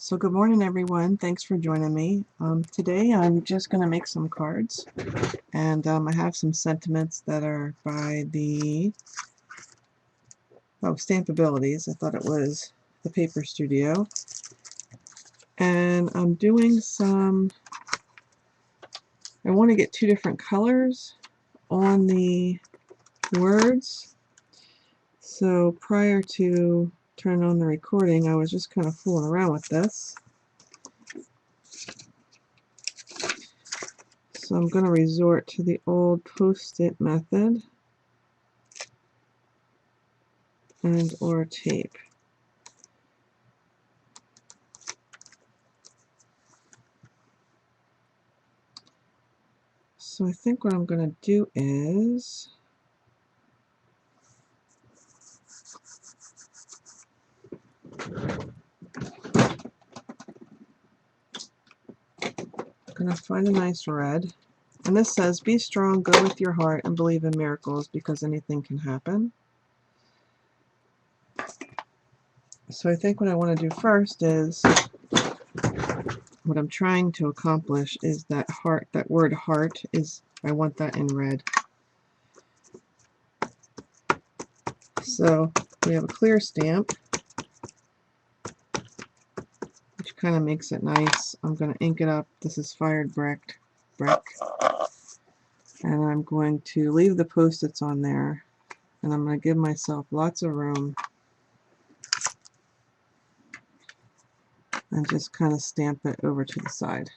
So good morning everyone, thanks for joining me. Today I'm just going to make some cards, and I have some sentiments that are by the Stampabilities. I thought it was the Paper Studio, and I'm doing some, I want to get two different colors on the words. So prior to turning on the recording, I was just kind of fooling around with this. So I'm going to resort to the old post-it method and or tape. So I think what I'm going to do is I'm going to find a nice red. And this says, be strong, go with your heart, and believe in miracles because anything can happen. So I think what I want to do first is, what I'm trying to accomplish is that heart, that word heart, is, I want that in red. So we have a clear stamp, which kind of makes it nice. I'm going to ink it up. This is fired brick. And I'm going to leave the post-its on there, and I'm going to give myself lots of room and just kind of stamp it over to the side.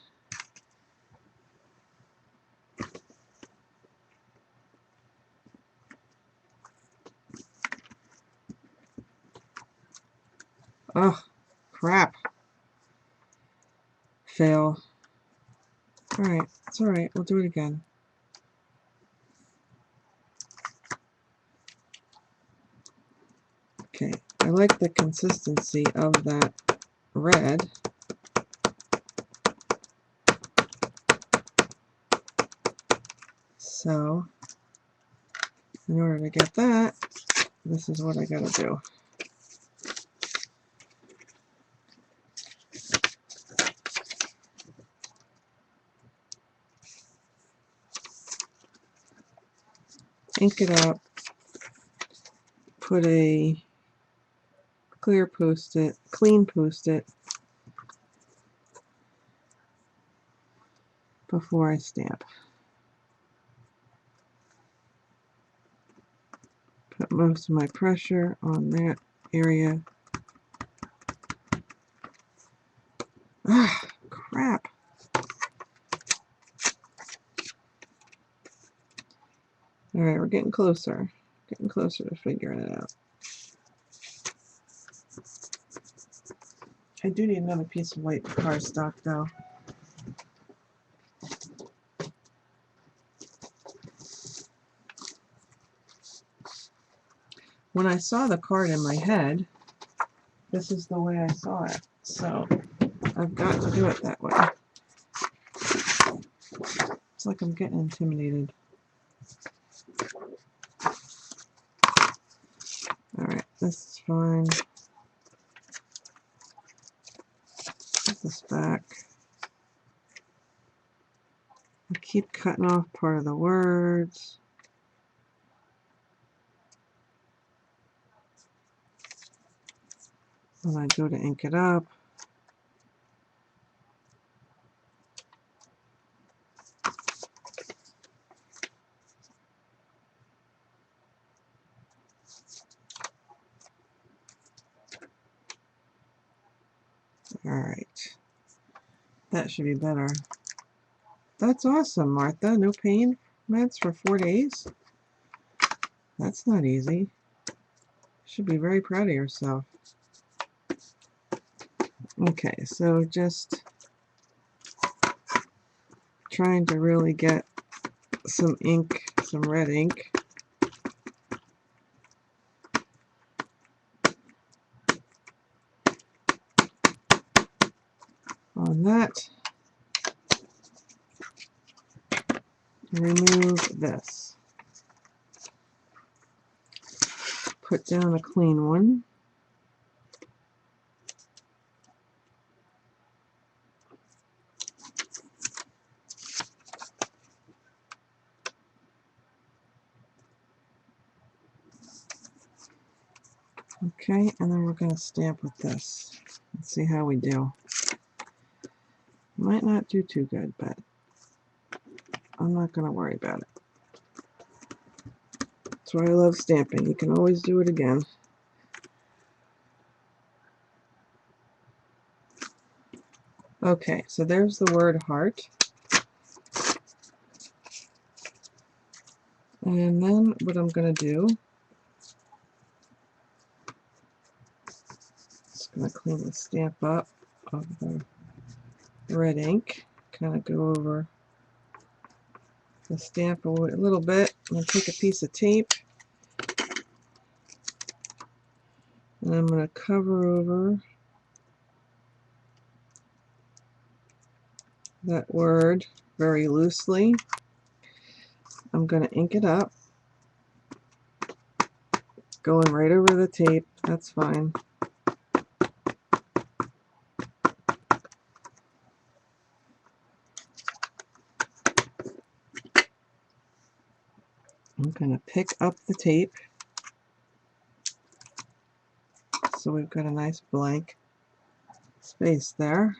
Oh, crap. Fail. Alright, it's alright, we'll do it again. Okay, I like the consistency of that red. So, in order to get that, this is what I gotta do. Ink it up, put a clear post-it, clean post-it before I stamp. Put most of my pressure on that area. Ah, crap. Alright, we're getting closer. Getting closer to figuring it out. I do need another piece of white cardstock though. When I saw the card in my head, this is the way I saw it. So I've got to do it that way. It's like I'm getting intimidated. Alright, this is fine. Put this back. I keep cutting off part of the words. When I go to ink it up, alright. That should be better. That's awesome, Martha. No pain meds for 4 days? That's not easy. You should be very proud of yourself. Okay, so just trying to really get some ink, some red ink. On that. Remove this. Put down a clean one. Okay, and then we're going to stamp with this. Let's see how we do. Might not do too good, but I'm not going to worry about it. That's why I love stamping. You can always do it again. Okay, so there's the word heart. And then what I'm going to do is going to clean the stamp up of the red ink. Kind of go over the stamp a little bit. I'm going to take a piece of tape and I'm going to cover over that word very loosely. I'm going to ink it up, going right over the tape. That's fine. I'm going to pick up the tape so we've got a nice blank space there,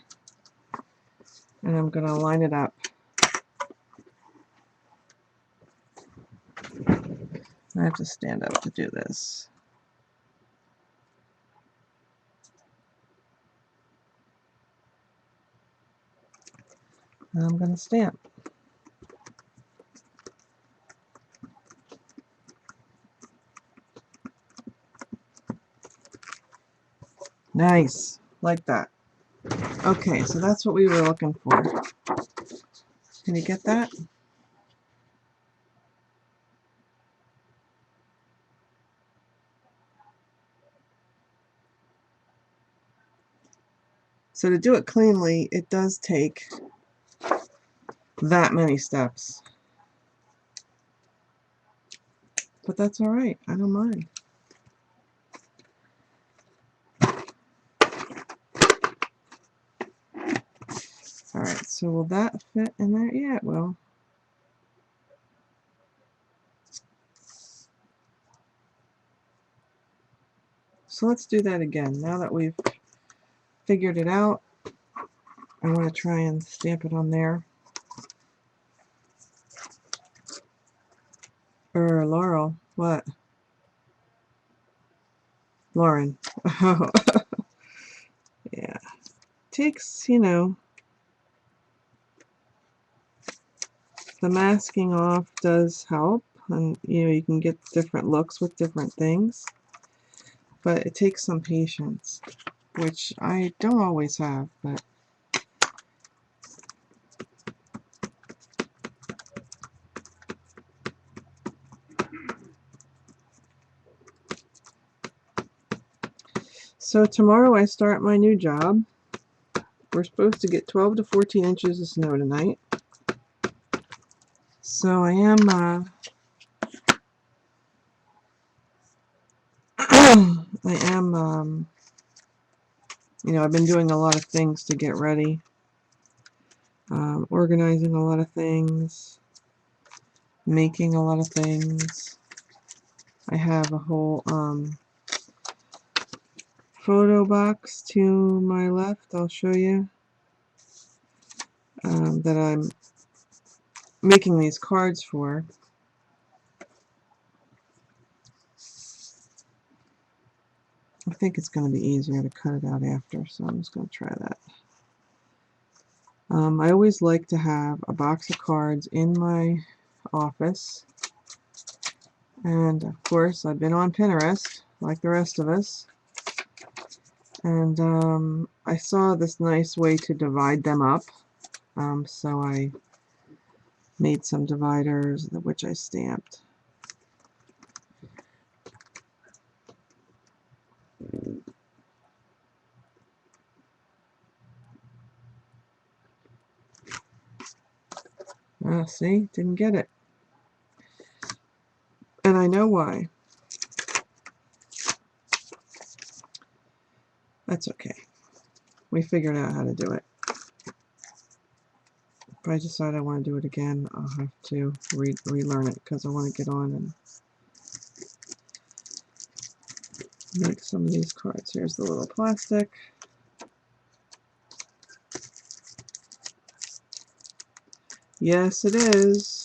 and I'm going to line it up. I have to stand up to do this. And I'm going to stamp. Nice, like that. Okay, so that's what we were looking for. Can you get that? So to do it cleanly, it does take that many steps. But that's all right. I don't mind. All right, so will that fit in there? Yeah, it will. So let's do that again. Now that we've figured it out, I want to try and stamp it on there. Laurel, what? Lauren. Oh, yeah. Takes, you know, the masking off does help, and you know, you can get different looks with different things, but it takes some patience, which I don't always have, but so tomorrow I start my new job. We're supposed to get 12 to 14 inches of snow tonight. So I am you know, I've been doing a lot of things to get ready, organizing a lot of things, making a lot of things. I have a whole photo box to my left, I'll show you, that I'm making these cards for. I think it's going to be easier to cut it out after, so I'm just going to try that. I always like to have a box of cards in my office, and of course I've been on Pinterest like the rest of us, and I saw this nice way to divide them up, so I made some dividers which I stamped. See, didn't get it. And I know why. That's okay. We figured out how to do it. If I decide I want to do it again, I'll have to relearn it because I want to get on and make some of these cards. Here's the little plastic. Yes, it is.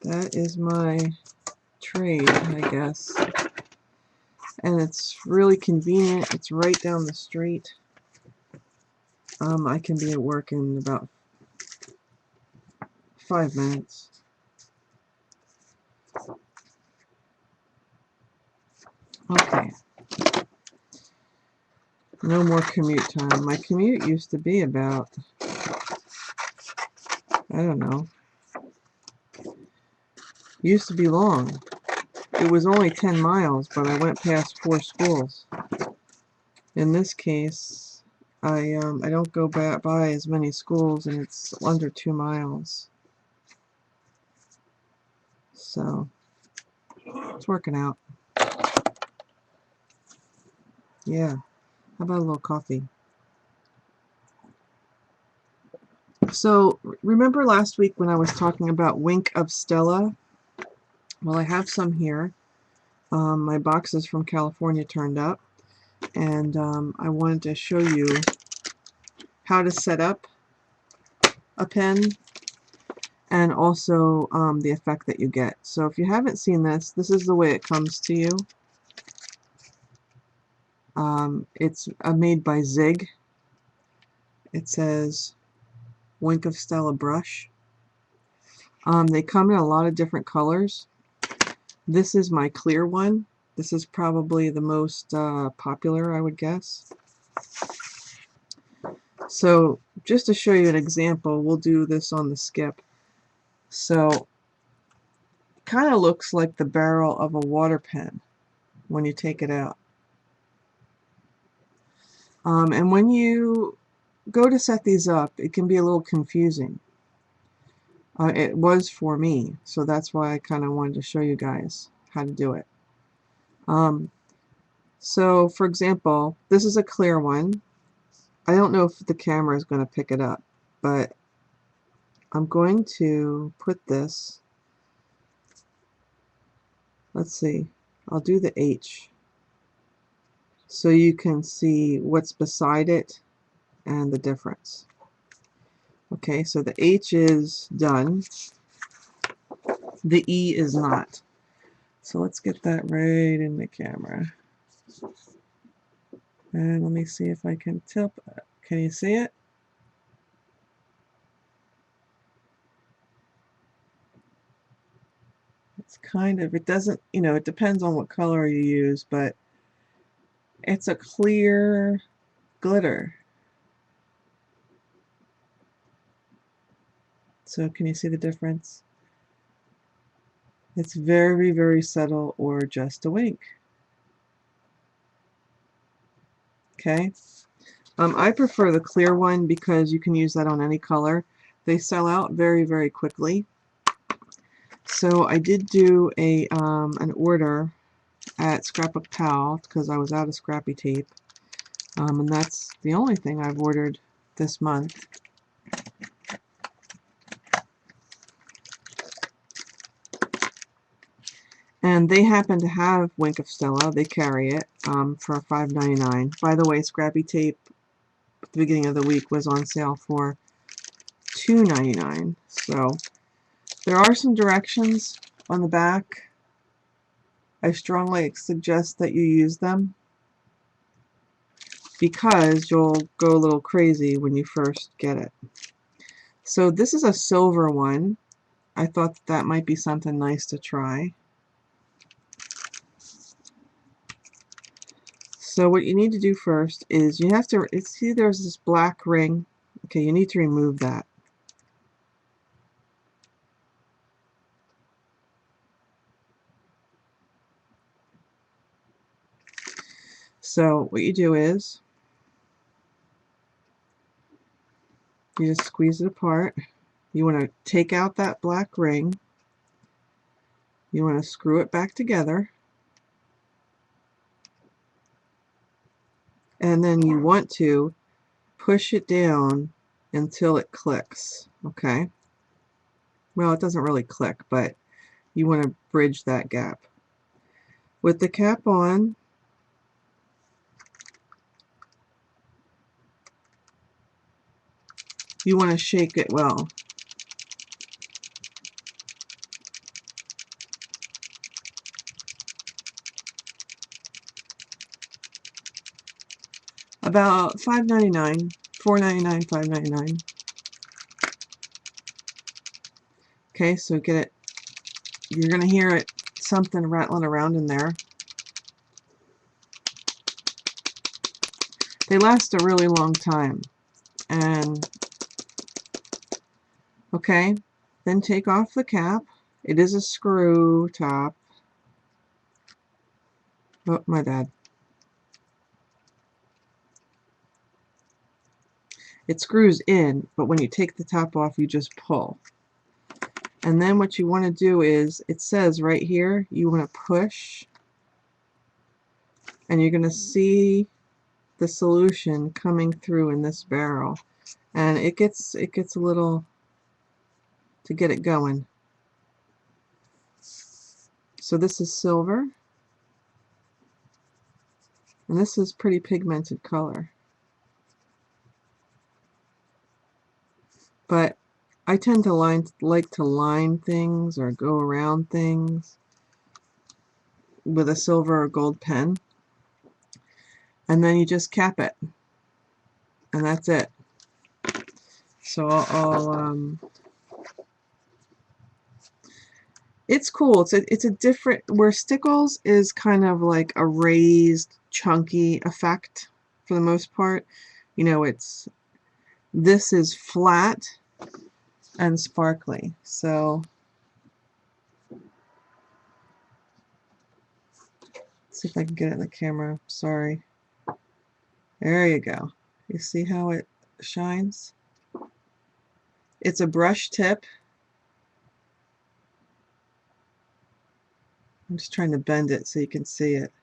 That is my trade, I guess. And it's really convenient. It's right down the street. I can be at work in about 5 minutes. Okay. No more commute time. My commute used to be about, I don't know, used to be long. It was only 10 miles, but I went past 4 schools. In this case, I don't go by as many schools, and it's under 2 miles. So, it's working out. Yeah. How about a little coffee? So, remember last week when I was talking about Wink of Stella? Well, I have some here. My boxes from California turned up, and I wanted to show you how to set up a pen and also the effect that you get. So if you haven't seen this, this is the way it comes to you. It's made by Zig. It says Wink of Stella brush. They come in a lot of different colors. This is my clear one. This is probably the most popular, I would guess. So just to show you an example, we'll do this on the skip. So it kind of looks like the barrel of a water pen when you take it out. And when you go to set these up, it can be a little confusing. It was for me, so that's why I kind of wanted to show you guys how to do it. So for example, this is a clear one. I don't know if the camera is going to pick it up, but I'm going to put this, let's see, I'll do the H so you can see what's beside it and the difference. Okay, so the H is done. The E is not. So let's get that right in the camera. And let me see if I can tilt it. Can you see it? It's kind of, it doesn't, you know, it depends on what color you use, but it's a clear glitter. So can you see the difference? It's very, very subtle, or just a wink. Okay. I prefer the clear one because you can use that on any color. They sell out very, very quickly. So I did do a an order at Scrapbook Pal because I was out of scrappy tape. And that's the only thing I've ordered this month. And they happen to have Wink of Stella. They carry it for $5.99. By the way, scrappy tape at the beginning of the week was on sale for $2.99. So there are some directions on the back. I strongly suggest that you use them because you'll go a little crazy when you first get it. So this is a silver one. I thought that might be something nice to try. So what you need to do first is you have to, see there's this black ring. Okay, you need to remove that. So what you do is you just squeeze it apart. You want to take out that black ring. You want to screw it back together. And then you want to push it down until it clicks. Okay? well, it doesn't really click, but you want to bridge that gap. With the cap on, you want to shake it well. About $5.99, $4.99, $5.99. Okay, so get it. You're gonna hear it, something rattling around in there. They last a really long time. And okay, then take off the cap. It is a screw top. Oh, my bad. It screws in, but when you take the top off, you just pull. And then what you want to do is, it says right here, you want to push, and you're going to see the solution coming through in this barrel. And it gets a little, to get it going. So this is silver, and this is pretty pigmented color. But I tend to like to line things or go around things with a silver or gold pen. And then you just cap it. And that's it. So it's cool. It's a different, where Stickles is kind of like a raised, chunky effect for the most part. You know, this is flat and sparkly. So let's see if I can get it in the camera. Sorry. There you go. You see how it shines? It's a brush tip. I'm just trying to bend it so you can see it.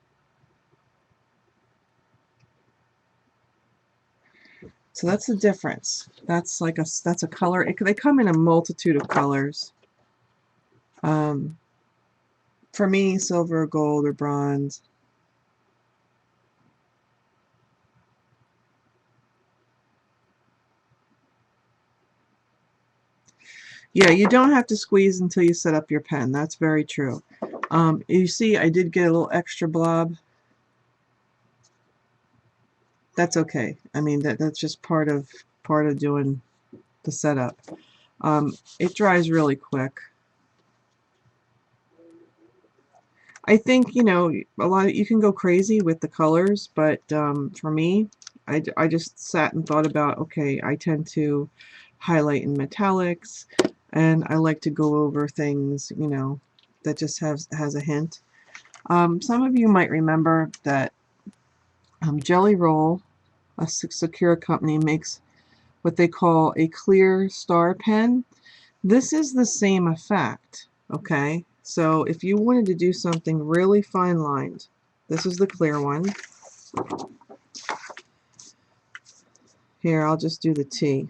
So that's the difference. That's a color. They come in a multitude of colors. For me, silver, gold, or bronze. Yeah, you don't have to squeeze until you set up your pen. That's very true. You see, I did get a little extra blob. That's okay. I mean, that's just part of doing the setup. It dries really quick. I think, you know, you can go crazy with the colors, but for me, I just sat and thought about, okay, I tend to highlight in metallics, and I like to go over things, you know, that just has a hint. Some of you might remember that Jelly Roll, a Sakura company, makes what they call a clear star pen. This is the same effect, okay? So if you wanted to do something really fine lined, this is the clear one. Here, I'll just do the T.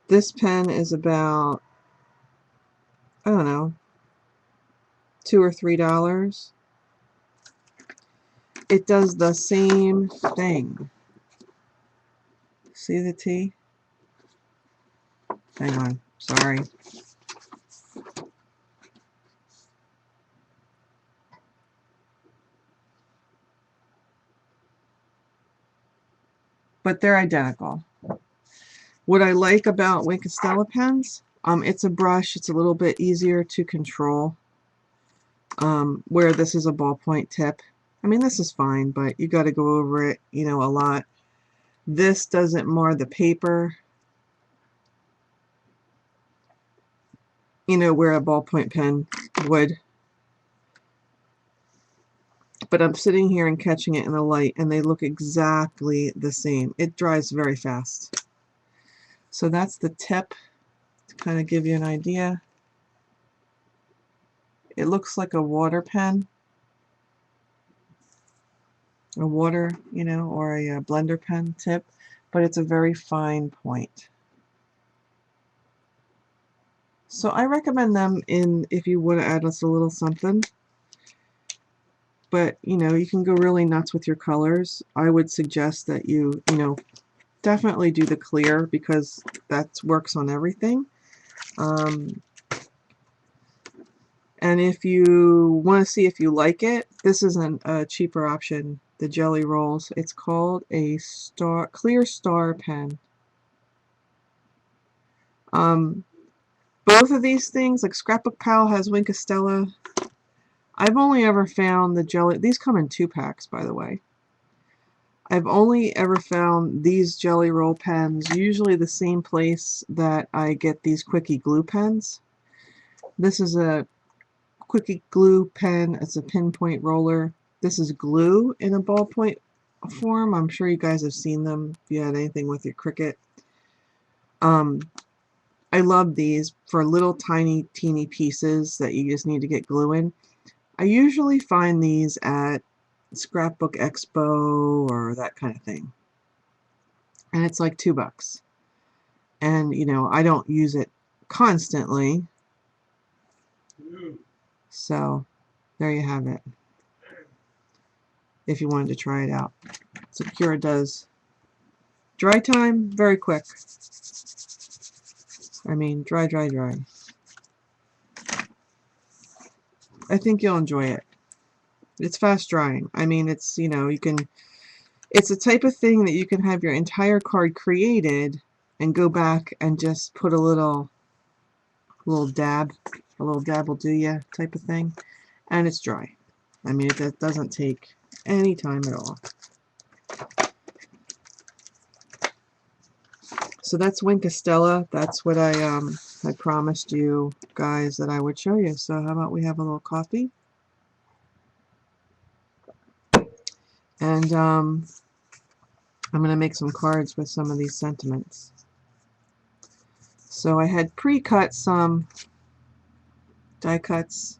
This pen is about, I don't know, $2 or $3. It does the same thing. See the T? Hang on, sorry. But they're identical. What I like about Stella pens, it's a brush, it's a little bit easier to control, where this is a ballpoint tip. I mean, this is fine, but you got to go over it, you know, a lot. This doesn't mar the paper, you know, where a ballpoint pen would. But I'm sitting here and catching it in the light, and they look exactly the same. It dries very fast. So that's the tip, to kind of give you an idea. It looks like a water pen, a water, you know, or a blender pen tip, but it's a very fine point. So I recommend them in if you want to add us a little something. But, you know, you can go really nuts with your colors. I would suggest that you definitely do the clear because that works on everything. And if you want to see if you like it, this is a cheaper option, the Jelly Rolls. It's called a Clear Star pen. Both of these things, like Scrapbook Pal has Wink of Stella. I've only ever found the jelly, these come in 2-packs by the way. I've only ever found these Jelly Roll pens, usually the same place that I get these Quickie glue pens. This is a Quickie glue pen. It's a pinpoint roller. This is glue in a ballpoint form. I'm sure you guys have seen them if you had anything with your Cricut. I love these for little tiny teeny pieces that you just need to get glue in. I usually find these at Scrapbook Expo or that kind of thing. And it's like $2. And, you know, I don't use it constantly. So, there you have it. If you wanted to try it out. Sakura does dry time very quick. I mean, dry. I think you'll enjoy it. It's fast drying. I mean, it's, you know, it's a type of thing that you can have your entire card created and go back and just put a little dab. A little dab will do ya type of thing. And it's dry. I mean, it doesn't take any time at all. So that's Wink of Stella. That's what I promised you guys that I would show you. So how about we have a little coffee? And I'm going to make some cards with some of these sentiments. So I had pre-cut some die cuts.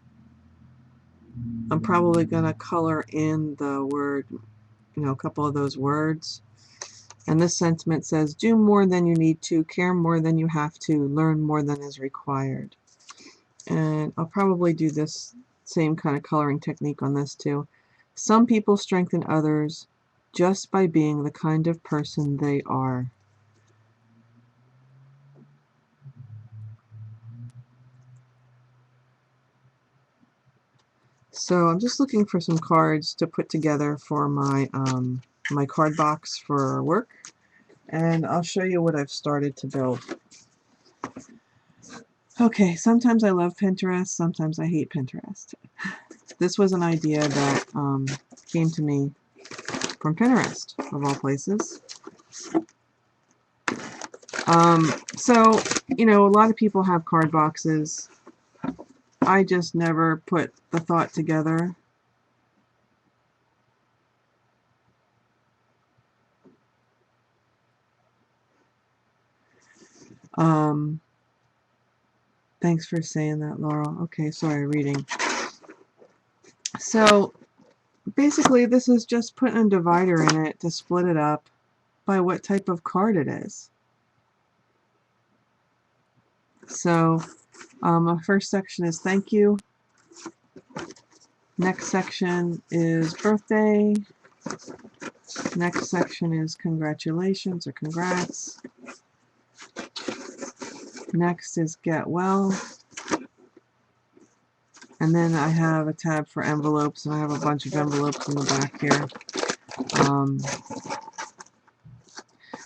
I'm probably going to color in the word, you know, a couple of those words. And this sentiment says, do more than you need to, care more than you have to, learn more than is required. And I'll probably do this same kind of coloring technique on this too. Some people strengthen others just by being the kind of person they are. So I'm just looking for some cards to put together for my my card box for work, and I'll show you what I've started to build. Okay, sometimes I love Pinterest, sometimes I hate Pinterest. This was an idea that came to me from Pinterest, of all places. So, you know, a lot of people have card boxes. I just never put the thought together. Thanks for saying that, Laurel. Okay, sorry, reading. So, basically, this is just putting a divider in it to split it up by what type of card it is. So, the first section is thank you. Next section is birthday. Next section is congratulations or congrats. Next is get well. And then I have a tab for envelopes, and I have a bunch of envelopes in the back here.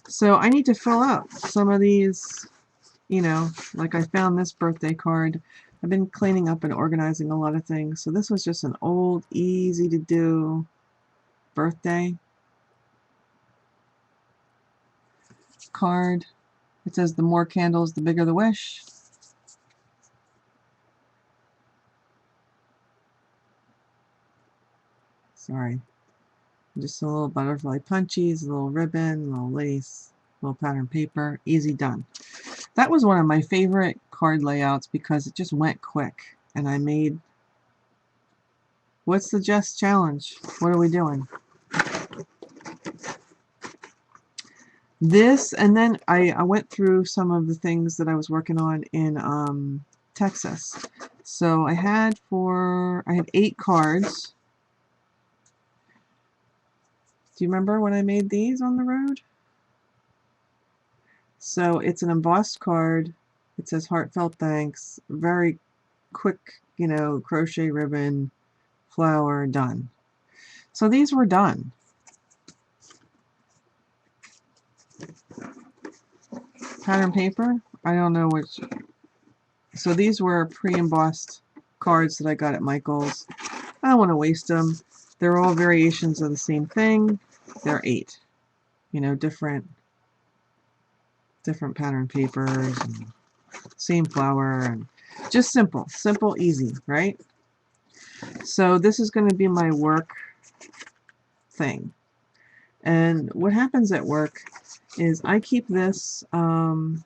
So I need to fill out some of these, you know, like I found this birthday card. I've been cleaning up and organizing a lot of things. So this was just an old, easy to do birthday card. It says the more candles, the bigger the wish. Sorry. Just a little butterfly punchies, a little ribbon, a little lace, a little pattern paper. Easy done. That was one of my favorite card layouts because it just went quick. And I made... What's the Just Challenge? What are we doing? This, and then I went through some of the things that I was working on in Texas. So I had 8 cards. Do you remember when I made these on the road? So it's an embossed card. It says heartfelt thanks. Very quick, you know, crochet ribbon, flower, done. So these were done. Pattern paper, I don't know which. So these were pre-embossed cards that I got at Michael's. I don't want to waste them. They're all variations of the same thing. They're 8. You know, different pattern papers, and same flower, and just simple, easy, right? So this is going to be my work thing. And what happens at work is I keep this, on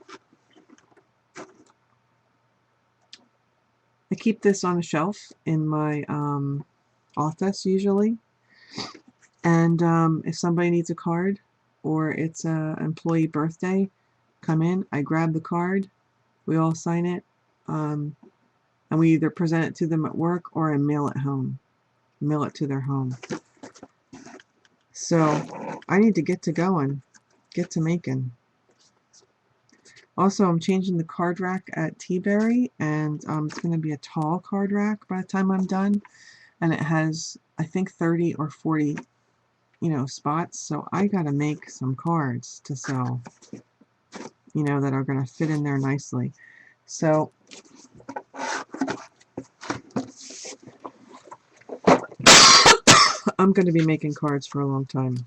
a shelf in my office usually. And if somebody needs a card or it's an employee birthday, come in, I grab the card, we all sign it, and we either present it to them at work or I mail it home, mail it to their home. So I need to get to going, get to making. Also, I'm changing the card rack at T-Berry, and it's going to be a tall card rack by the time I'm done, and it has, I think, 30 or 40, you know, spots. So I got to make some cards to sell, you know, that are going to fit in there nicely. So I'm going to be making cards for a long time.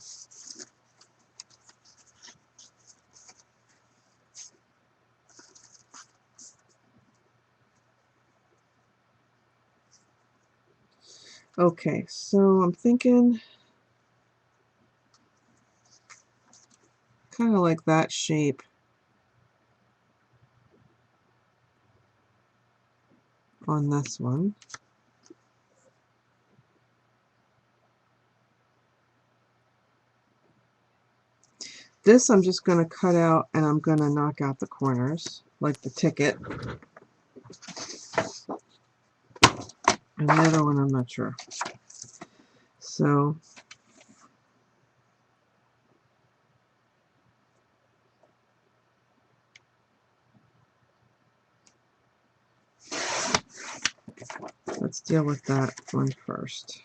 Okay, so I'm thinking kind of like that shape on this one. This I'm just going to cut out, and I'm going to knock out the corners like the ticket. And the other one I'm not sure. So let's deal with that one first.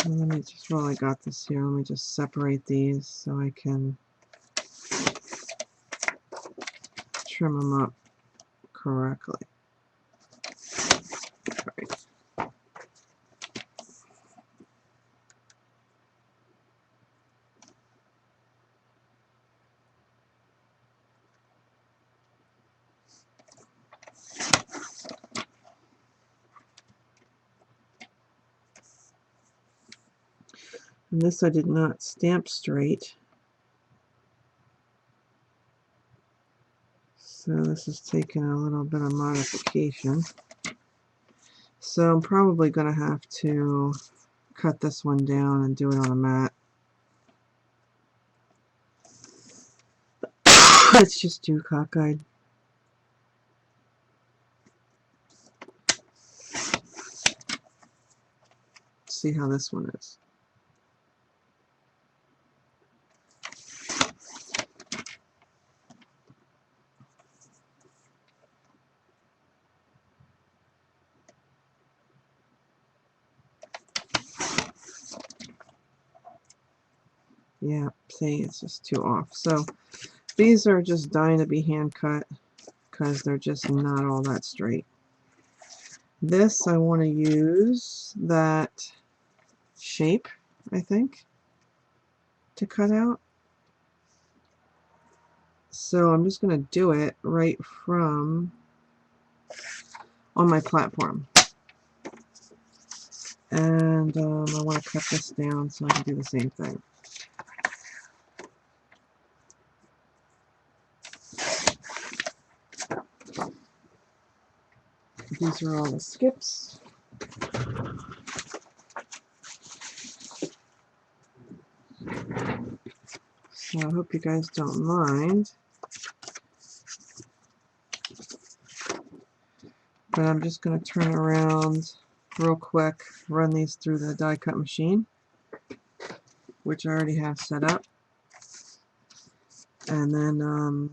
And let me just, while I got this here, let me just separate these so I can trim them up correctly. Right. And this I did not stamp straight. So this is taking a little bit of modification. So I'm probably going to have to cut this one down and do it on a mat. It's just too cockeyed. See how this one is. Yeah, see, it's just too off. So these are just dying to be hand cut because they're just not all that straight. This, I want to use that shape, I think, to cut out. So I'm just going to do it right from on my platform. And I want to cut this down so I can do the same thing. These are all the skips. So I hope you guys don't mind. But I'm just going to turn around real quick, run these through the die cut machine, which I already have set up, and then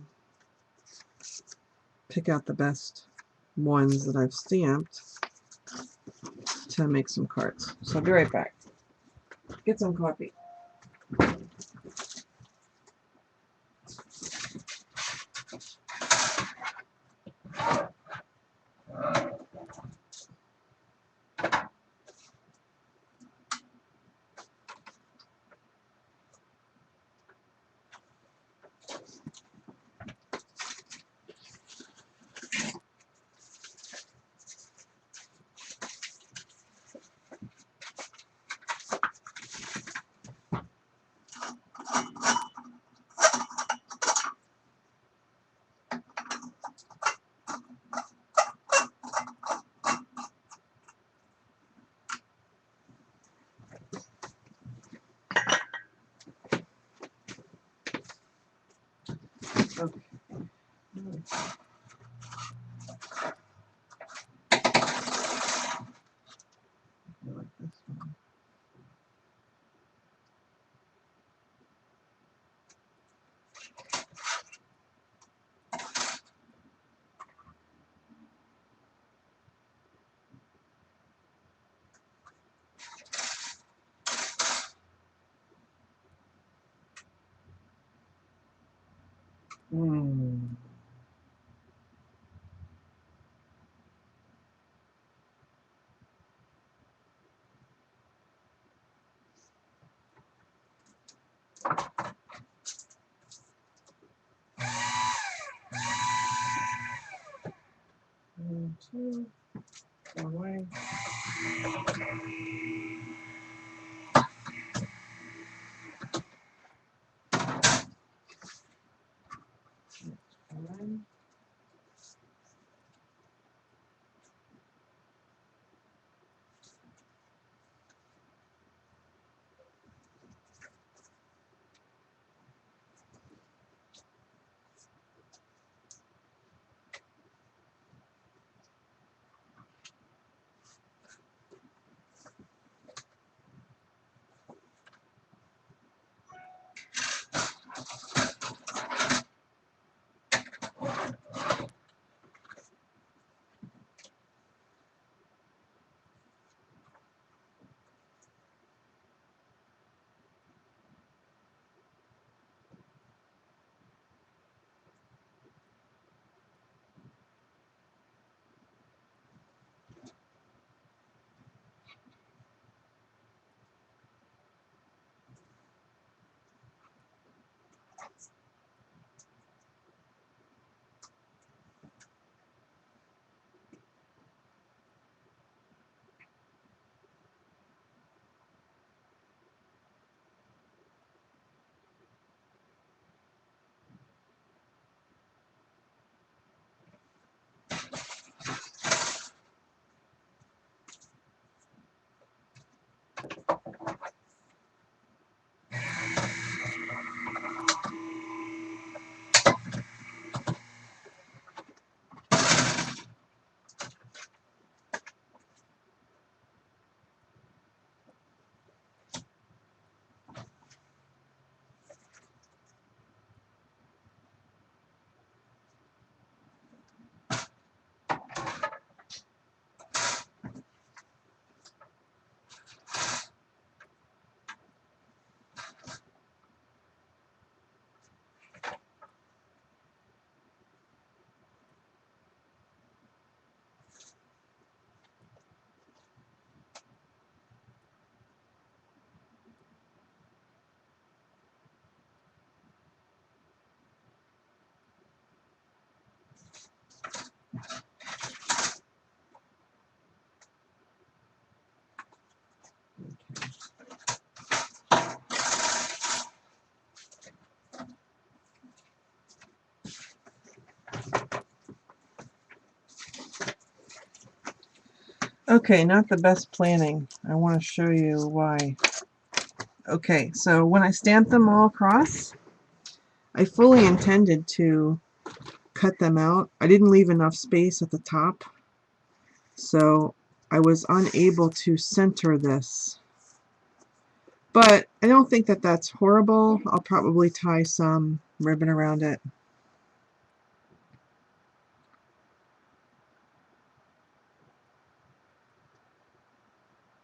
pick out the best ones that I've stamped to make some cards. So I'll be right back. Get some coffee. Okay. I like this one. Hmm. One, two, one way. One. Okay, not the best planning. I want to show you why. Okay, so when I stamped them all across, I fully intended to cut them out. I didn't leave enough space at the top, so I was unable to center this. But I don't think that that's horrible. I'll probably tie some ribbon around it.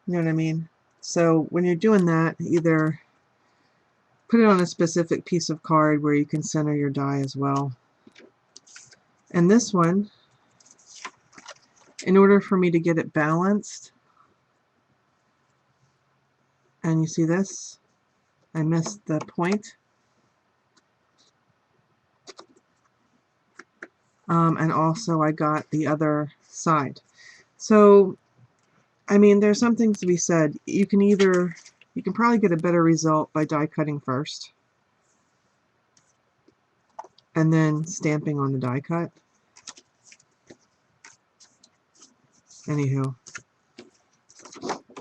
You know what I mean? So when you're doing that, either put it on a specific piece of card where you can center your die as well. And this one, in order for me to get it balanced, and you see this, I missed the point. And also I got the other side. So, I mean, there's something to be said. You can probably get a better result by die cutting first and then stamping on the die cut. Anywho.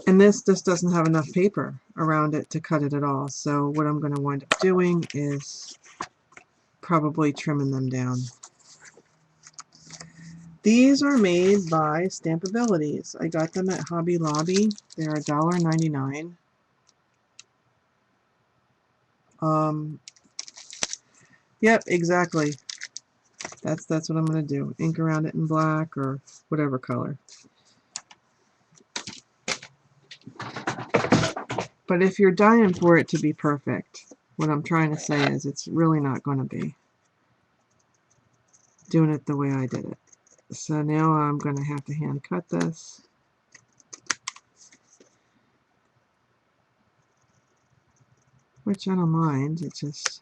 And this just doesn't have enough paper around it to cut it at all. So what I'm going to wind up doing is probably trimming them down. These are made by Stampabilities. I got them at Hobby Lobby. They're $1.99. Yep, exactly. That's what I'm going to do. Ink around it in black or whatever color. But if you're dying for it to be perfect, what I'm trying to say is it's really not going to be. Doing it the way I did it. So now I'm going to have to hand cut this. Which I don't mind. It just...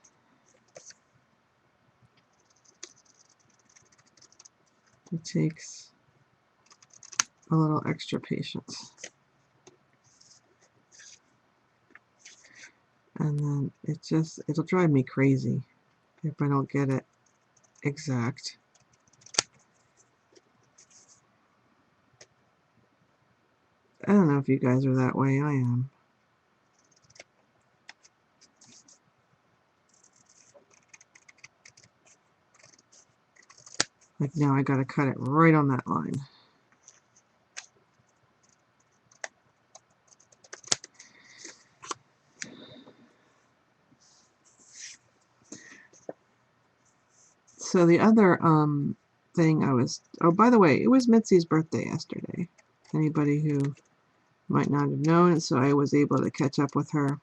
it takes a little extra patience. And then it'll drive me crazy if I don't get it exact. I don't know if you guys are that way. I am. Like now I gotta cut it right on that line. So the other thing oh, by the way, it was Mitzi's birthday yesterday. Anybody who might not have known, so I was able to catch up with her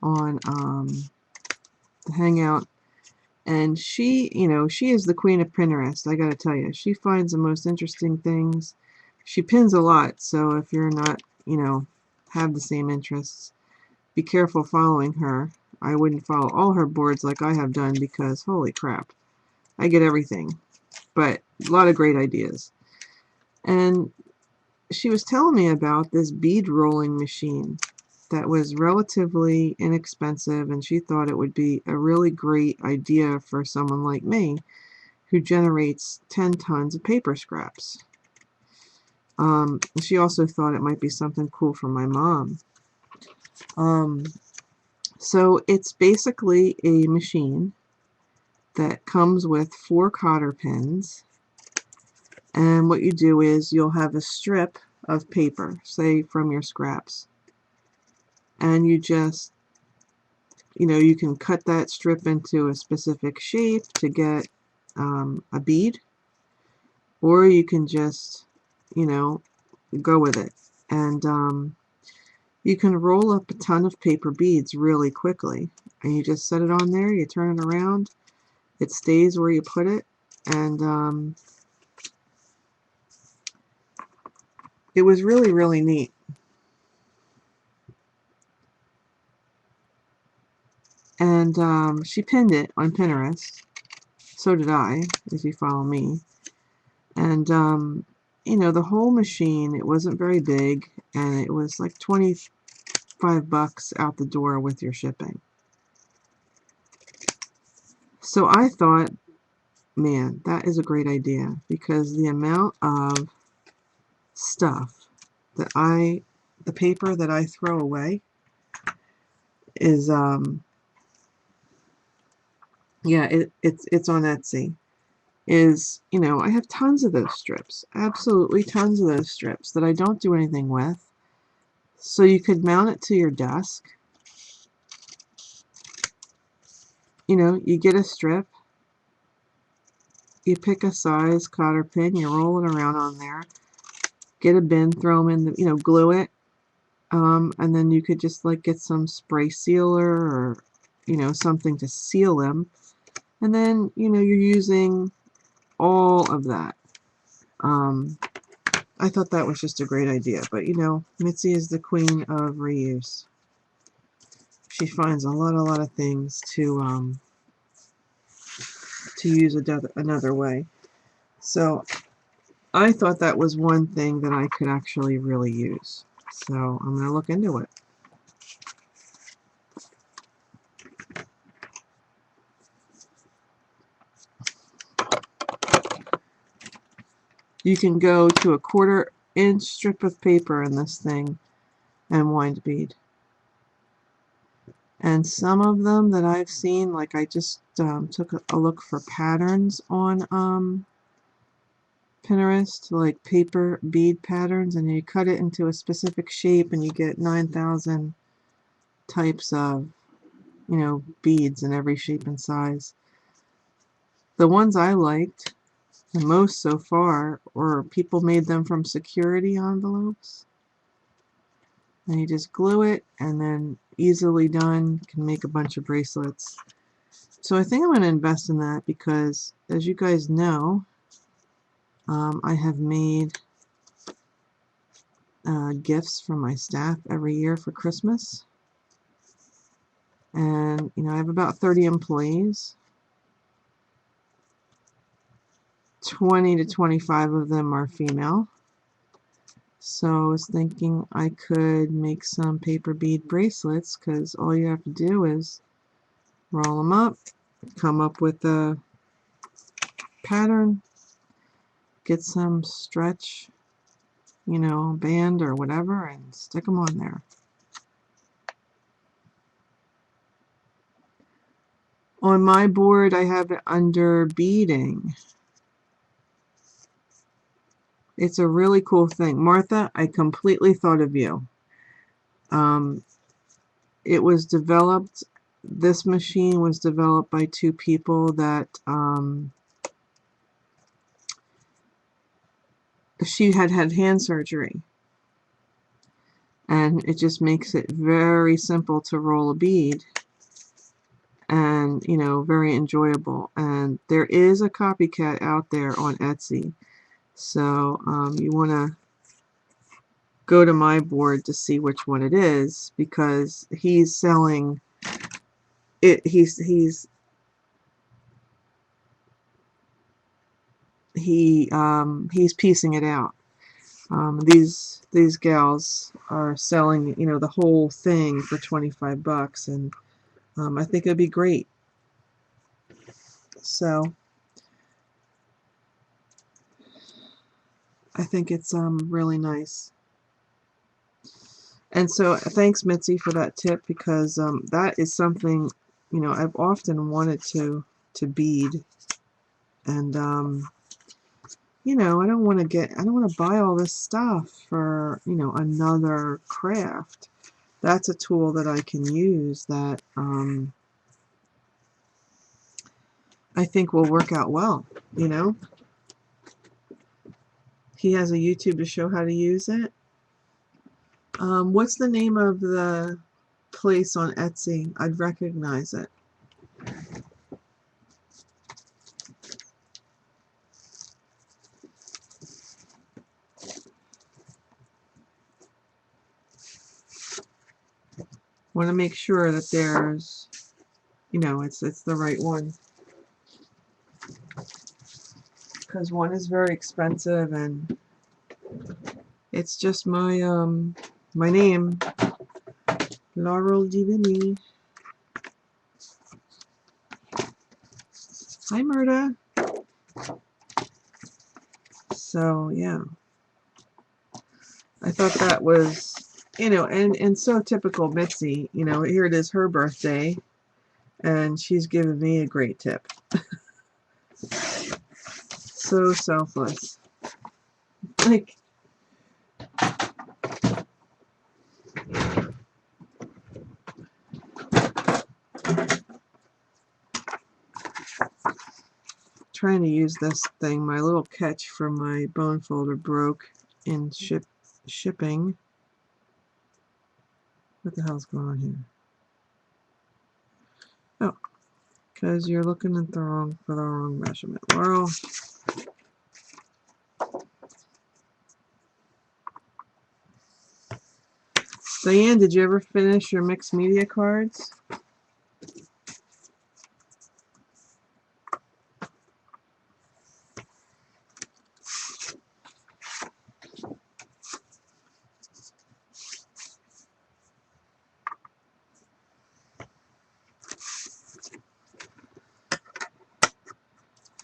on the Hangout. And she, she is the queen of Pinterest, I gotta tell you. She finds the most interesting things. She pins a lot, so if you're not, have the same interests, be careful following her. I wouldn't follow all her boards like I have done because, holy crap, I get everything. But a lot of great ideas. And she was telling me about this bead rolling machine that was relatively inexpensive, and she thought it would be a really great idea for someone like me who generates 10 tons of paper scraps. She also thought it might be something cool for my mom. So it's basically a machine that comes with 4 cotter pins, and what you do is you'll have a strip of paper, say from your scraps, and you just, you can cut that strip into a specific shape to get a bead, or you can just, go with it. And you can roll up a ton of paper beads really quickly, and you just set it on there, you turn it around, it stays where you put it, and it was really, really neat. And she pinned it on Pinterest. So did I, if you follow me. And, the whole machine, it wasn't very big, and it was like 25 bucks out the door with your shipping. So I thought, man, that is a great idea, because the amount of stuff the paper that I throw away is yeah, it's on Etsy. Is, you know, I have tons of those strips, absolutely tons of those strips that I don't do anything with. So you could mount it to your desk. You know, you get a strip, you pick a size cotter pin, you roll it around on there, get a bin, throw them in the, you know, glue it, and then you could just like get some spray sealer or, you know, something to seal them, and then, you know, you're using all of that. I thought that was just a great idea, but you know, Mitzi is the queen of reuse. She finds a lot of things to use another way. So I thought that was one thing that I could actually really use. So I'm going to look into it. You can go to a 1/4-inch strip of paper in this thing and wind bead. And some of them that I've seen, like I just took a look for patterns on Pinterest, like paper bead patterns, and you cut it into a specific shape and you get 9,000 types of, you know, beads in every shape and size. The ones I liked the most so far were people made them from security envelopes. And you just glue it, and then easily done, can make a bunch of bracelets. So I think I'm going to invest in that because, as you guys know, I have made gifts for my staff every year for Christmas. And, you know, I have about 30 employees. 20 to 25 of them are female. So I was thinking I could make some paper bead bracelets, because all you have to do is roll them up, come up with a pattern, get some stretch, you know, band or whatever, and stick them on there. On my board I have it under beading. It's a really cool thing. Martha, I completely thought of you. It was developed, this machine was developed by two people that she had hand surgery, and it just makes it very simple to roll a bead, and you know, very enjoyable. And there is a copycat out there on Etsy, so you want to go to my board to see which one it is, because he's selling it. He's piecing it out. These gals are selling, you know, the whole thing for 25 bucks, and I think it'd be great. So I think it's really nice. And so thanks, Mitzi, for that tip, because that is something, you know, I've often wanted to bead, and you know, I don't want to buy all this stuff for, you know, another craft. That's a tool that I can use that I think will work out well, you know. He has a YouTube to show how to use it. What's the name of the place on Etsy? I'd recognize it. Want to make sure that there's, you know, it's the right one, because one is very expensive, and it's just my my name, Laurel Divini. Hi, Murda. So yeah, I thought that was, you know, and so typical Mitzi. You know, here it is her birthday, and she's given me a great tip. So selfless. Like, trying to use this thing. My little catch from my bone folder broke in shipping. What the hell's going on here? Oh, because you're looking at the wrong measurement. Laurel. Diane, did you ever finish your mixed media cards?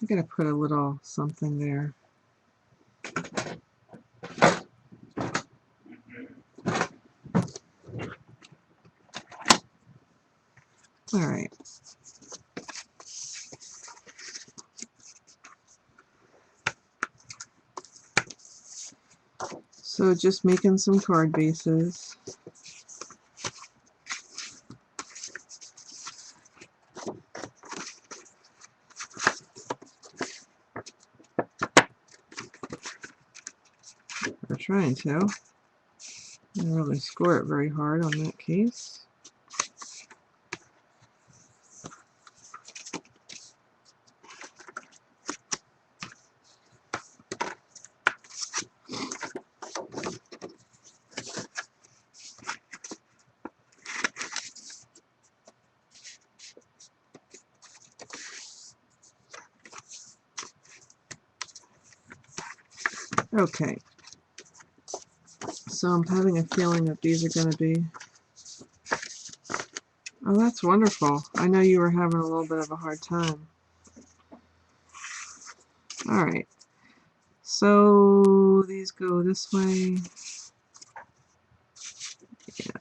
I'm gonna put a little something there. All right. So just making some card bases. We're trying to. I didn't really score it very hard on that case. Okay. So I'm having a feeling that these are going to be... Oh, that's wonderful. I know you were having a little bit of a hard time. All right. So these go this way. Yeah.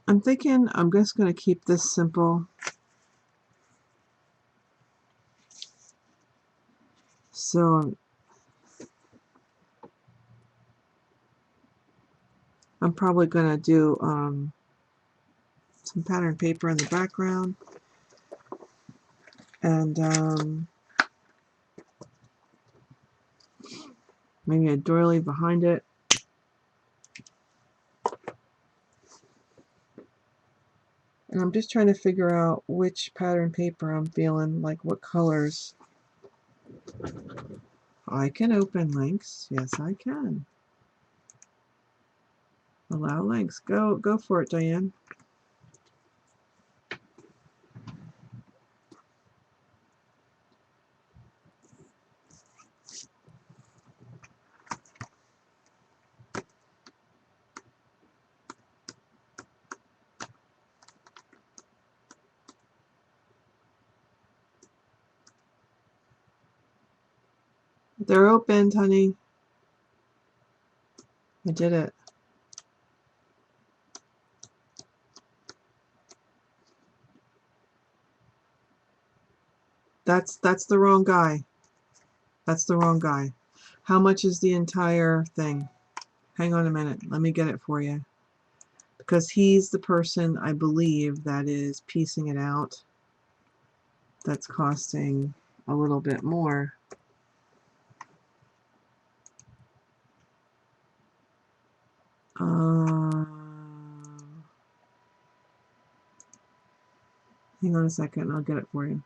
I'm thinking I'm just going to keep this simple. So I'm probably going to do some pattern paper in the background. And maybe a doily behind it. And I'm just trying to figure out which pattern paper I'm feeling, like what colors. I can open links. Yes, I can. Allow links. Go for it, Diane. They're opened, honey. I did it. That's the wrong guy. That's the wrong guy. How much is the entire thing? Hang on a minute. Let me get it for you. Because he's the person, I believe, that is piecing it out. That's costing a little bit more. Hang on a second. I'll get it for you.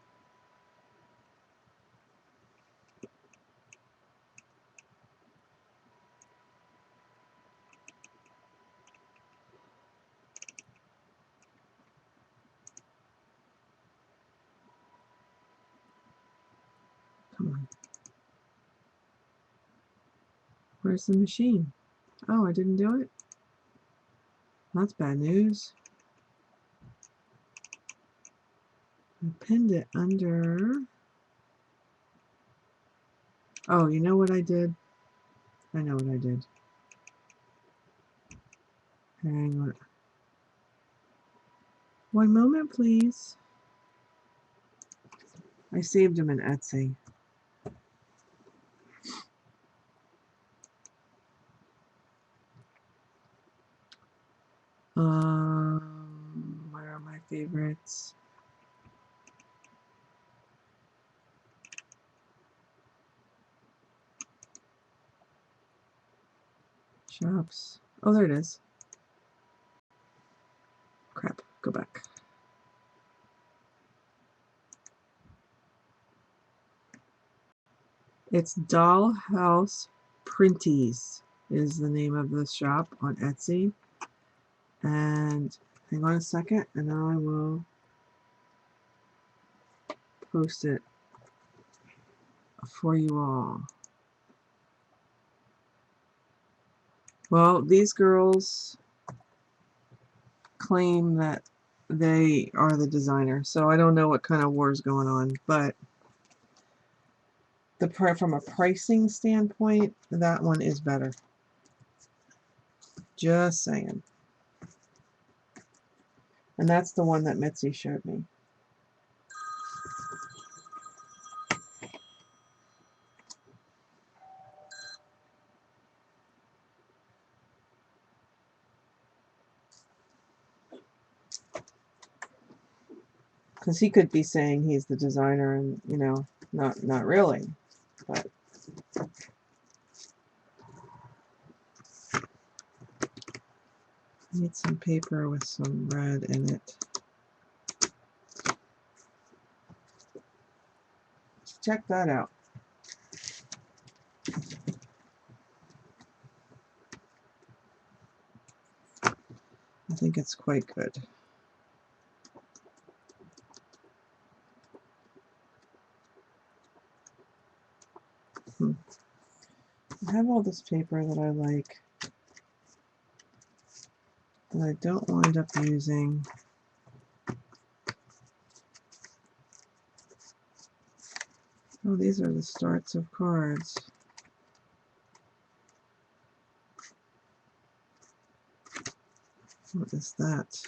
Come on. Where's the machine? Oh, I didn't do it? That's bad news. I pinned it under... Oh, you know what I did? I know what I did. Hang on. One moment, please. I saved them in Etsy. Where are my favorites? Shops. Oh, there it is. Crap. Go back. It's Dollhouse Printies is the name of the shop on Etsy. And hang on a second, and I will post it for you all. Well, these girls claim that they are the designer, so I don't know what kind of war is going on, but from a pricing standpoint, that one is better. Just saying. And that's the one that Mitzi showed me. Because he could be saying he's the designer and, you know, not really. But I need some paper with some red in it. Check that out. I think it's quite good. I have all this paper that I like that I don't wind up using. Oh, these are the starts of cards. What is that?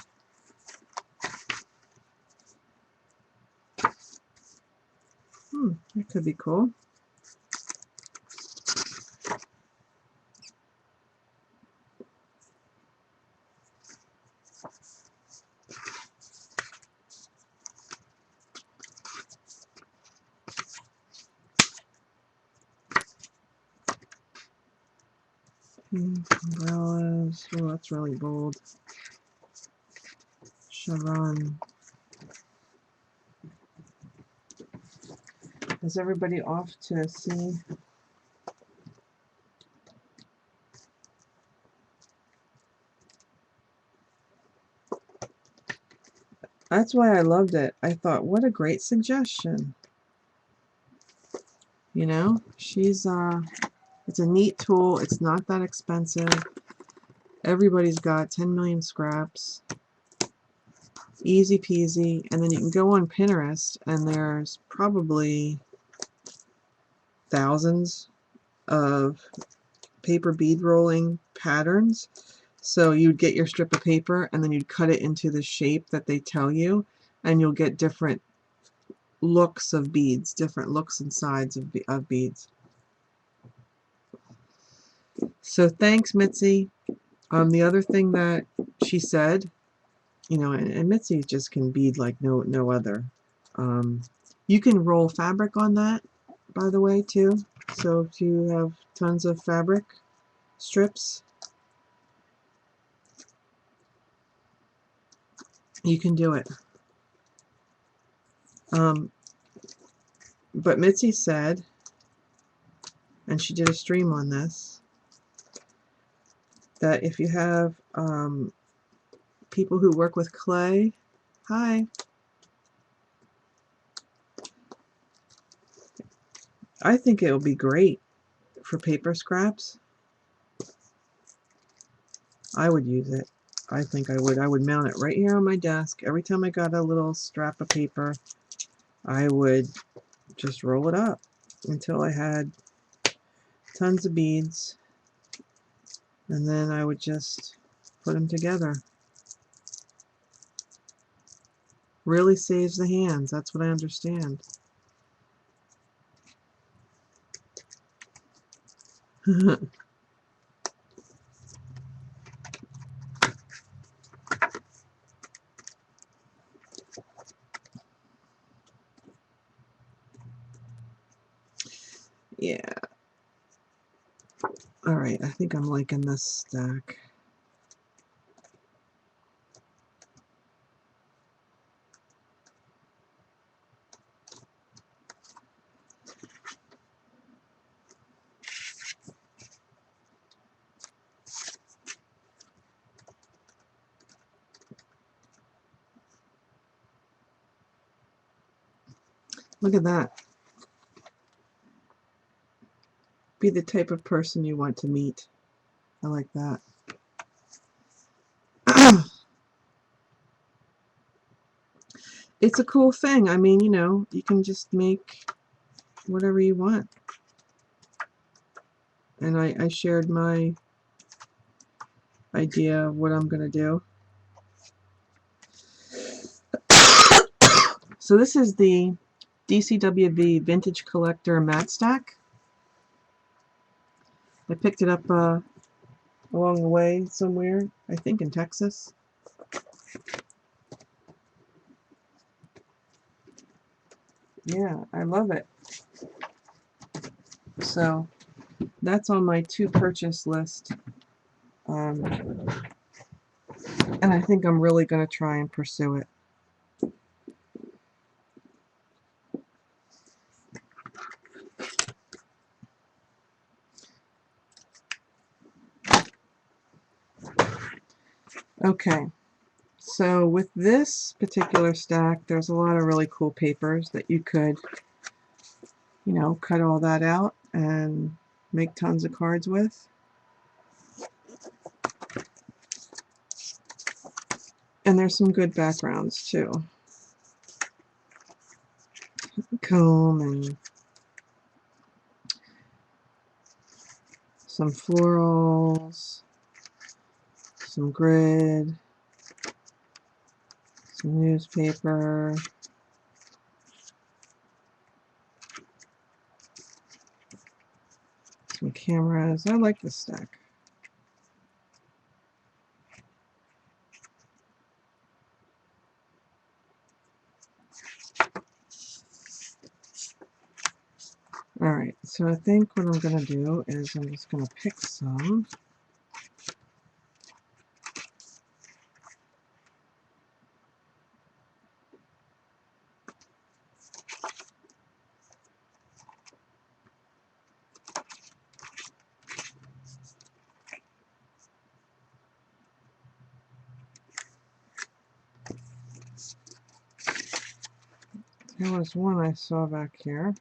That could be cool. Umbrellas. Oh, that's really bold. Chevron. Is everybody off to see? That's why I loved it. I thought, what a great suggestion. You know, she's it's a neat tool. It's not that expensive. Everybody's got 10 million scraps. Easy peasy. And then you can go on Pinterest and there's probably thousands of paper bead rolling patterns. So you'd get your strip of paper and then you'd cut it into the shape that they tell you, and you'll get different looks of beads, different looks and sides of beads. So thanks, Mitzi. The other thing that she said, you know, and Mitzi just can bead like no other. You can roll fabric on that, by the way, too. So if you have tons of fabric strips, you can do it. But Mitzi said, and she did a stream on this, that if you have people who work with clay, hi, I think it will be great for paper scraps. I would use it. I think I would. I would mount it right here on my desk. Every time I got a little scrap of paper, I would just roll it up until I had tons of beads, and then I would just put them together. Really saves the hands. That's what I understand. Yeah. Alright, I think I'm liking this stack. Look at that. Be the type of person you want to meet. I like that. It's a cool thing. I mean, you know, you can just make whatever you want. And I shared my idea of what I'm going to do. So this is the DCWV Vintage Collector Mat Stack. I picked it up along the way somewhere, I think in Texas. Yeah, I love it. So that's on my to purchase list. And I think I'm really going to try and pursue it. Okay, so with this particular stack, there's a lot of really cool papers that you could, you know, cut all that out and make tons of cards with. And there's some good backgrounds too. Comb and some florals, some grid, some newspaper, some cameras. I like this stack. Alright, so I think what I'm going to do is I'm just going to pick some. There was one I saw back here.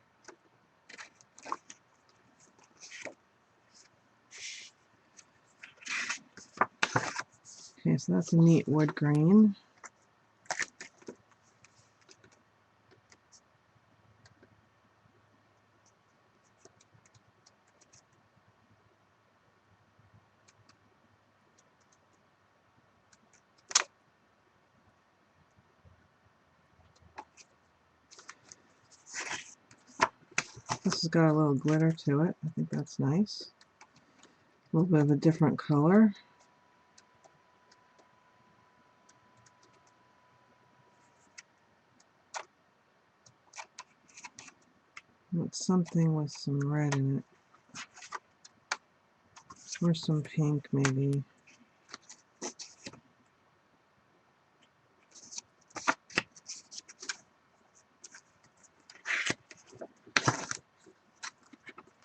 Okay, so that's a neat wood grain. This has got a little glitter to it. I think that's nice. A little bit of a different color. It's something with some red in it. Or some pink, maybe.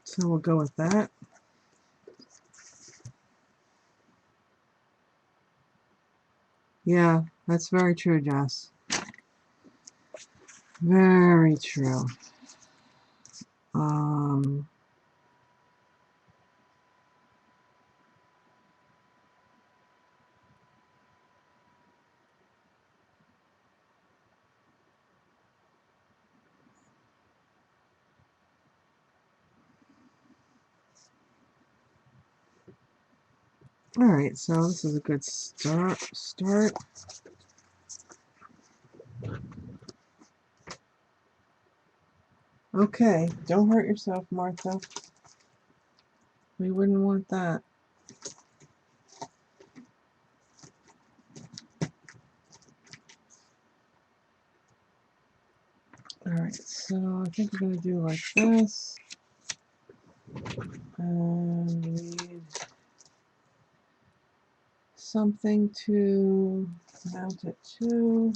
So we'll go with that. Yeah, that's very true, Jess. Very true. Um, Alright, so this is a good start. Okay, don't hurt yourself, Martha. We wouldn't want that. Alright, so I think we're going to do like this. And we need something to mount it to.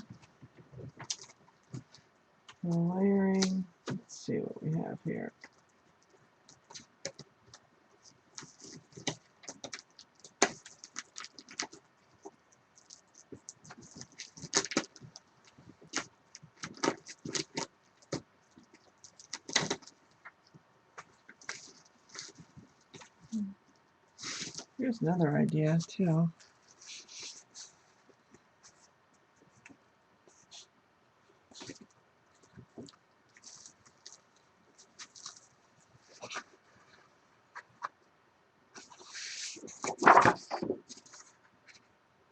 The layering. Let's see what we have here. Here's another idea too.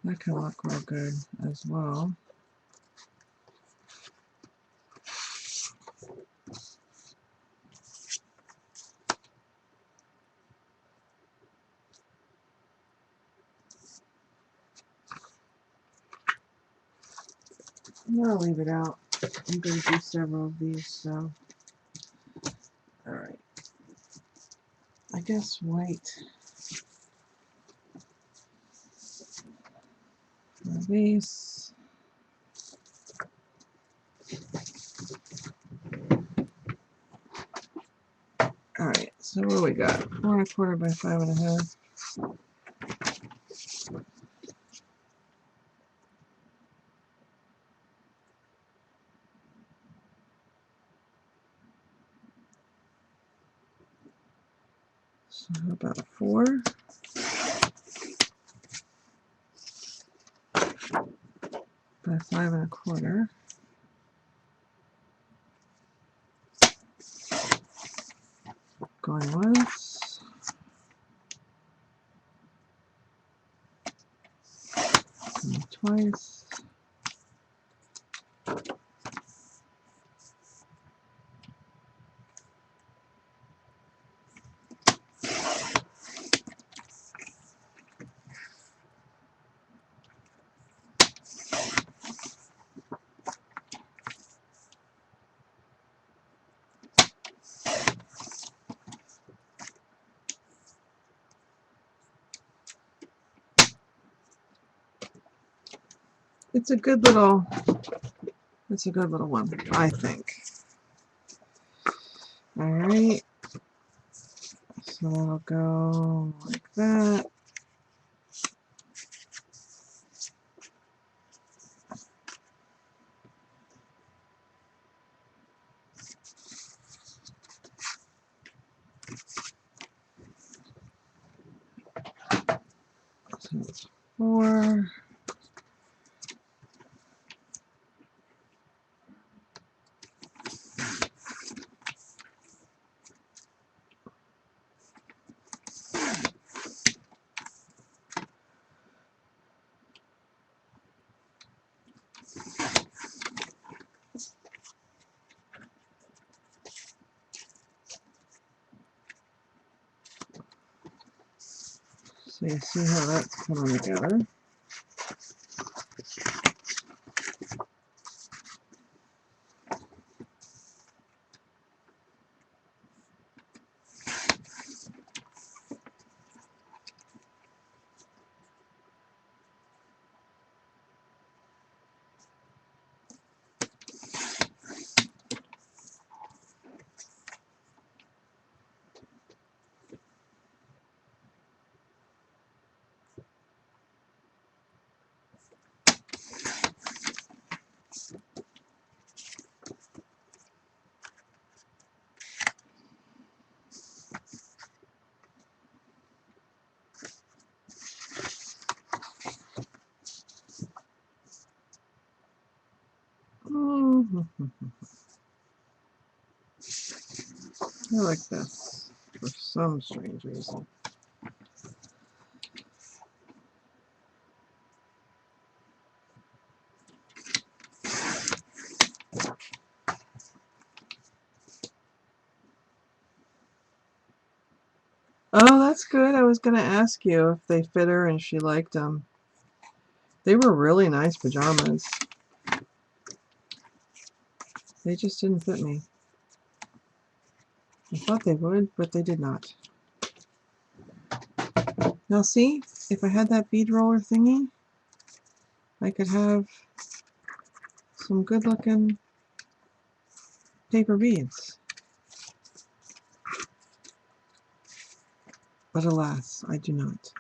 That can look real good as well. I'm going to leave it out. I'm going to do several of these, so. Alright. I guess white for these. Alright, so what do we got? 4 1/4 by 5 1/2. So how about a 4? By 5 1/4. Going once. And twice. It's a good little one, I think. Alright. So I'll go like that. So it's 4. So you see how that's coming together. I like this for some strange reason. was going to ask you if they fit her and she liked them. They were really nice pajamas. They just didn't fit me. I thought they would, but they did not. Now see, if I had that bead roller thingy, I could have some good looking paper beads. But alas, I do not.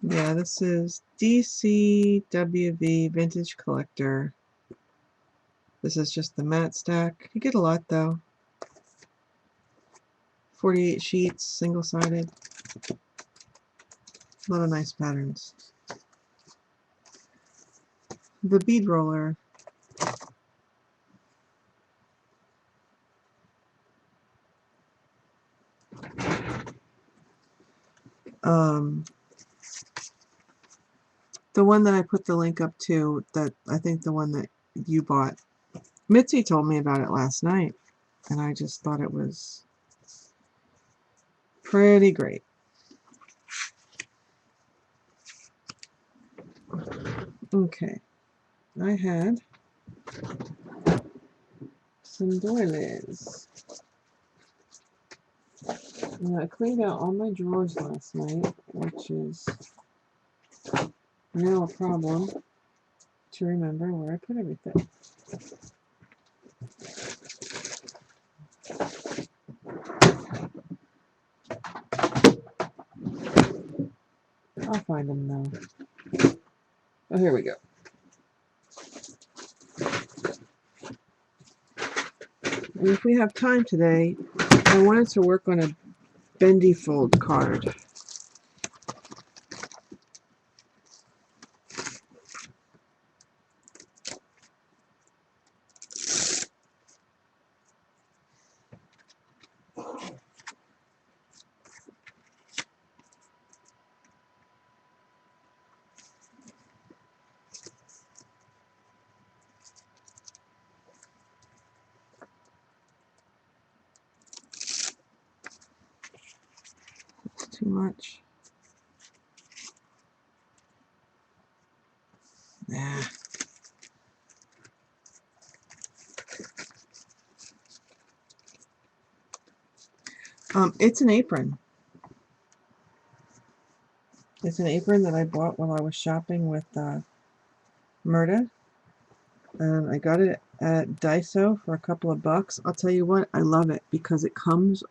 Yeah, this is DCWV Vintage Collector. This is just the matte stack. You get a lot though. 48 sheets, single-sided. A lot of nice patterns. The bead roller. The one that I put the link up to, that I think the one that you bought. Mitzi told me about it last night, and I just thought it was pretty great. Okay, I had some doilies. And I cleaned out all my drawers last night, which is now a problem to remember where I put everything. I'll find them though. Oh, here we go. And if we have time today, I wanted to work on a bendy fold card. It's too much. Nah. It's an apron. It's an apron that I bought while I was shopping with Murda. And I got it at Daiso for a couple of bucks. I'll tell you what, I love it because it comes...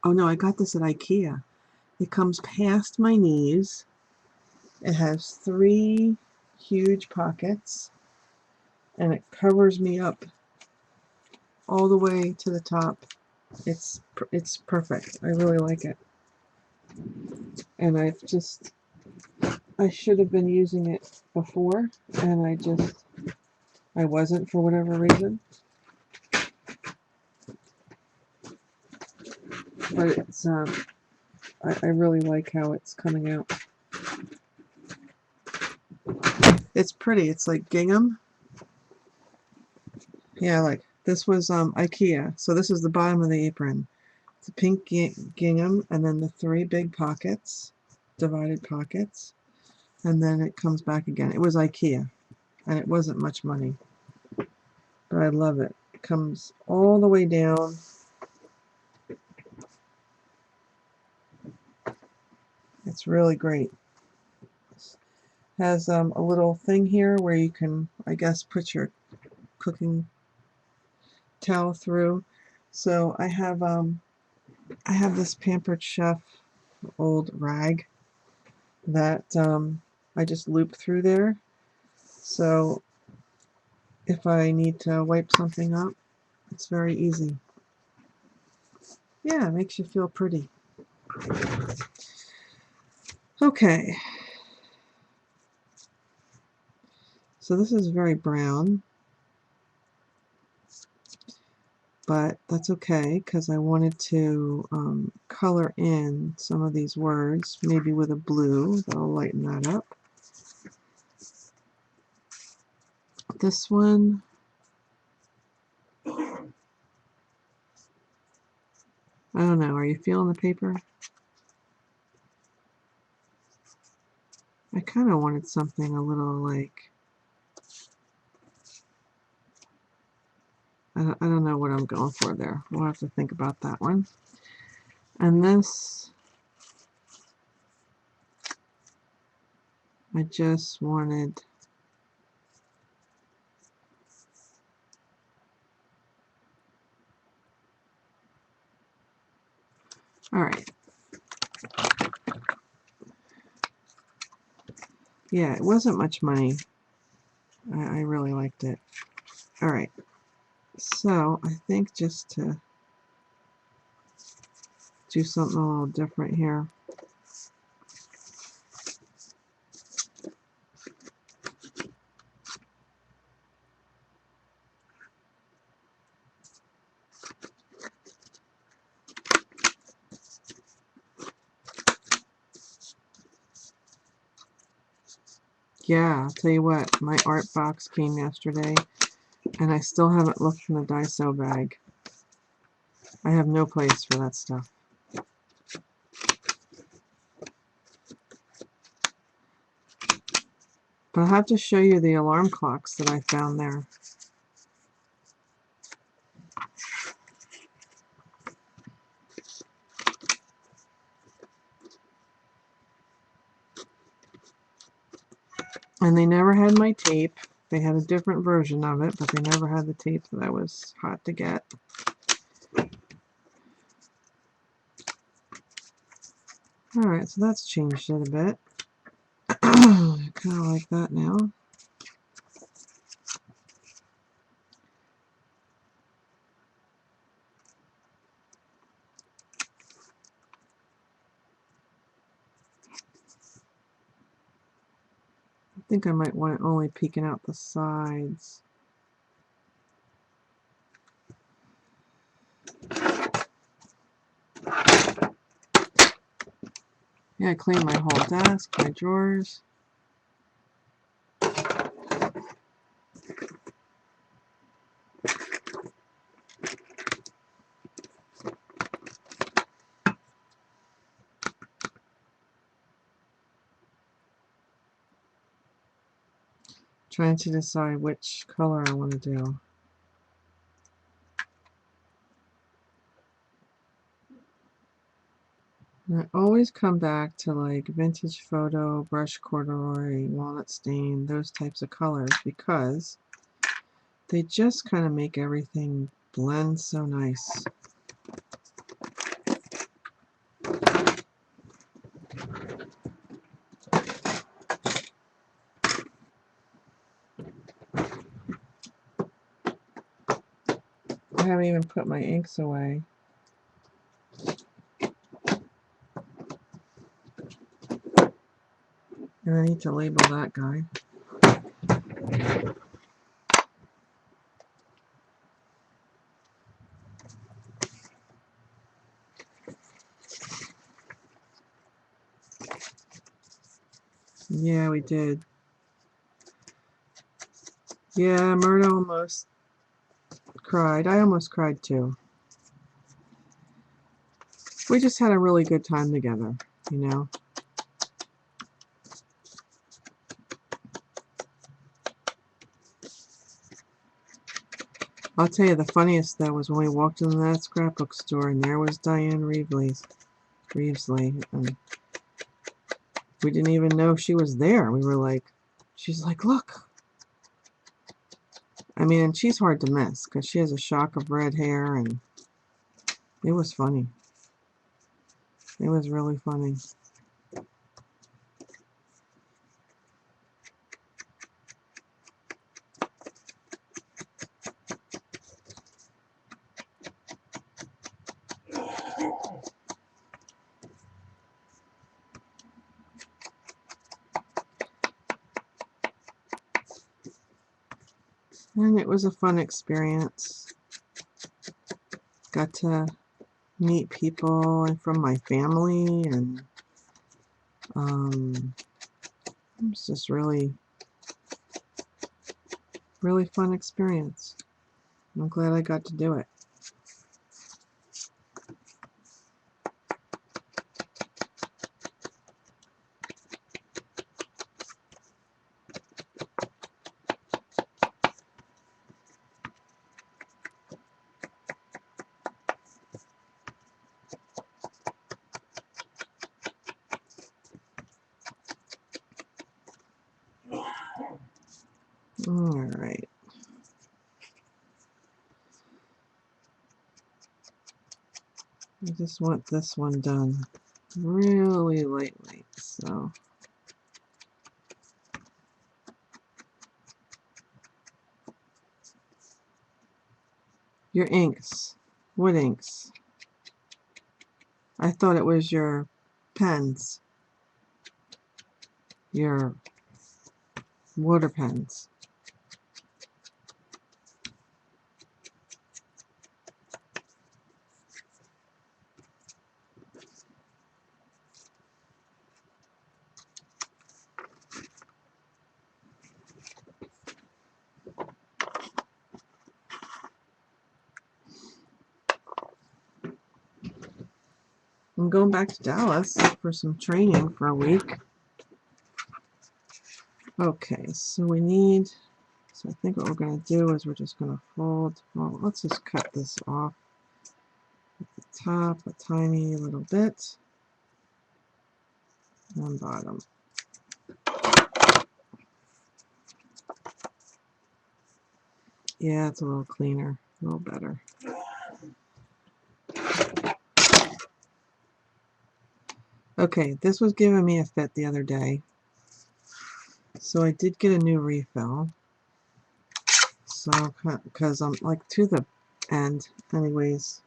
Oh no, I got this at IKEA. It comes past my knees. It has 3 huge pockets. And it covers me up all the way to the top. It's perfect. I really like it. And I should have been using it before, and I wasn't for whatever reason. But it's I really like how it's coming out. It's pretty. It's like gingham. Yeah, like this was IKEA. So this is the bottom of the apron. It's a pink gingham, and then the 3 big pockets, divided pockets, and then it comes back again. It was IKEA, and it wasn't much money, but I love it. It comes all the way down. It's really great. Has a little thing here where you can, I guess, put your cooking towel through. So I have this Pampered Chef old rag that I just loop through there. So if I need to wipe something up, it's very easy. Yeah, it makes you feel pretty. Okay. So this is very brown, but that's okay because I wanted to color in some of these words, maybe with a blue. That'll lighten that up. This one I don't know, are you feeling the paper? I kind of wanted something a little like, I don't know what I'm going for there. We'll have to think about that one. And this, I just wanted, all right. Yeah, it wasn't much money. I really liked it. All right. So I think just to do something a little different here. Yeah, I'll tell you what, my art box came yesterday, and I still haven't looked in the Daiso bag. I have no place for that stuff. But I'll have to show you the alarm clocks that I found there. And they never had my tape. They had a different version of it, but they never had the tape that I was hot to get. Alright, so that's changed it a bit. I kind of like that now. I think I might want it only peeking out the sides. Yeah, I cleaned my whole desk, my drawers. Trying to decide which color I want to do. And I always come back to like vintage photo, brush corduroy, walnut stain, those types of colors because they just kind of make everything blend so nice. I haven't even put my inks away. And I need to label that guy. Yeah, we did. Yeah, Myrna almost cried. I almost cried too. We just had a really good time together, you know. I'll tell you, the funniest though was when we walked into that scrapbook store and there was Diane Reevesley, and we didn't even know she was there. We were like, she's like, look. I mean, and she's hard to miss because she has a shock of red hair, and it was funny. It was really funny. And it was a fun experience. Got to meet people from my family, and it was just really fun experience. I'm glad I got to do it. Alright. I just want this one done really lightly, so. Your inks. What inks? I thought it was your pens. Your water pens. I'm going back to Dallas for some training for a week. Okay, so we need, so I think what we're going to do is we're just going to fold, well, let's just cut this off at the top a tiny little bit, and bottom. Yeah, it's a little cleaner, a little better. Okay, this was giving me a fit the other day, so I did get a new refill. So, because I'm like to the end, anyways,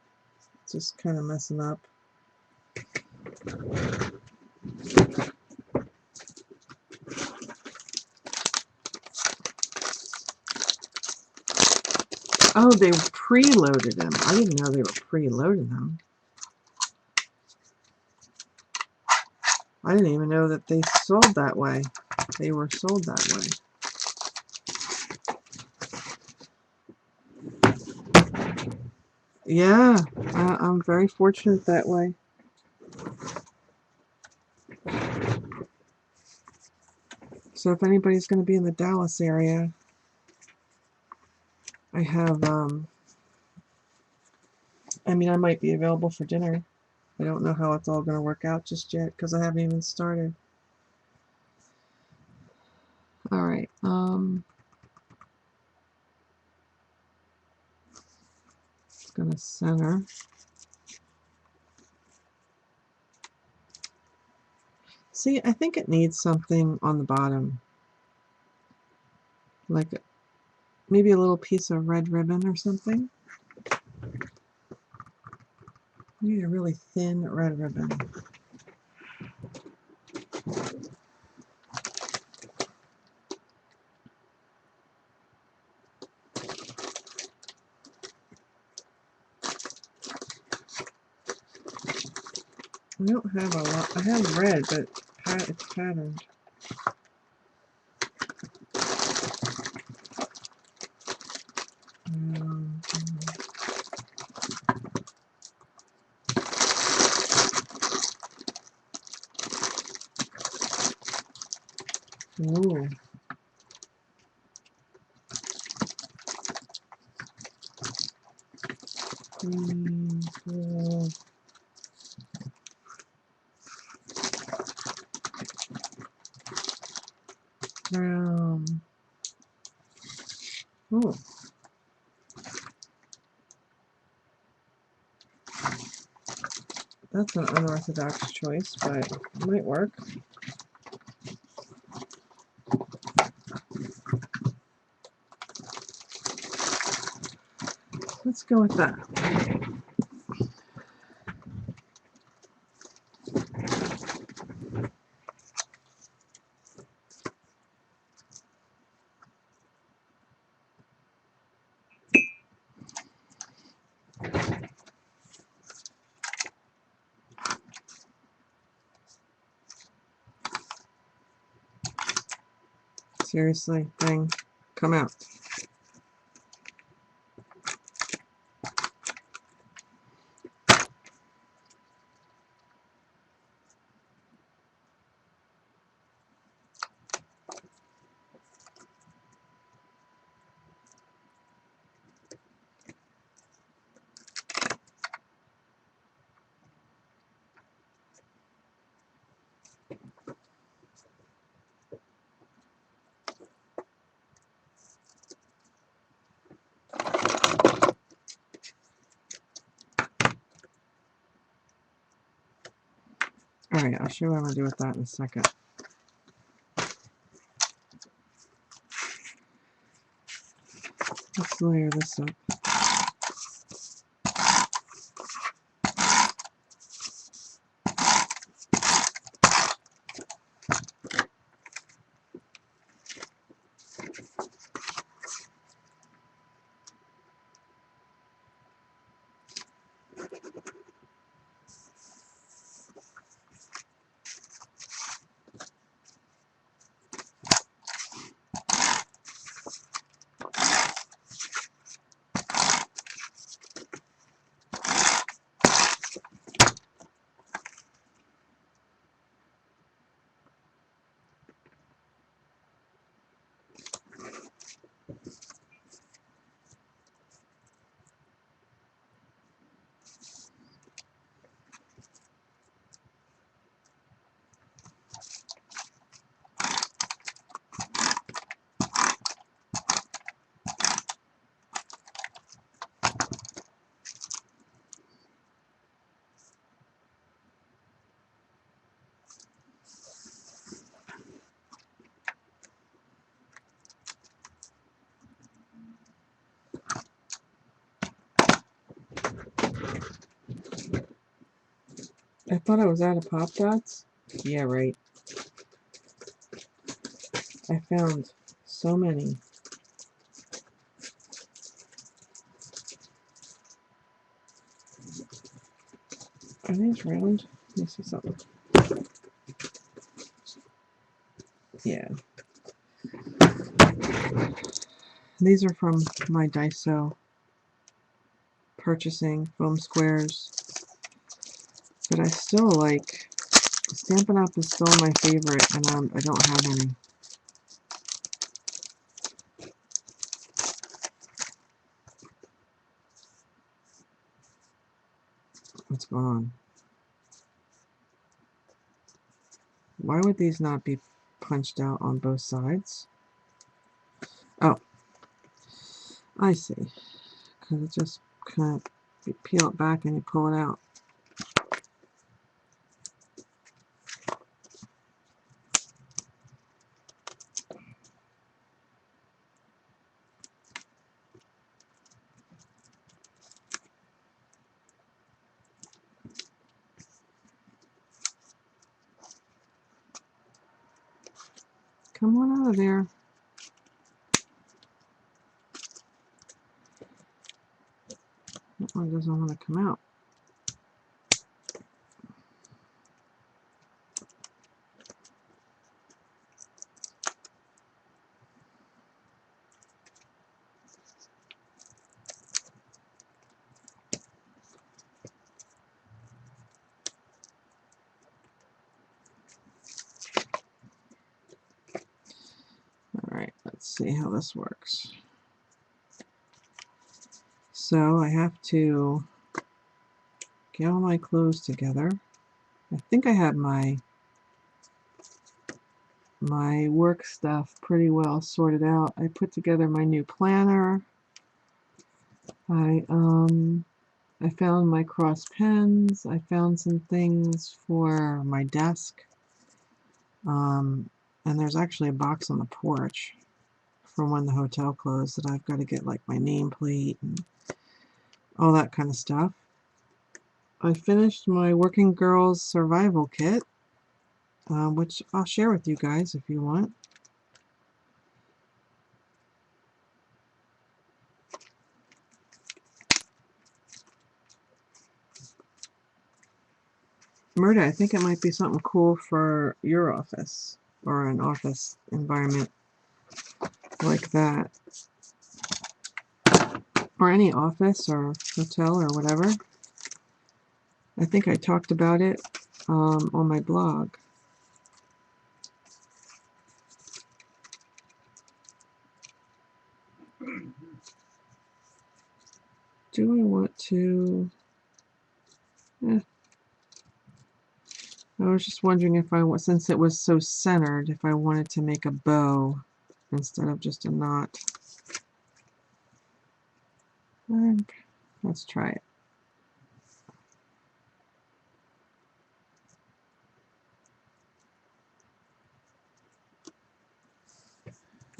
just kind of messing up. Oh, they preloaded them. I didn't know they were preloading them. I didn't even know that they sold that way. They were sold that way. Yeah, I'm very fortunate that way. So if anybody's going to be in the Dallas area, I have, I mean, I might be available for dinner. I don't know how it's all going to work out just yet because I haven't even started. All right. Going to center. See, I think it needs something on the bottom, like maybe a little piece of red ribbon or something. I need a really thin red ribbon. I don't have a lot. I have red, but it's patterned. Um, ooh. Green, gold. Brown. Oh. That's an unorthodox choice, but it might work. Let's go with that. Seriously, thing, come out. Alright, I'll show you what I'm going to do with that in a second. Let's layer this up. I thought I was out of Pop Dots. Yeah, right. I found so many. Are these round? Let me see something. Yeah. These are from my Daiso purchasing foam squares. But I still like Stampin' Up! Is still my favorite, and I don't have any. What's going on? Why would these not be punched out on both sides? Oh, I see. Because it just kind of, you peel it back and you pull it out. Come on out of there. That one doesn't want to come out. Alright, let's see how this works. So I have to get all my clothes together. I think I have my work stuff pretty well sorted out. I put together my new planner. I found my cross pens. I found some things for my desk. And there's actually a box on the porch from when the hotel closed that I've got to get like my nameplate and all that kind of stuff. I finished my Working Girls Survival Kit, which I'll share with you guys if you want. Murda, I think it might be something cool for your office or an office environment like that, or any office or hotel or whatever. I think I talked about it on my blog. Do I want to? I was just wondering if since it was so centered, if I wanted to make a bow instead of just a knot. And let's try it.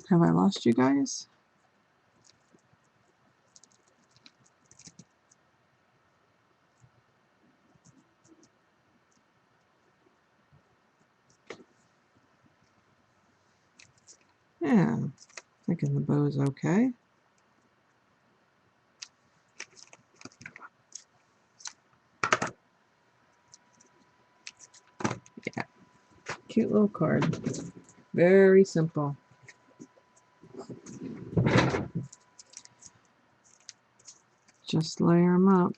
Have I lost you guys? Yeah, thinking the bow's okay. Yeah, cute little card. Very simple. Just layer them up.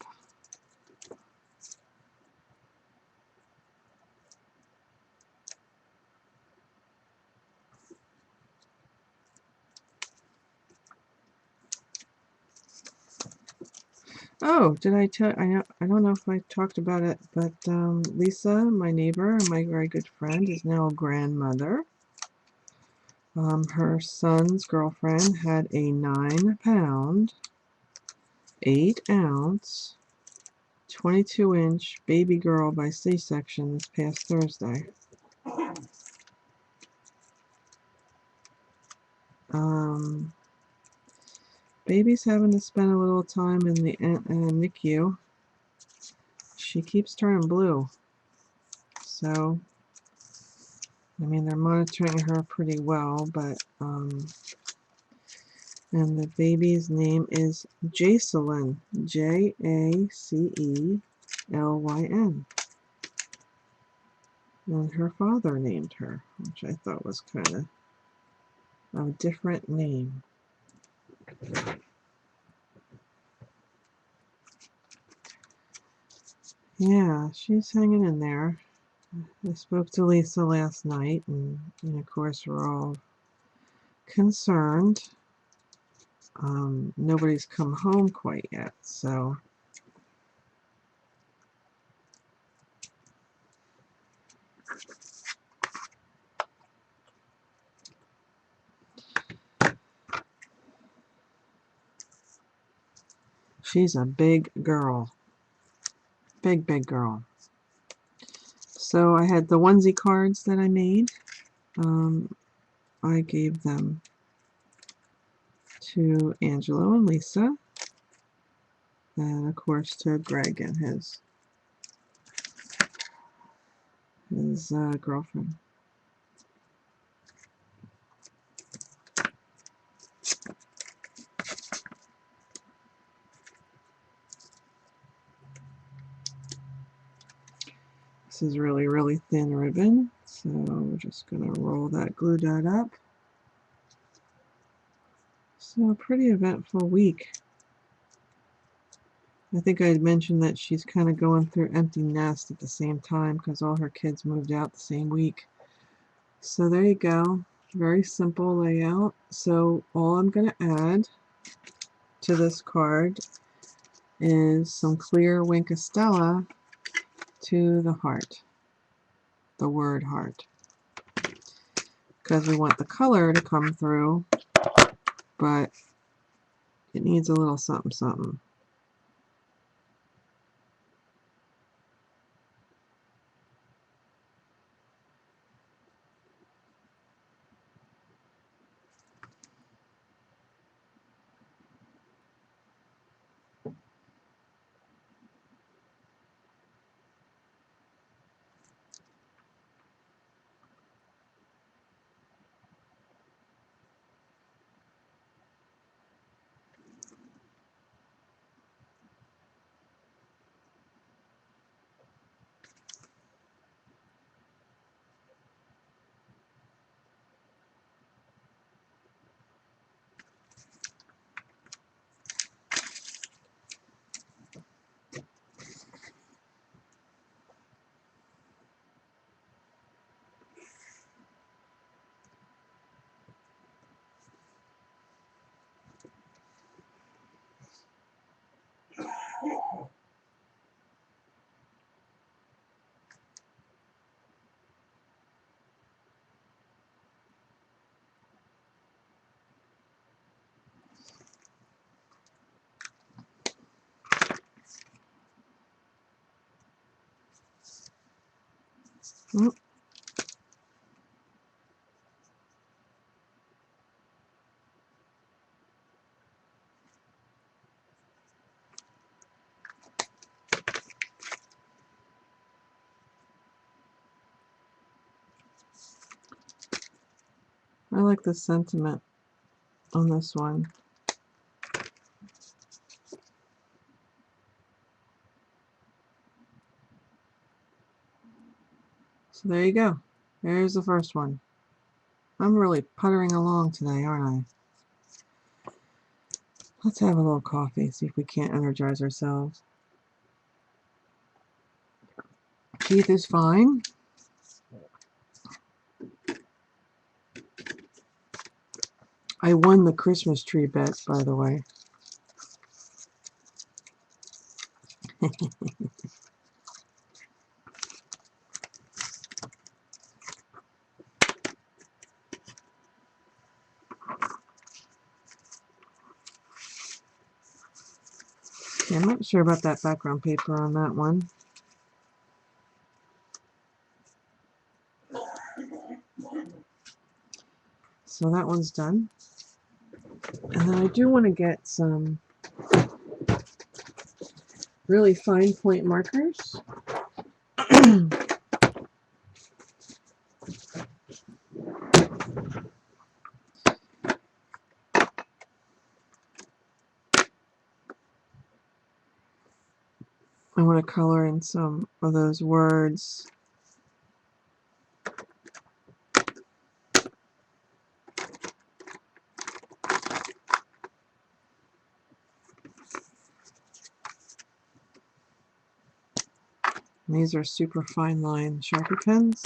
Oh, did I tell? I don't know if I talked about it, but Lisa, my neighbor and my very good friend, is now a grandmother. Her son's girlfriend had a 9-pound, 8-ounce, 22-inch baby girl by C-section this past Thursday. Baby's having to spend a little time in the NICU. She keeps turning blue. So, I mean, they're monitoring her pretty well, but, and the baby's name is Jacelyn, Jacelyn. And her father named her, which I thought was kind of a different name. Yeah, she's hanging in there. I spoke to Lisa last night, and of course we're all concerned. Nobody's come home quite yet, so she's a big girl. Big girl. So I had the onesie cards that I made. I gave them to Angelo and Lisa, and of course to Greg and his girlfriend. This is really thin ribbon, so we're just going to roll that, glue that up. So a pretty eventful week. I think I had mentioned that she's kind of going through empty nest at the same time because all her kids moved out the same week. So there you go. Very simple layout. So all I'm going to add to this card is some clear Wink of Stella to the heart, the word heart, because we want the color to come through, but it needs a little something something. I like the sentiment on this one. So there you go. There's the first one. I'm really puttering along today, aren't I? Let's have a little coffee, see if we can't energize ourselves. Keith is fine. I won the Christmas tree bet, by the way. Yeah, I'm not sure about that background paper on that one. So that one's done. And then I do want to get some really fine point markers. I want to color in some of those words. And these are super fine line Sharpie pens.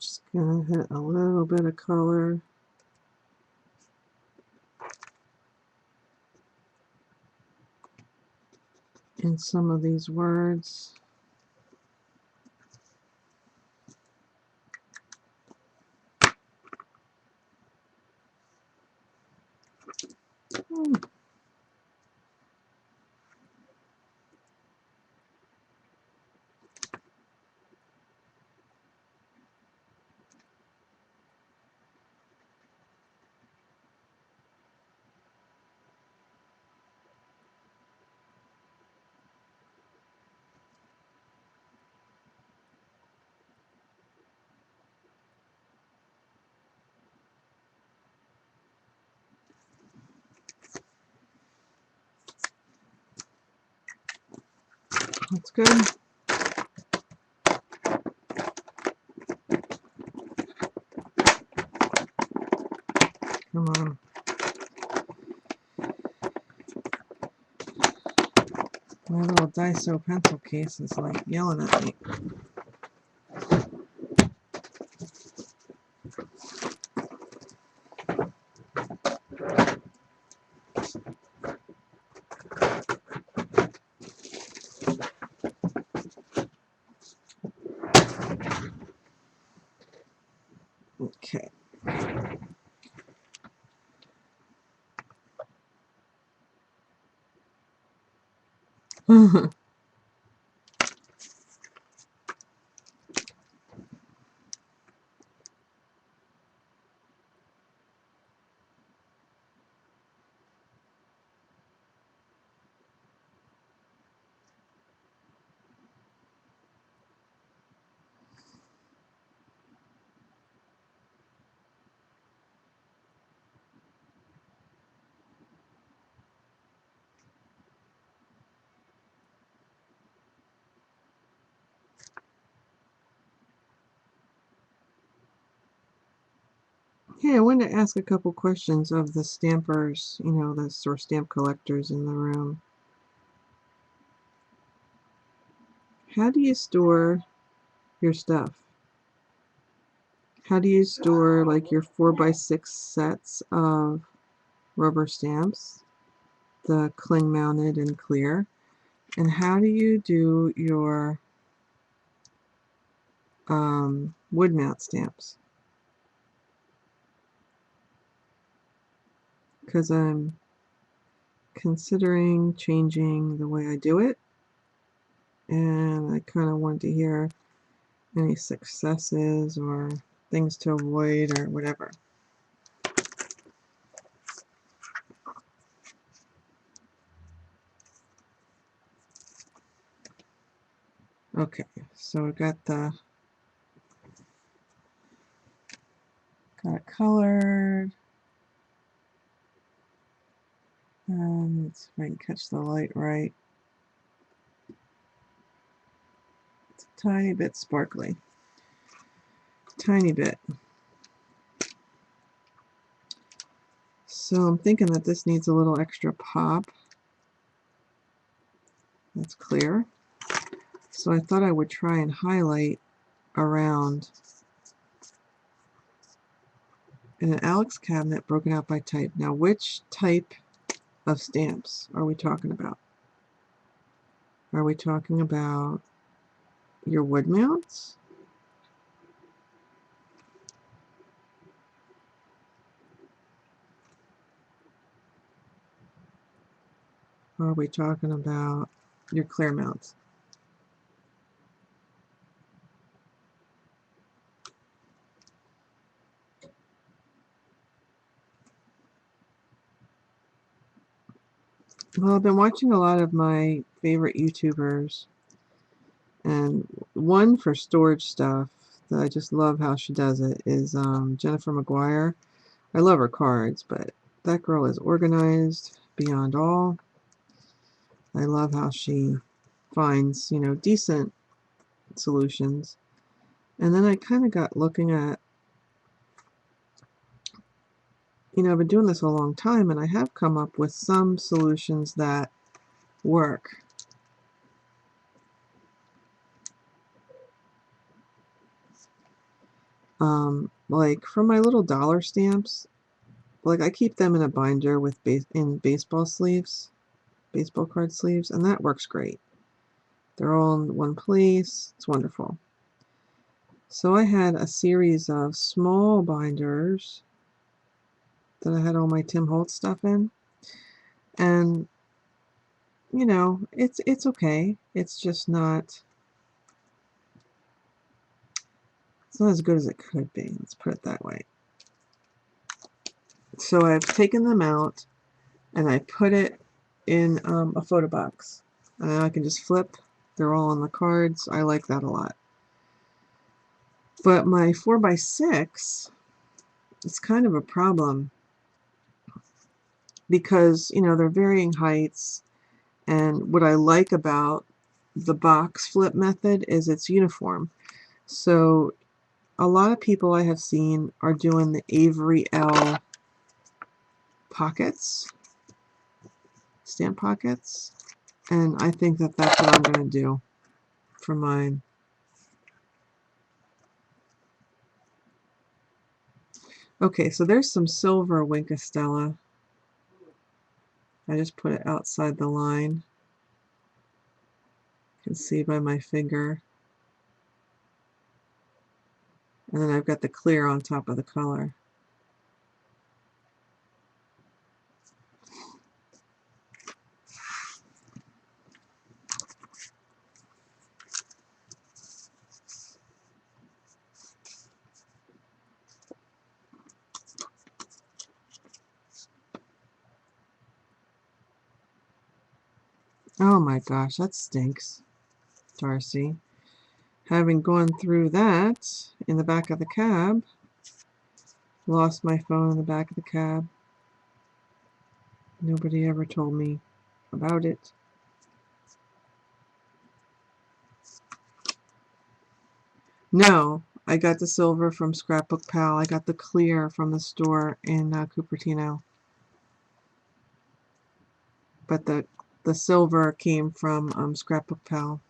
Just gonna hit a little bit of color. In some of these words. That's good. Come on. My little Daiso pencil case is like yelling at me. Okay. Hey, I wanted to ask a couple questions of the stampers, you know, the sort of stamp collectors in the room. How do you store your stuff? How do you store like your 4x6 sets of rubber stamps, the cling mounted and clear? And how do you do your wood mount stamps? Because I'm considering changing the way I do it, and I kind of want to hear any successes or things to avoid or whatever. Okay, so we got it colored, and let's see if I can catch the light right. It's a tiny bit sparkly, tiny bit. So I'm thinking that this needs a little extra pop. That's clear. So I thought I would try and highlight around in an Alex cabinet broken out by type. Now, which type of stamps are we talking about? Are we talking about your wood mounts? Or are we talking about your clear mounts? Well, I've been watching a lot of my favorite YouTubers, and one for storage stuff that I just love how she does it is Jennifer McGuire. I love her cards, but that girl is organized beyond all. I love how she finds, you know, decent solutions. And then I kind of got looking at, you know, I've been doing this a long time, and I have come up with some solutions that work. Like for my little dollar stamps, like I keep them in a binder with baseball sleeves, baseball card sleeves, and that works great. They're all in one place. It's wonderful. So I had a series of small binders that I had all my Tim Holtz stuff in, and you know, it's okay. It's just not. It's not as good as it could be. Let's put it that way. So I've taken them out and I put it in a photo box. And I can just flip. They're all on the cards. I like that a lot. But my 4x6 is kind of a problem because, you know, they're varying heights. And what I like about the box flip method is it's uniform. So a lot of people I have seen are doing the Avery L pockets, stamp pockets, and I think that that's what I'm going to do for mine. Okay, so there's some silver Winka Stella. I just put it outside the line. You can see by my finger. And then I've got the clear on top of the color. Oh my gosh, that stinks, Darcy. Having gone through that in the back of the cab, lost my phone in the back of the cab. Nobody ever told me about it. No, I got the silver from Scrapbook Pal. I got the clear from the store in Cupertino. But the silver came from Scrapbook Pal.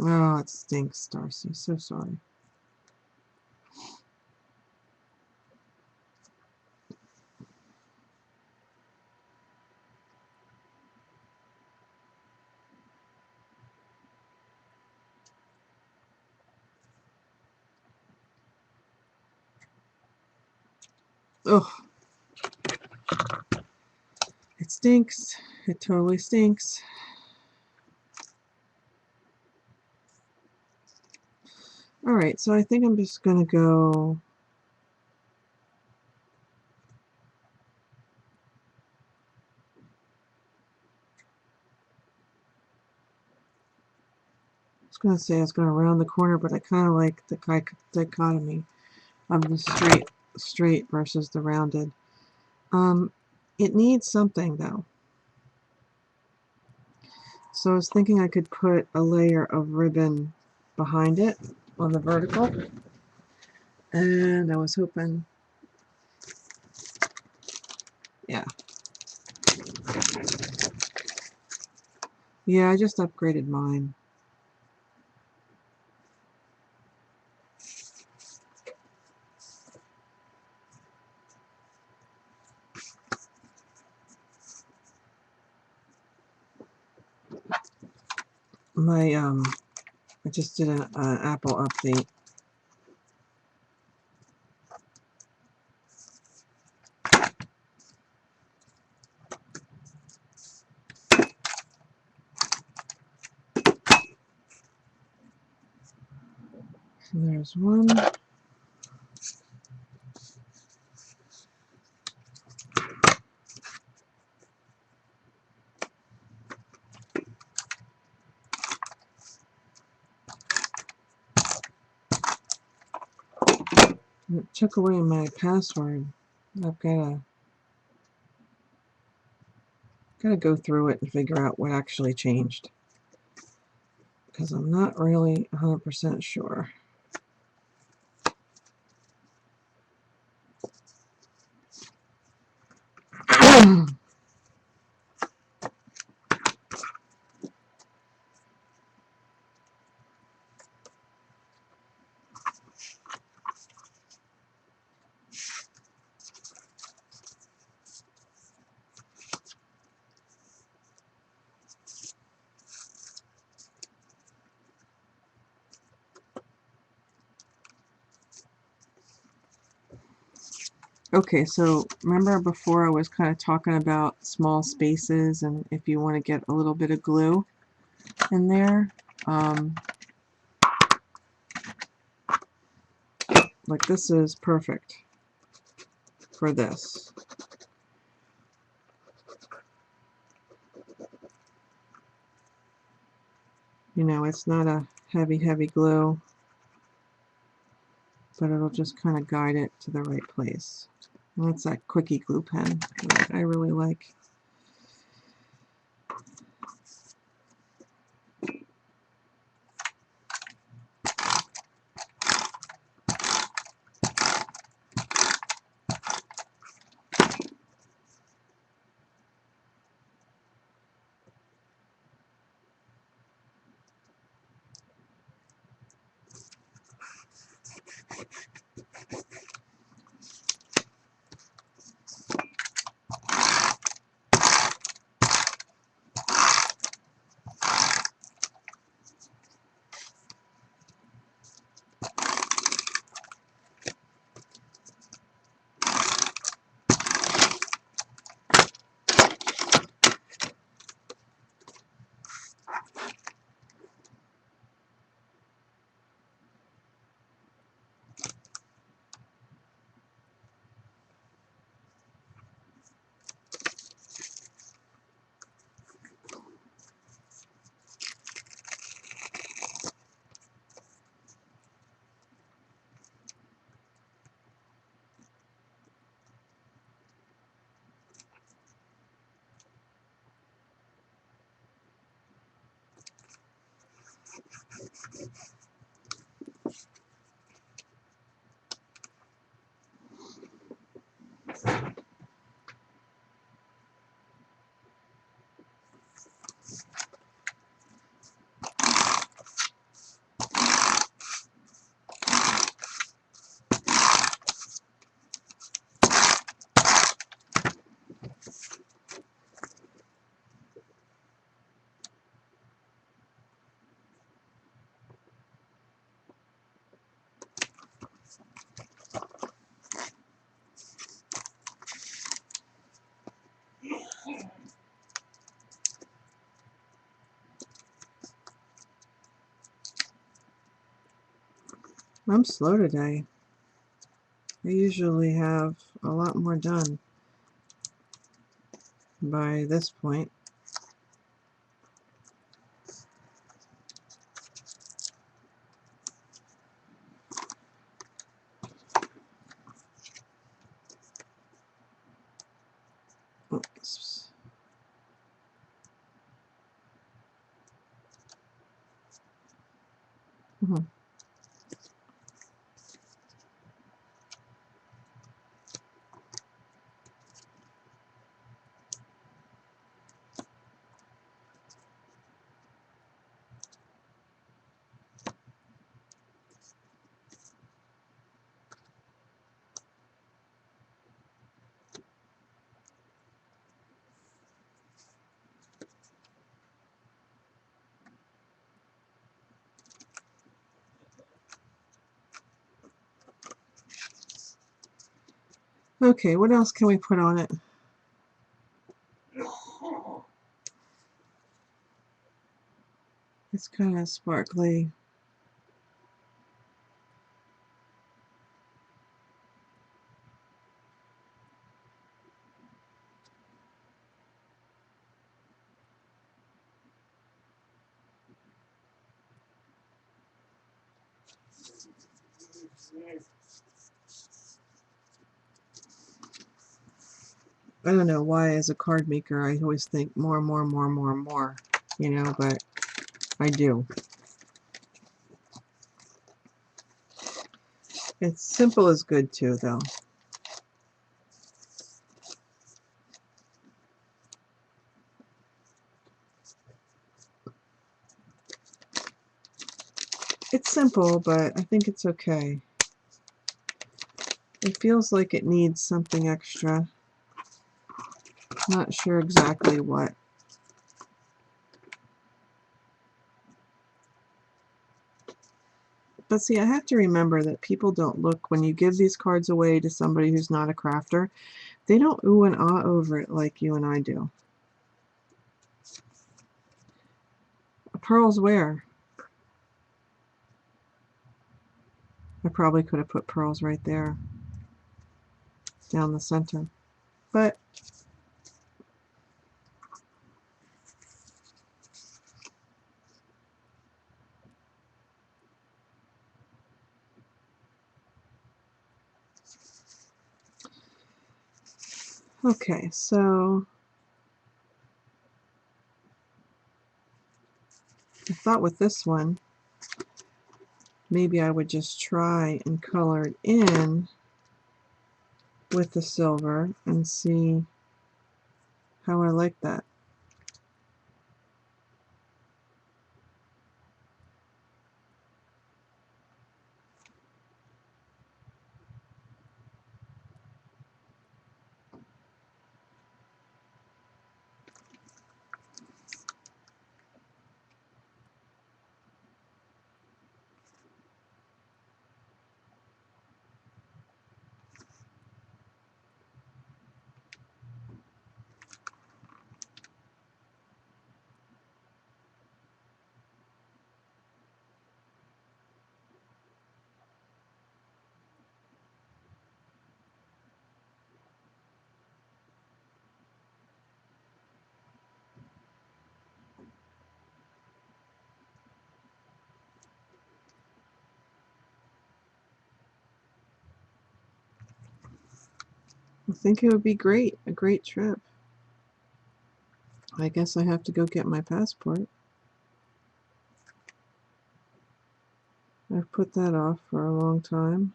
Oh, it stinks, Darcy. So sorry. Ugh. It stinks. It totally stinks. Alright, so I think I'm just going to go... I was going to say I was going to round the corner, but I kind of like the dichotomy of the straight versus the rounded. It needs something, though. So I was thinking I could put a layer of ribbon behind it on the vertical. And I was hoping, yeah. Yeah, I just upgraded mine. I just did an Apple update. So there's one. It took away my password. I've gotta go through it and figure out what actually changed, because I'm not really 100% sure. Okay, so remember before I was kind of talking about small spaces and if you want to get a little bit of glue in there, like this is perfect for this. You know, it's not a heavy glue, but it'll just kind of guide it to the right place. And that's that quickie glue pen that I really like. I'm slow today. I usually have a lot more done by this point. Oops. Mhm. Okay, what else can we put on it? It's kind of sparkly. I don't know why, as a card maker, I always think more, more, more, more, more, you know, but I do. It's simple is good too, though. It's simple, but I think it's okay. It feels like it needs something extra. Not sure exactly what. But see, I have to remember that people don't look, when you give these cards away to somebody who's not a crafter, they don't ooh and ah over it like you and I do. Pearls where? I probably could have put pearls right there, down the center. But okay, so I thought with this one, maybe I would just try and color it in with the silver and see how I like that. I think it would be great, a great trip. I guess I have to go get my passport. I've put that off for a long time.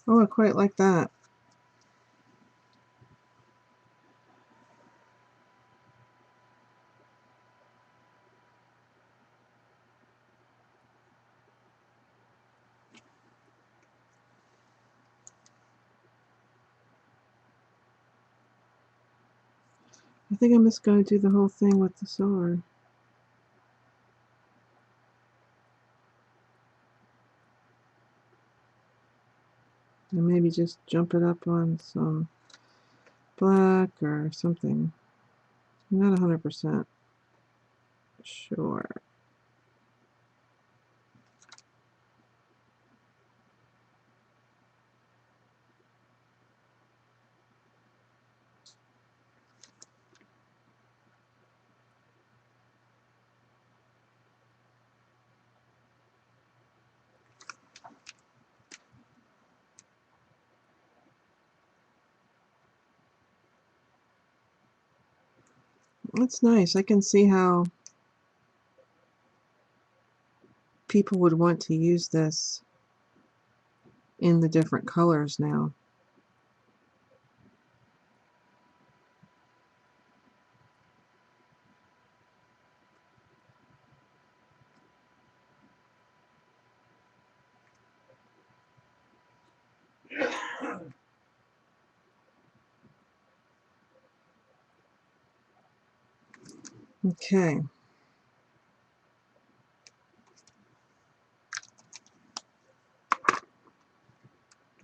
Oh, I quite like that. I think I'm just going to do the whole thing with the silver. And maybe just jump it up on some black or something. I'm not 100% sure. That's nice. I can see how people would want to use this in the different colors now. Okay.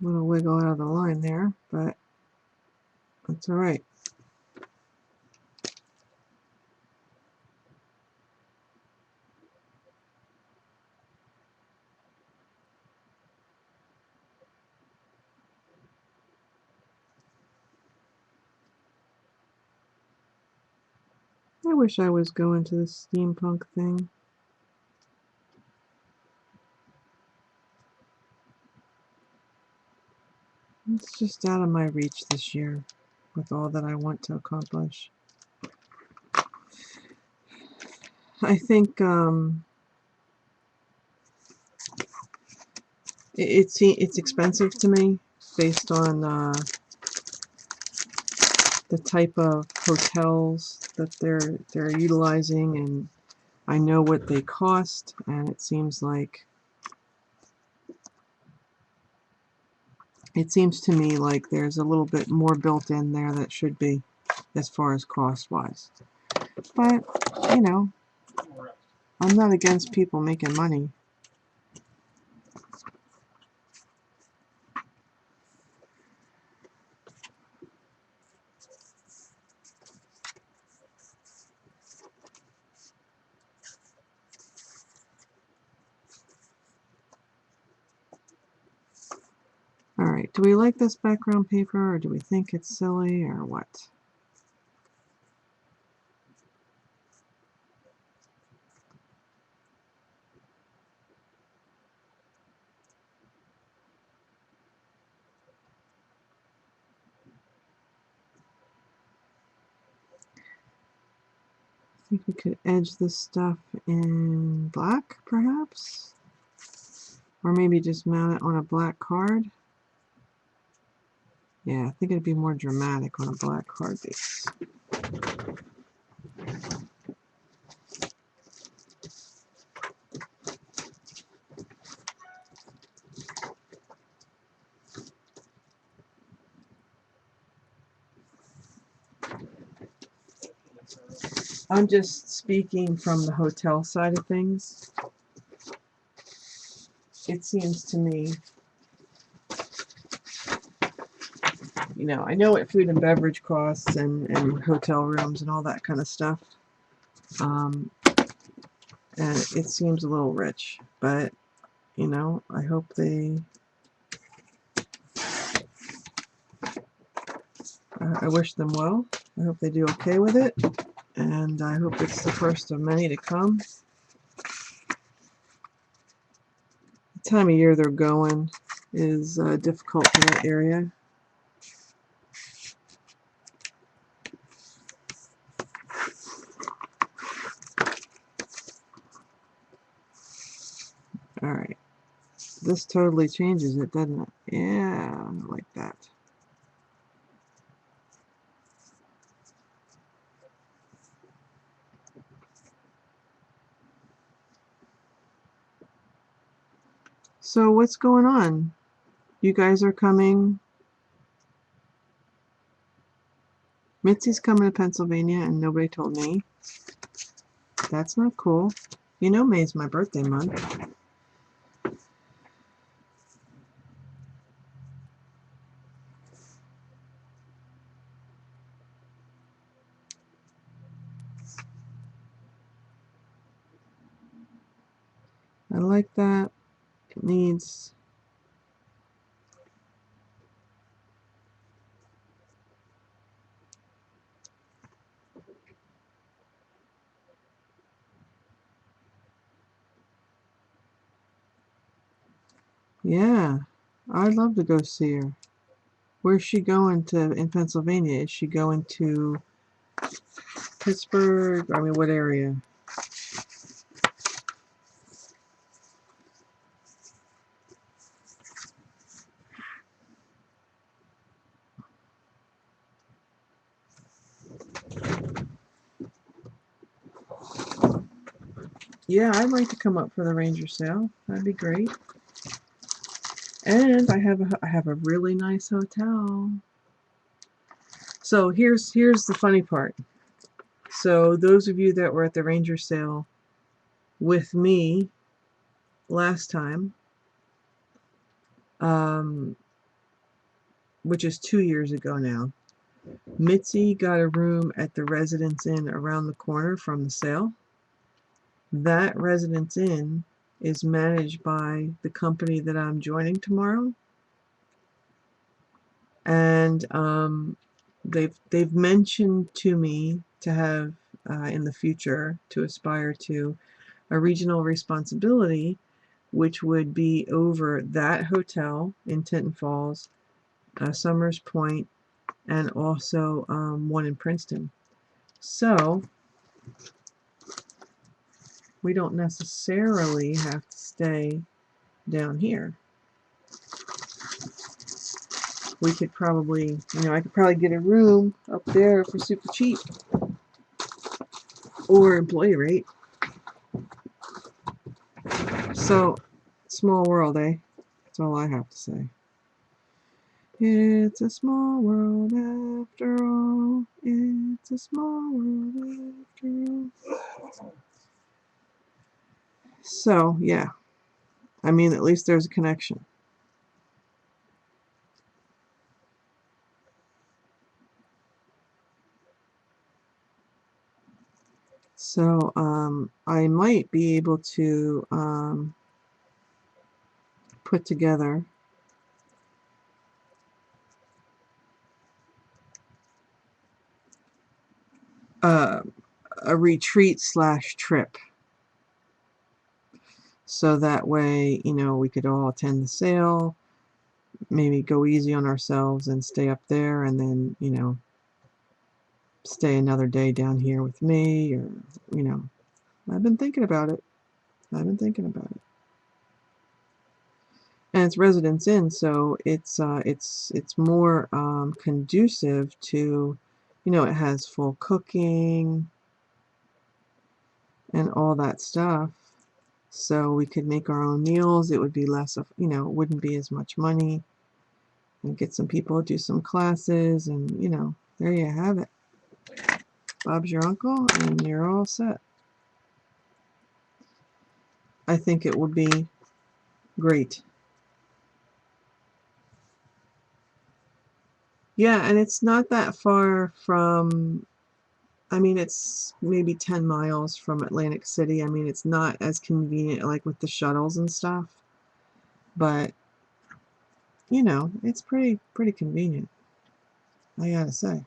A little wiggle out of the line there, but that's all right. I wish I was going to the steampunk thing. It's just out of my reach this year with all that I want to accomplish. I think it's expensive to me based on the type of hotels that they're utilizing, and I know what they cost, and it seems to me like there's a little bit more built in there that should be, as far as cost wise. But you know, I'm not against people making money. Alright, do we like this background paper, or do we think it's silly, or what? I think we could edge this stuff in black, perhaps? Or maybe just mount it on a black card. Yeah, I think it'd be more dramatic on a black card base. I'm just speaking from the hotel side of things. It seems to me, you know, I know what food and beverage costs and hotel rooms and all that kind of stuff. And it seems a little rich, but, you know, I hope I wish them well. I hope they do okay with it, and I hope it's the first of many to come. The time of year they're going is difficult for that area. Alright, this totally changes it, doesn't it? Yeah, I like that. So what's going on? You guys are coming Mitzi's coming to Pennsylvania and nobody told me. That's not cool. You know May's my birthday month. I like that. It needs... Yeah, I'd love to go see her. Where's she going to in Pennsylvania? Is she going to Pittsburgh? I mean, what area? Yeah, I'd like to come up for the Ranger sale. That'd be great. And I have a really nice hotel. So here's the funny part. So those of you that were at the Ranger sale with me last time, which is 2 years ago now, Mitzi got a room at the Residence Inn around the corner from the sale. That Residence Inn is managed by the company that I'm joining tomorrow, and they've mentioned to me to have in the future to aspire to a regional responsibility, which would be over that hotel in Tinton Falls, Summers Point, and also one in Princeton. So we don't necessarily have to stay down here. We could probably, I could probably get a room up there for super cheap, or employee rate. So, small world, eh? That's all I have to say. It's a small world after all. It's a small world after all. So, yeah. I mean, at least there's a connection. So, I might be able to put together a retreat / trip. So that way, we could all attend the sale, maybe go easy on ourselves and stay up there, and then, stay another day down here with me, or, I've been thinking about it. And it's Residence Inn, so it's more conducive to, it has full cooking and all that stuff. So we could make our own meals. It would be less of, it wouldn't be as much money. And get some people, do some classes, and, there you have it. Bob's your uncle, and you're all set. I think it would be great. Yeah, and it's not that far from, I mean, it's maybe 10 miles from Atlantic City. I mean, it's not as convenient like with the shuttles and stuff, but, it's pretty convenient, I gotta say.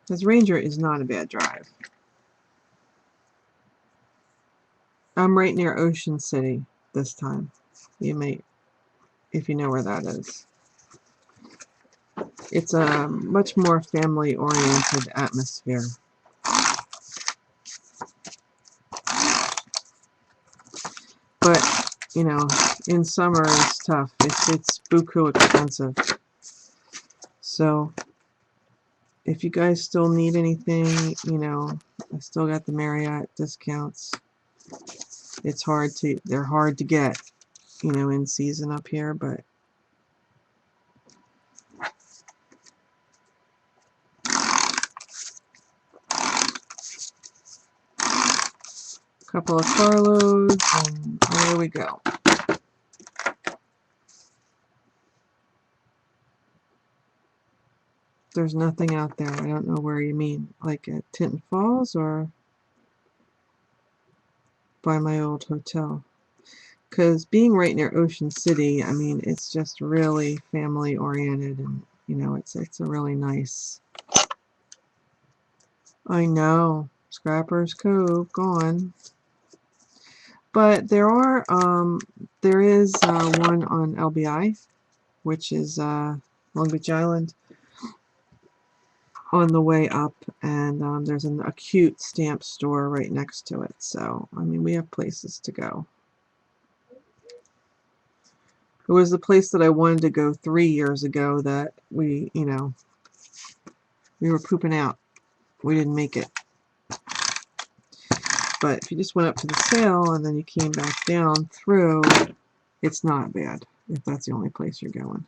Because Ranger is not a bad drive. I'm right near Ocean City this time. You may, if you know where that is. It's a much more family-oriented atmosphere. But, in summer it's tough. It's buku expensive. So, if you guys still need anything, I still got the Marriott discounts. They're hard to get, in season up here, but couple of carloads, and away we go. There's nothing out there. I don't know where you mean, like at Tinton Falls or by my old hotel. Because being right near Ocean City, I mean, it's just really family oriented, and you know, it's a really nice. I know, Scrappers Cove gone, but there is one on LBI, which is Long Beach Island, on the way up, and there's an acute stamp store right next to it. So I mean, we have places to go. It was the place that I wanted to go 3 years ago that we, you know, we were pooping out. We didn't make it. But if you just went up to the sale and then you came back down through, it's not bad if that's the only place you're going.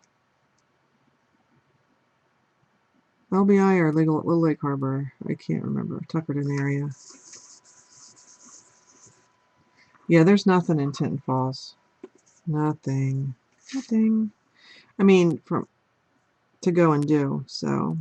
LBI or Little Lake Harbor, I can't remember. Tuckerton area. Yeah, there's nothing in Tinton Falls. Nothing. Nothing. I mean, to go and do, so.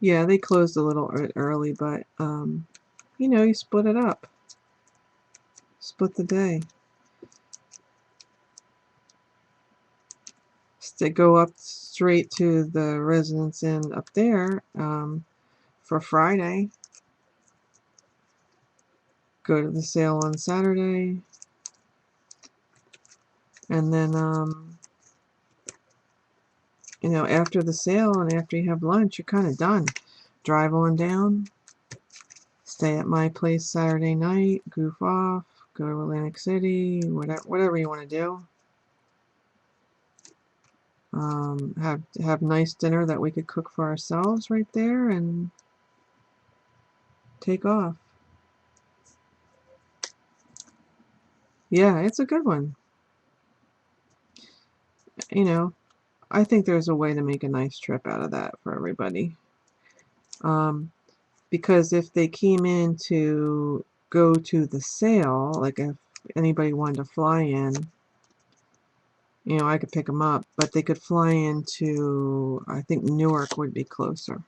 Yeah, they closed a little early, but, you know, you split it up. Split the day. To go up straight to the Residence Inn up there for Friday. Go to the sale on Saturday. And then, you know, after the sale and after you have lunch, you're kind of done. Drive on down. Stay at my place Saturday night. Goof off. Go to Atlantic City. Whatever you want to do. Have nice dinner that we could cook for ourselves right there and take off. Yeah, it's a good one. You know, I think there's a way to make a nice trip out of that for everybody. Because if they came in to go to the sale, like if anybody wanted to fly in, you know, I could pick them up, but they could fly into, I think Newark would be closer.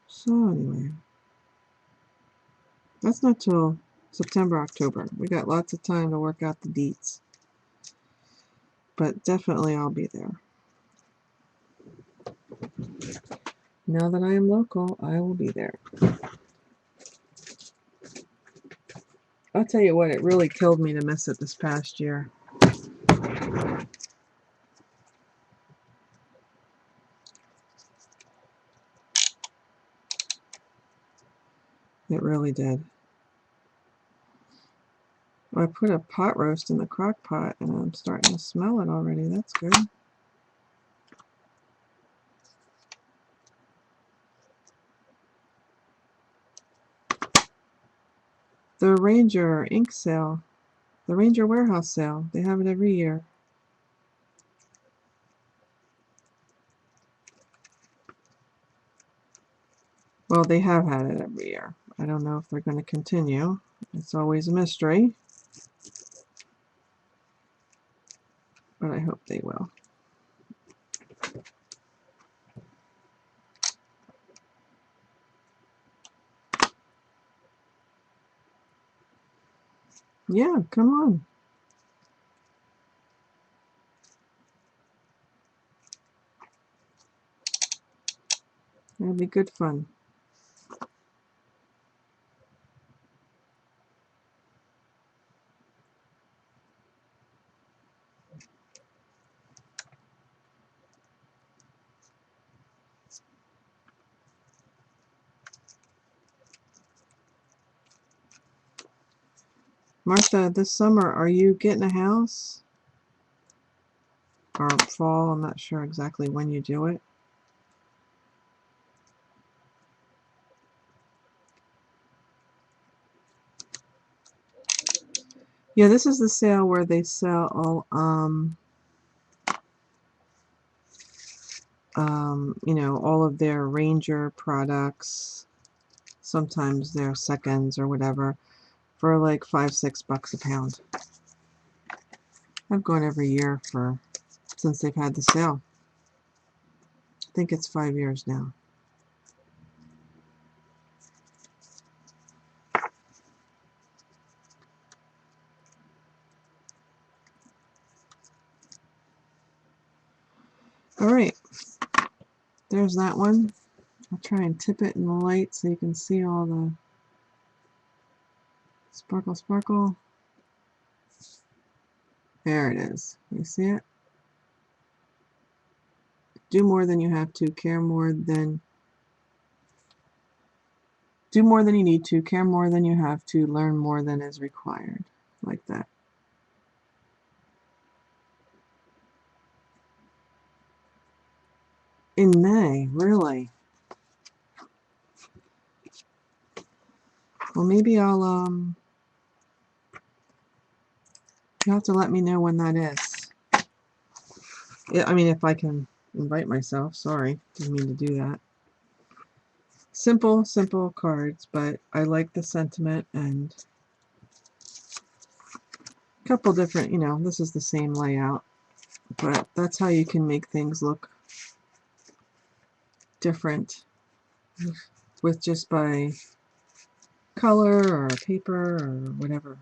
So anyway, that's not till September, October. We got lots of time to work out the deets. But definitely I'll be there. Now that I am local, I will be there. I'll tell you what, it really killed me to miss it this past year. It really did. I put a pot roast in the crock pot and I'm starting to smell it already. That's good. The Ranger ink sale, the Ranger warehouse sale, they have it every year. Well, they have had it every year. I don't know if they're going to continue. It's always a mystery. But I hope they will. Yeah, come on. It'll be good fun. Martha, this summer, are you getting a house? or fall. I'm not sure exactly when you do it. Yeah, this is the sale where they sell you know, all of their Ranger products, sometimes their seconds or whatever, for like $5-6 a pound. I've gone every year since they've had the sale. I think it's 5 years now. Alright, there's that one. I'll try and tip it in the light so you can see all the sparkle sparkle. There it is. You see it? Do more than you have to, do more than you need to, care more than you have to, learn more than is required. Like that. In May, really? Well, maybe you'll have to let me know when that is. Yeah, I mean, if I can invite myself. Sorry, didn't mean to do that. Simple, simple cards, but I like the sentiment, and a couple different, you know, this is the same layout, but that's how you can make things look different with just by color or paper or whatever.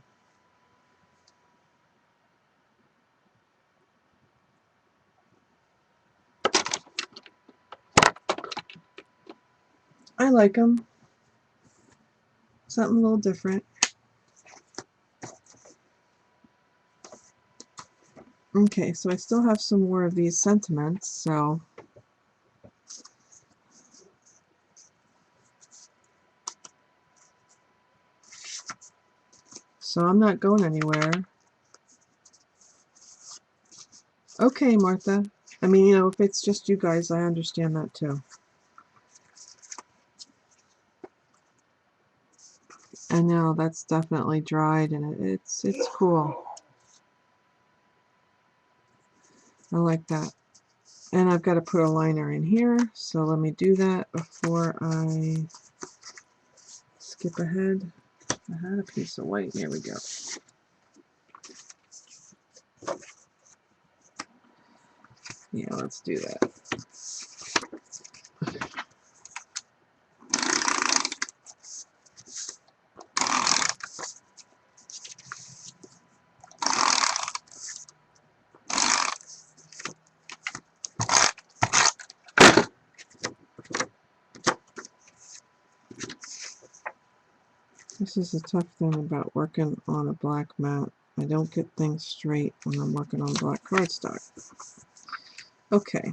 I like them. Something a little different. Okay, so I still have some more of these sentiments, so I'm not going anywhere. Okay, Martha. I mean, you know, if it's just you guys, I understand that too. I know that's definitely dried, and it's cool. I like that. And I've got to put a liner in here, so let me do that before I skip ahead. I had a piece of white. Here we go. Yeah, let's do that. This is the tough thing about working on a black mat. I don't get things straight when I'm working on black cardstock. Okay,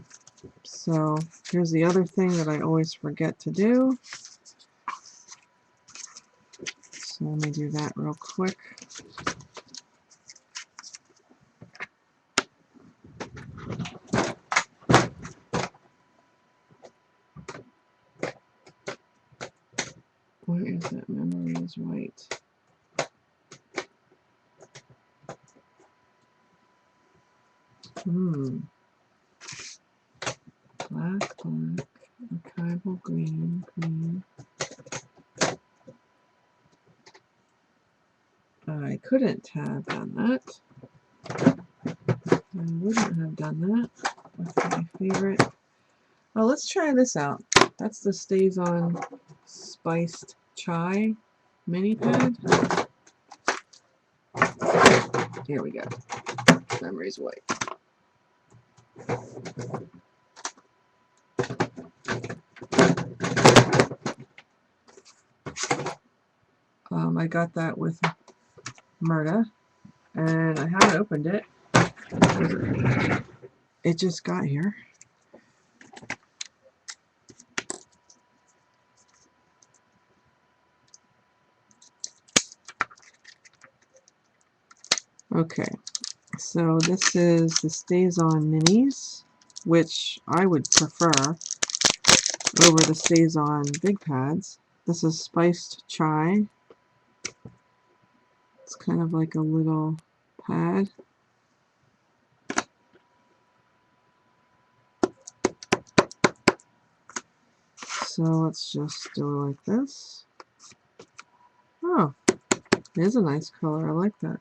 so here's the other thing that I always forget to do. So let me do that real quick. Where is that? Memory is white. Black, black, archival green, green. I couldn't have done that. I wouldn't have done that with my favorite. Well, let's try this out. That's the Stays On Spiced Chai mini pad. Here we go. Memory's white. I got that with Murda, and I haven't opened it. It just got here. Okay, So this is the Stays On Minis, which I would prefer over the Stays On Big Pads. This is Spiced Chai. It's kind of like a little pad. So let's just do it like this. Oh, it is a nice color. I like that.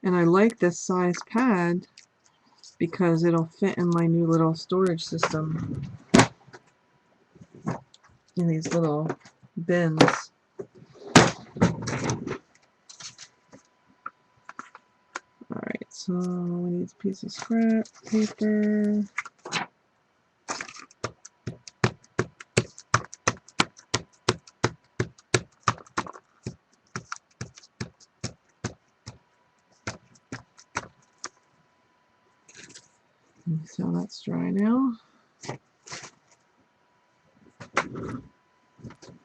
And I like this size pad because it'll fit in my new little storage system in these little bins. Alright, so we need a piece of scrap paper. So that's dry now.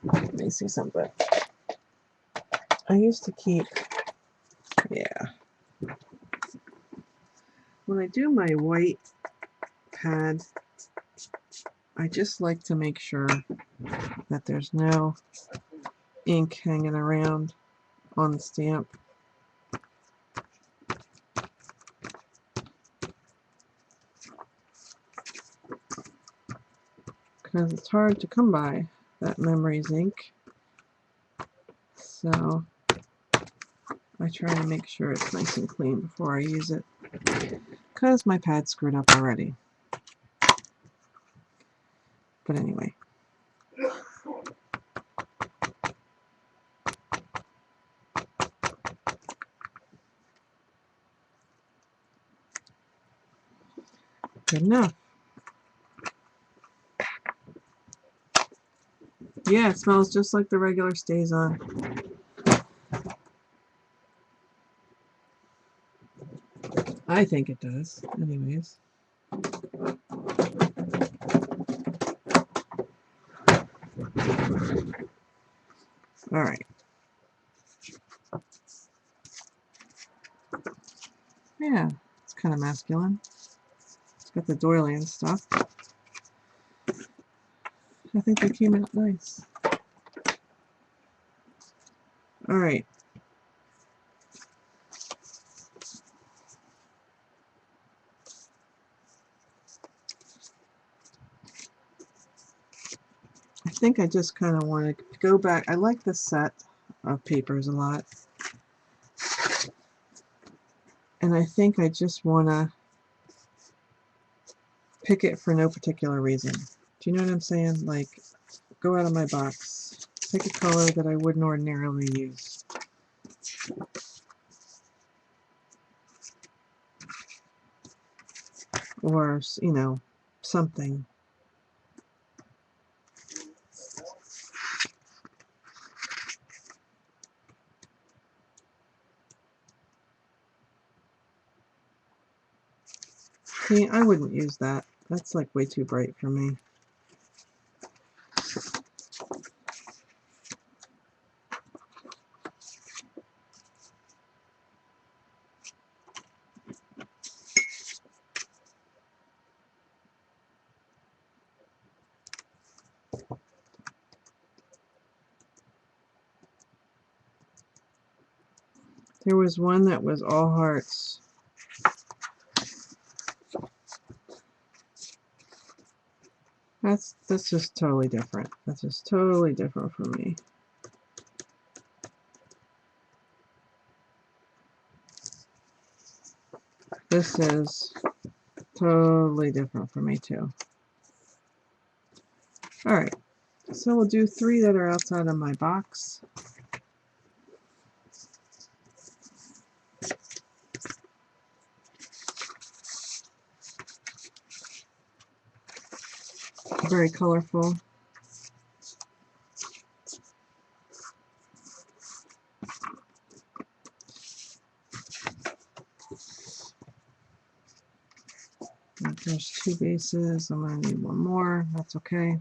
Let me see something. I used to keep, yeah. When I do my white pad, I just like to make sure that there's no ink hanging around on the stamp. Because it's hard to come by that Memories ink. So I try to make sure it's nice and clean before I use it. Because my pad's screwed up already. But anyway. Good enough. Yeah, it smells just like the regular Stays On. I think it does, anyways. Alright. Yeah, it's kind of masculine. It's got the doily and stuff. I think they came out nice. Alright. I think I just kind of want to go back. I like this set of papers a lot. And I think I just want to pick it for no particular reason. Do you know what I'm saying? Like, go out of my box. Pick a color that I wouldn't ordinarily use. Or, you know, something. See, I wouldn't use that. That's like way too bright for me. There was one that was all hearts. That's just totally different. That's just totally different for me. This is totally different for me too. Alright, so we'll do 3 that are outside of my box. Very colorful. There's 2 bases. I'm going to need 1 more. That's okay.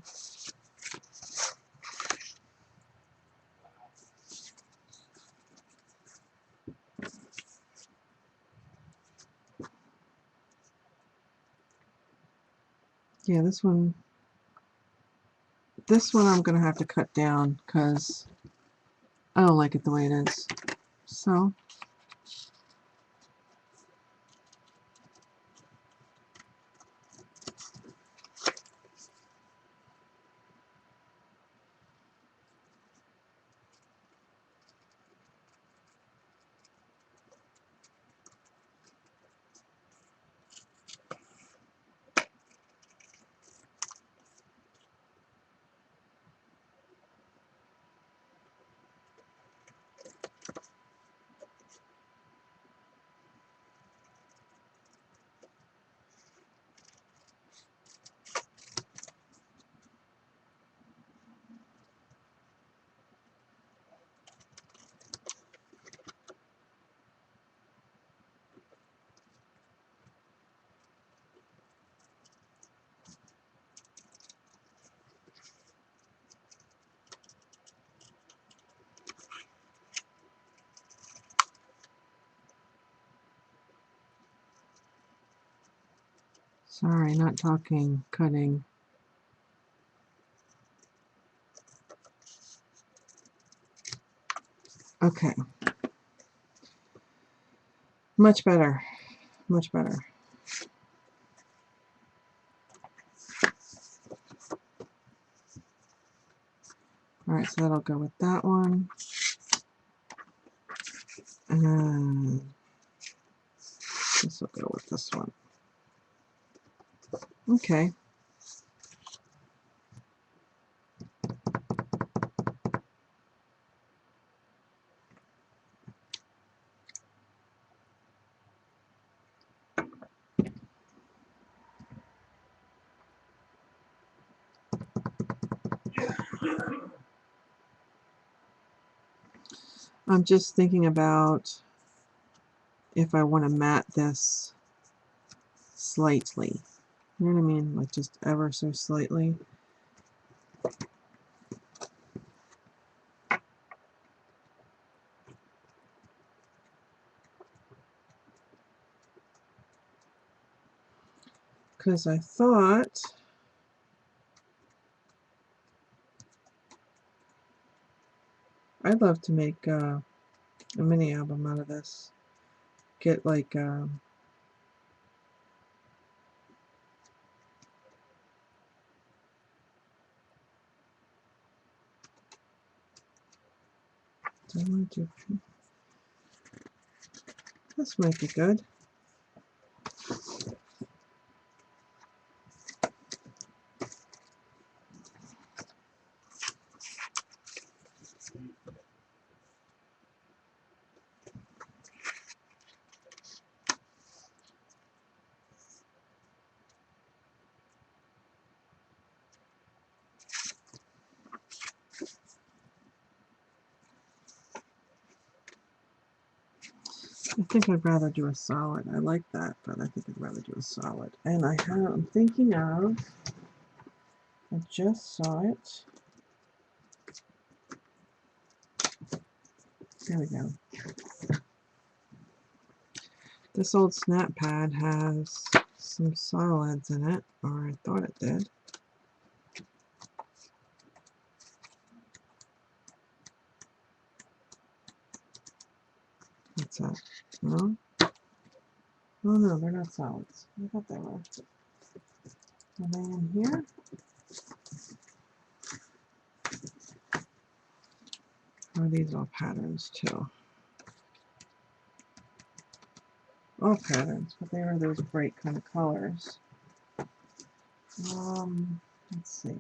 Yeah, this one I'm gonna have to cut down because I don't like it the way it is. So sorry, not talking, cutting. Okay. Much better. Much better. Alright, so that'll go with that one. And this will go with this one. Okay. I'm just thinking about if I want to mat this slightly. You know what I mean? Like just ever so slightly. Because I thought I'd love to make a mini album out of this. Get like this might be good. I think I'd rather do a solid. I like that, but I think I'd rather do a solid. And I'm thinking of, I just saw it. There we go. This old snap pad has some solids in it, or I thought it did. What's that? No? Oh no, they're not solids. I thought they were. Are they in here? Are these all patterns too? All patterns, but they are those bright kind of colors. Let's see.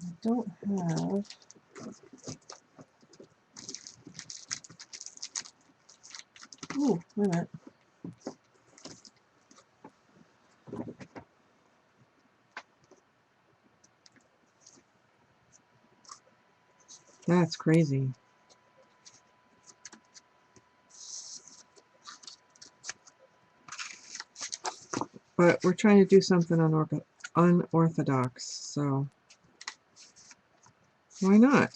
I don't have. Oh, wait a minute. That's crazy. But we're trying to do something unorthodox, so why not?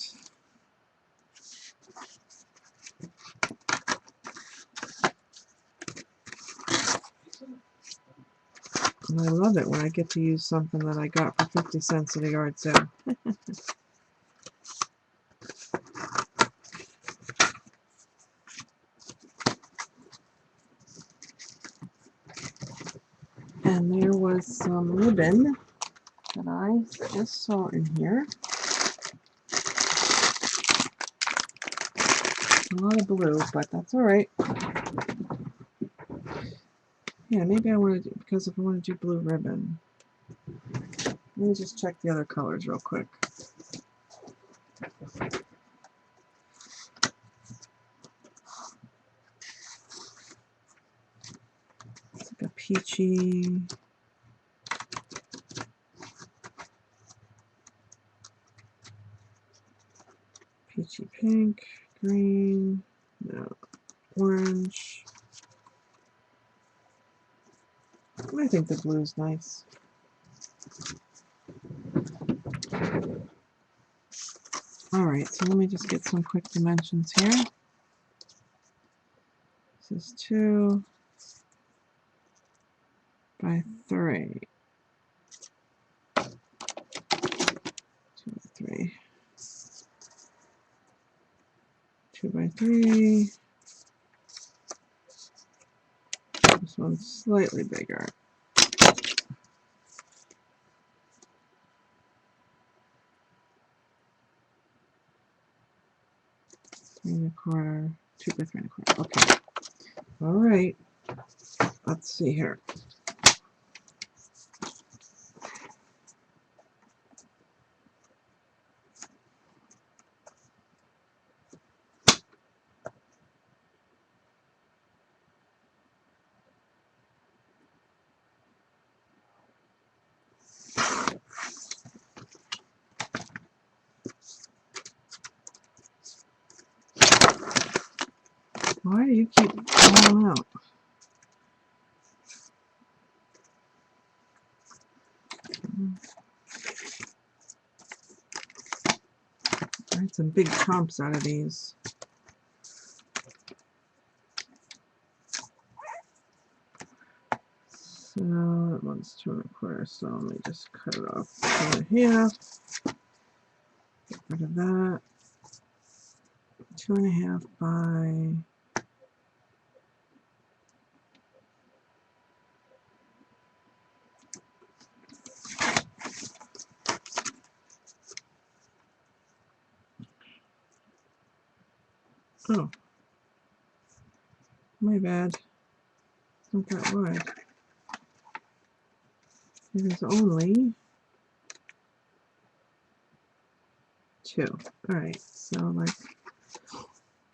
And I love it when I get to use something that I got for 50 cents at a yard sale. And there was some ribbon that I just saw in here. A lot of blue, but that's all right. Yeah, maybe I want to do, because if I want to do blue ribbon. Let me just check the other colors real quick. It's like a peachy, pink, green, no, orange. I think the blue is nice. Alright, so let me just get some quick dimensions here. This is 2 by 3. 2 by 3. 2 by 3. This one's slightly bigger. 3 1/4. 2 by 3 1/4. Okay. Alright. Let's see here. Why do you keep falling out? I had some big chomps out of these. So that one's 2 1/4, so let me just cut it off 2 1/2. Get rid of that. 2 1/2 by 'Oh, my bad. Not that wide. It is only 2. Alright, so like,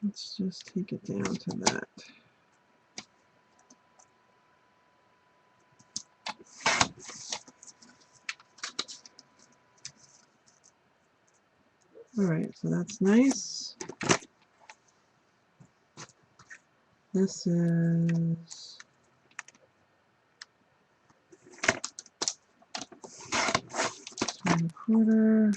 let's just take it down to that. Alright, so that's nice. This is 2 1/4.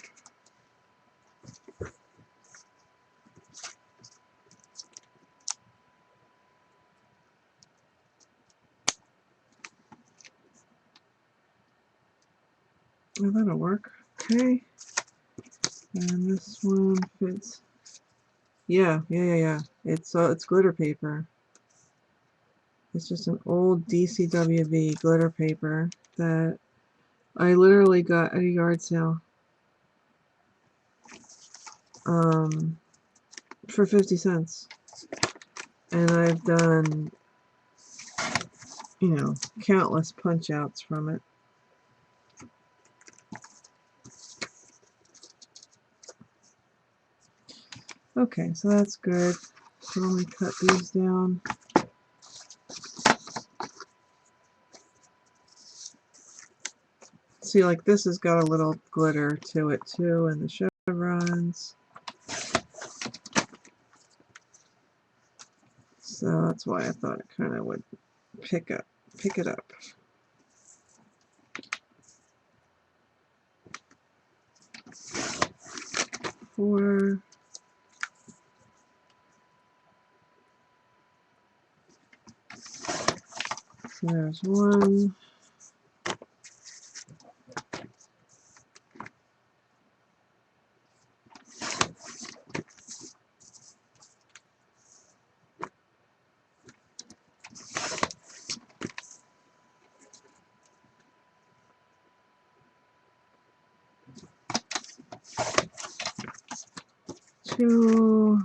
Oh, that'll work. Okay. And this one fits. Yeah. It's glitter paper. It's just an old DCWV glitter paper that I literally got at a yard sale for 50 cents. And I've done, countless punch outs from it. Okay, so that's good. So let me cut these down. See, like this has got a little glitter to it too, and the chevrons. So that's why I thought it kind of would pick it up. Four. So there's 1, 2.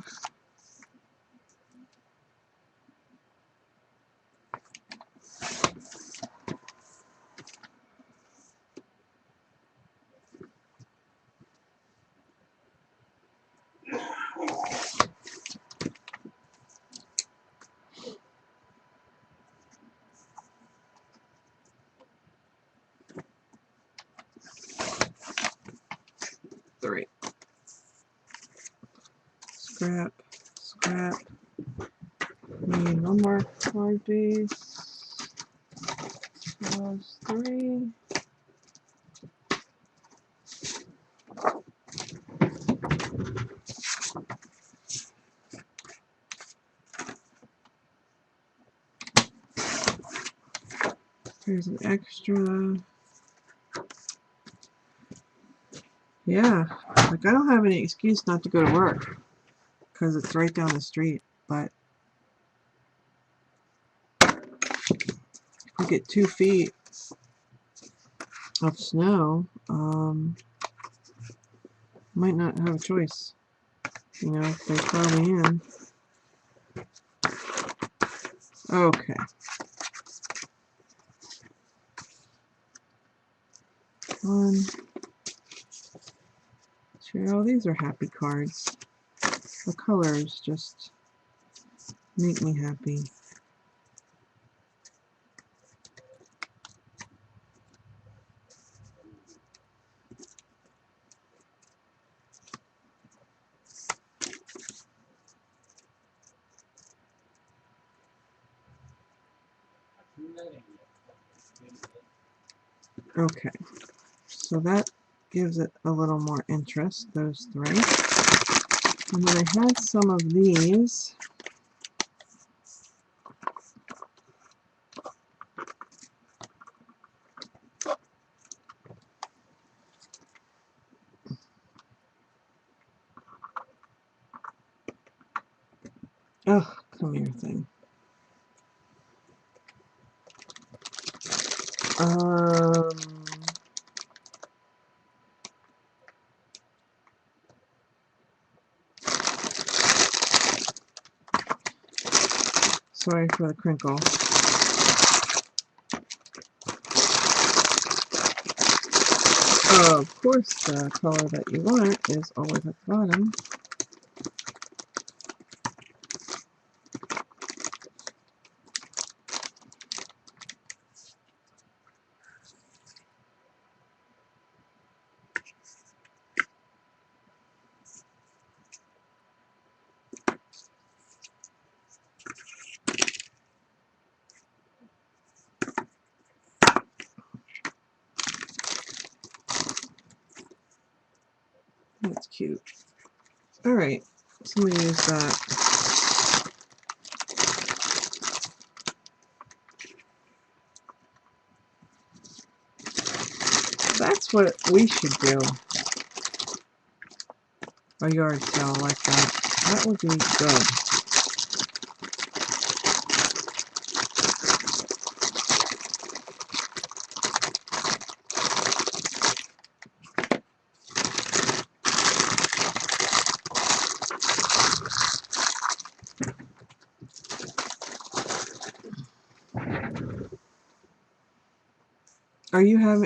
Three. Scrap, scrap. Need one more card base. Those 3. Here's an extra. Yeah, like I don't have any excuse not to go to work because it's right down the street, but if we get 2 feet of snow, might not have a choice. You know, if they throw me in. Okay. 1, 2. Oh, these are happy cards. The colors just make me happy. Okay, so that gives it a little more interest, those 3. And then I had some of these. Oh, come here thing. Um, sorry for the crinkle. Of course, the color that you want is always at the bottom. That's cute. Alright, so we use that. That's what we should do. A yard sale like that. That would be good.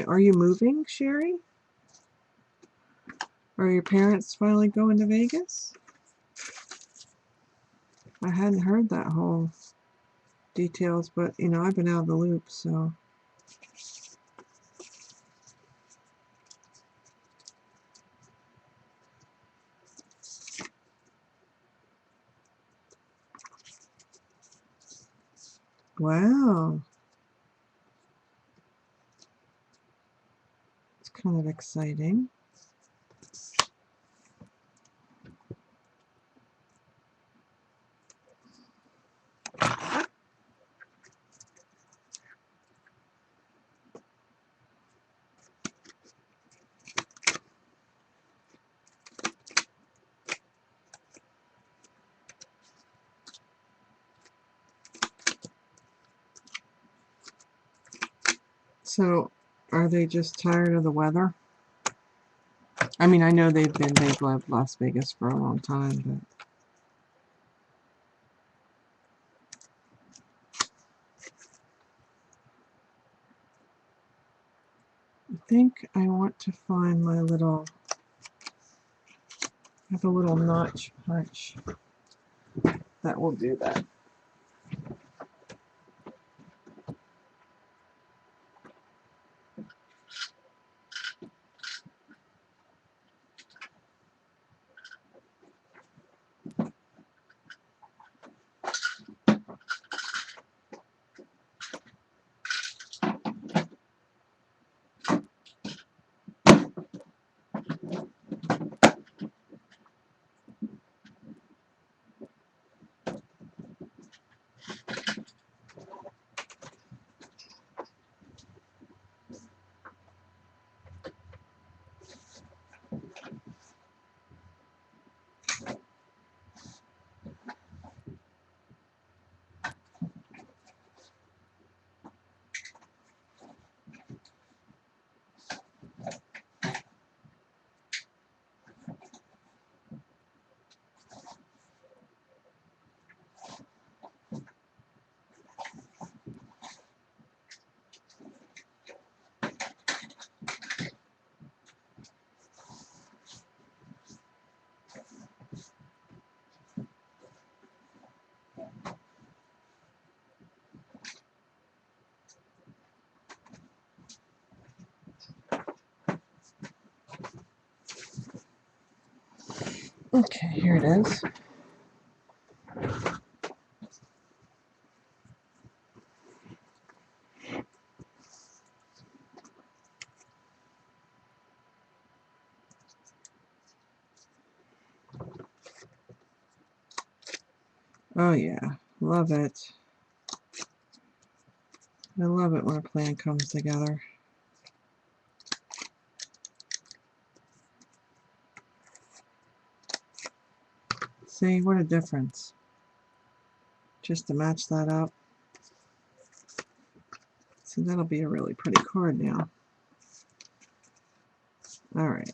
Are you moving, Sherry? Are your parents finally going to Vegas? I hadn't heard that whole details, but you know, I've been out of the loop, so. Wow. It's kind of exciting. So, are they just tired of the weather? I mean, I know they've loved Las Vegas for a long time, but I think I want to find my little, I have a little notch punch that will do that. Okay, here it is. Oh yeah, love it. I love it when a plan comes together. See, what a difference. Just to match that up. So that'll be a really pretty card now. Alright.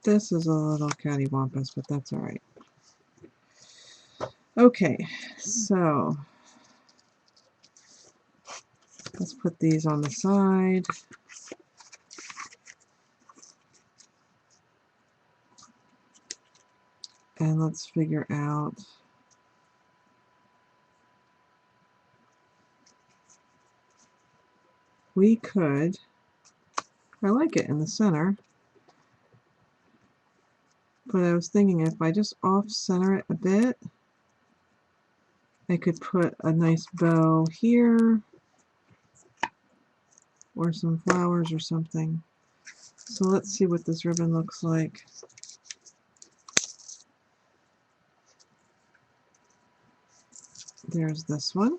This is a little cattywampus, but that's alright. Okay, so let's put these on the side. And let's figure out we could, I like it in the center, but I was thinking if I just off-center it a bit, I could put a nice bow here, or some flowers or something. So let's see what this ribbon looks like. There's this one.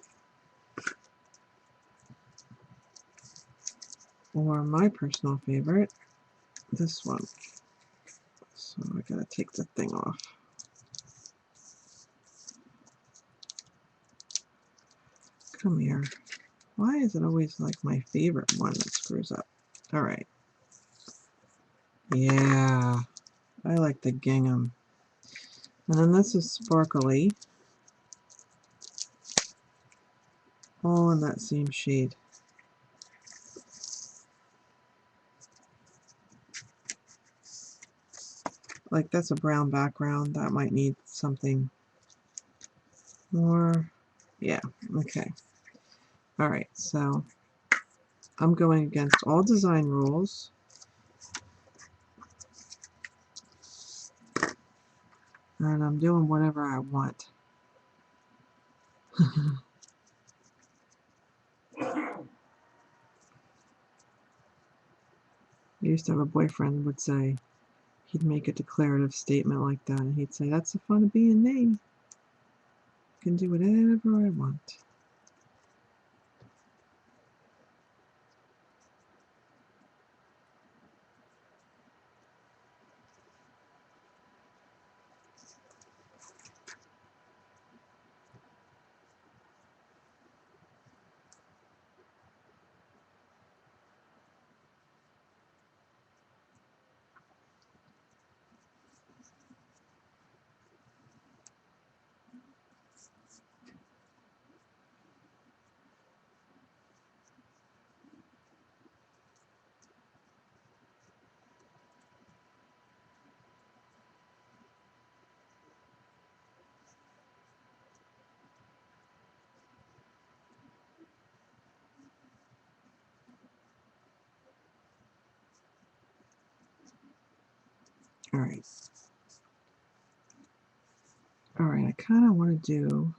Or my personal favorite, this one. So I gotta take the thing off. Come here. Why is it always like my favorite one that screws up? Alright. Yeah. I like the gingham. And then this is sparkly. All in that same shade. Like that's a brown background. That might need something more. Yeah, okay. Alright, so I'm going against all design rules. And I'm doing whatever I want. I used to have a boyfriend who would say, he'd make a declarative statement like that, and he'd say, that's the fun of being me. I can do whatever I want. Alright. Alright, I kind of want to do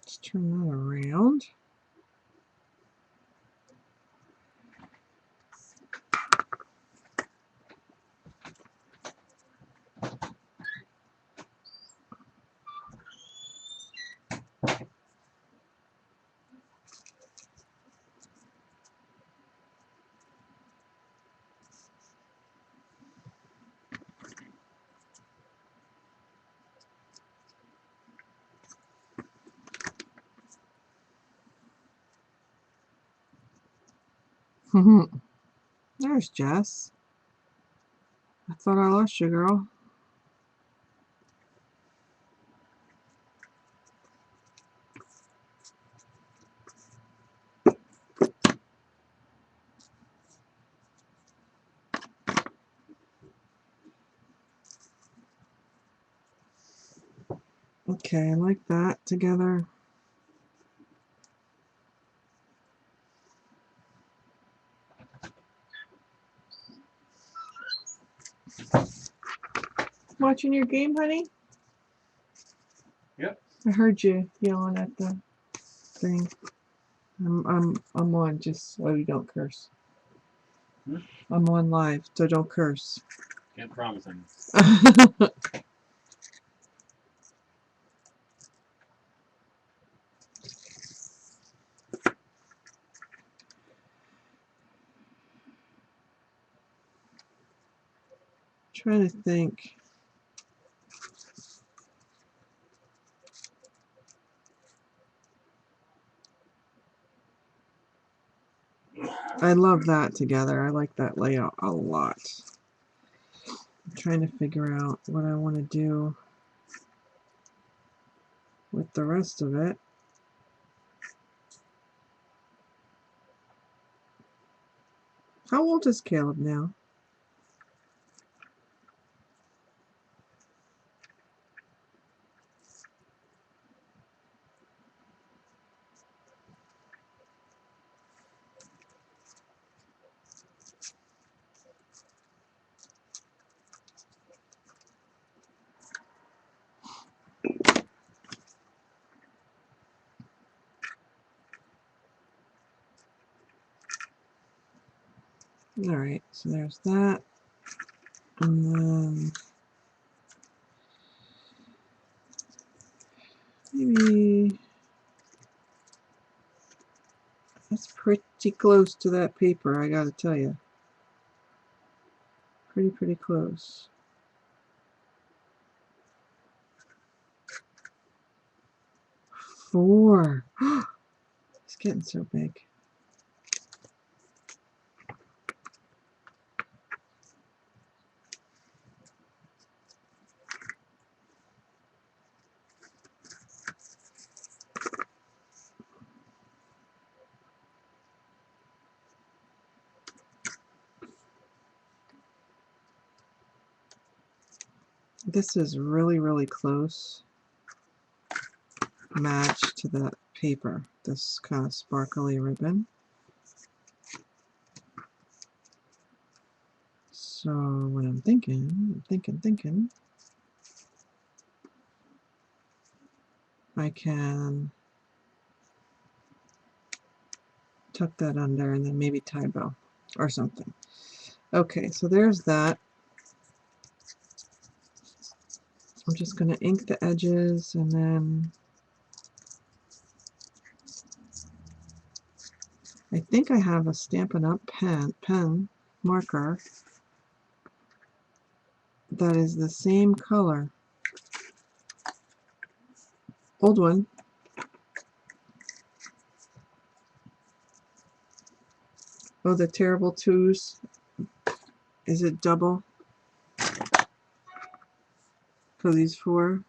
let's turn that around. There's Jess. I thought I lost you, girl. Okay, I like that together. Watching your game, honey? Yep. I heard you yelling at the thing. I'm on, just so you don't curse. Hmm? I'm on live, so don't curse. Can't promise anything. Trying to think. I love that together. I like that layout a lot. I'm trying to figure out what I want to do with the rest of it. How old is Caleb now? Alright, so there's that. And then maybe that's pretty close to that paper, I gotta tell you. Pretty close. Four. It's getting so big. This is really close match to the paper, this kind of sparkly ribbon. So what I'm thinking, I can tuck that under and then maybe tie a bow or something. Okay, so there's that. I'm just going to ink the edges and then I think I have a Stampin' Up! pen marker that is the same color. Old one. Oh, the Terrible Twos. Is it double for these four?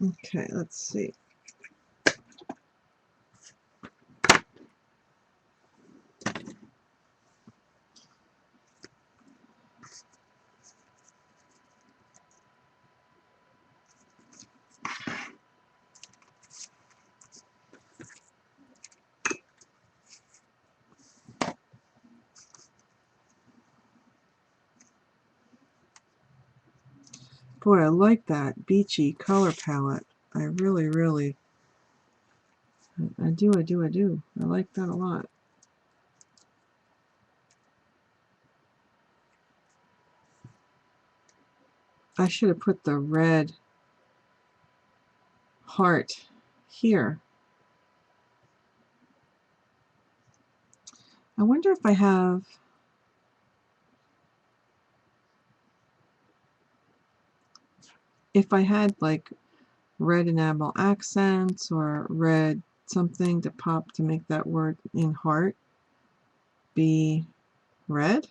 Okay, let's see. Boy, I like that beachy color palette. I really, I do. I like that a lot. I should have put the red heart here. I wonder if I have... If I had like red enamel accents or red something to pop to make that word in heart be red,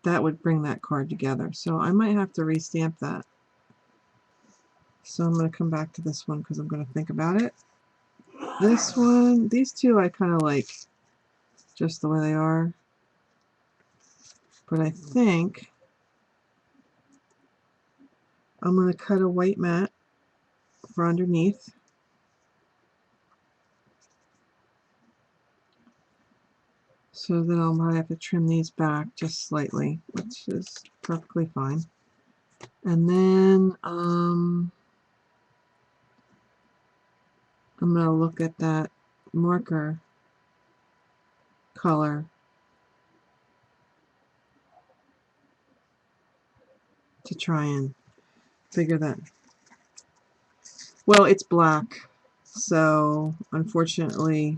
that would bring that card together. So I might have to restamp that. So I'm going to come back to this one because I'm going to think about it. This one, these two I kind of like just the way they are. But I think I'm going to cut a white mat for underneath. So then I'll might have to trim these back just slightly, which is perfectly fine. And then I'm going to look at that marker color to try and figure that. Well, it's black, so unfortunately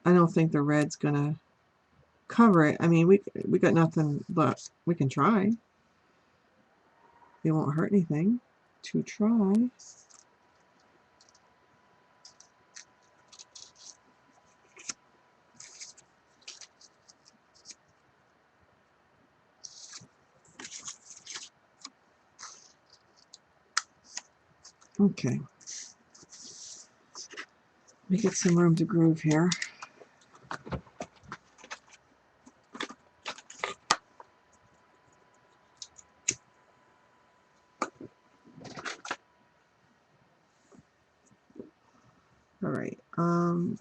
I don't think the red's gonna cover it. I mean, we got nothing, but we can try. It won't hurt anything to try. Okay. Let me get some room to groove here. All right. I'll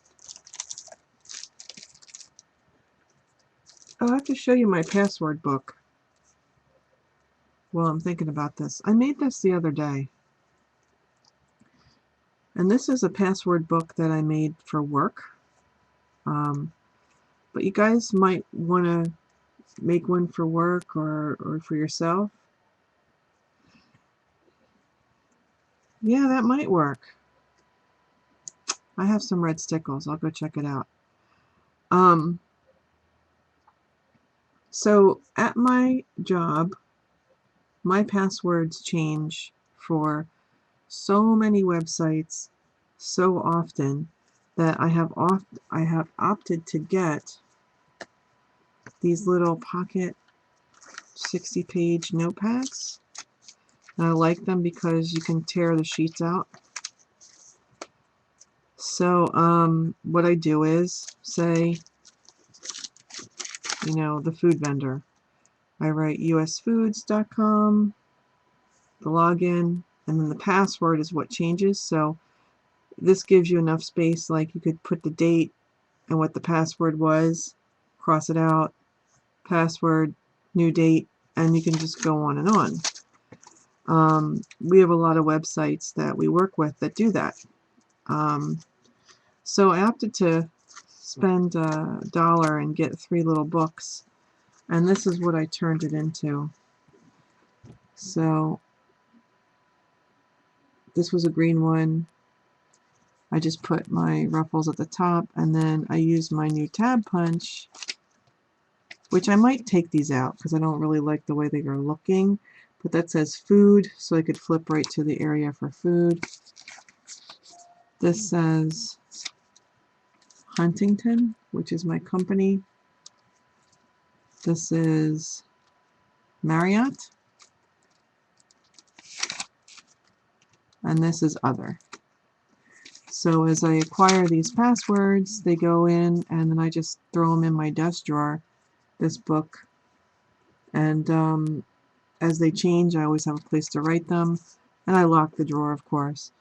have to show you my password book while I'm thinking about this. I made this the other day. And this is a password book that I made for work. But you guys might want to make one for work or for yourself. Yeah, that might work. I have some red stickles. I'll go check it out. So at my job, my passwords change for so many websites so often that I have opted to get these little pocket 60-page notepads. And I like them because you can tear the sheets out. So what I do is say, you know, the food vendor. I write usfoods.com, the login, and then the password is what changes. So this gives you enough space, like you could put the date and what the password was, cross it out, password, new date, and you can just go on and on. We have a lot of websites that we work with that do that. So I opted to spend $1 and get 3 little books And this is what I turned it into. So this was a green one. I just put my ruffles at the top, and then I used my new tab punch, which I might take these out because I don't really like the way they are looking. But that says food, so I could flip right to the area for food. This says Huntington, which is my company. This is Marriott. And this is other. So as I acquire these passwords, they go in, and then I just throw them in my desk drawer, this book. And as they change, I always have a place to write them. And I lock the drawer, of course.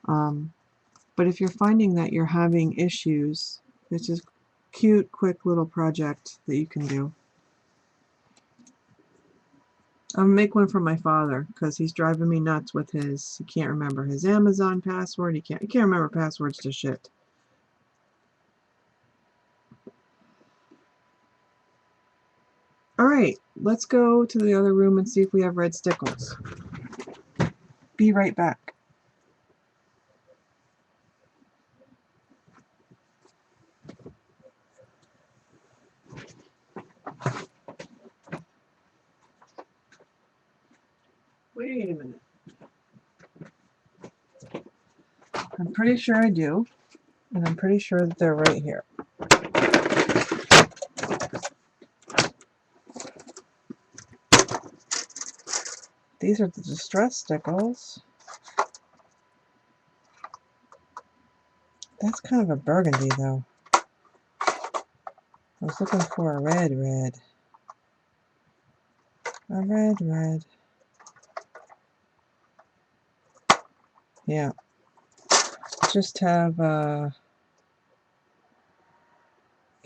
But if you're finding that you're having issues, it's just cute, quick little project that you can do. I'll make one for my father because he's driving me nuts with his. He can't remember his Amazon password. He can't remember passwords to shit. All right, let's go to the other room and see if we have red stickles. Be right back. Wait a minute. I'm pretty sure I do, and I'm pretty sure that they're right here. These are the distress stickles. That's kind of a burgundy, though. I was looking for a red. A red. Yeah. Just have, can't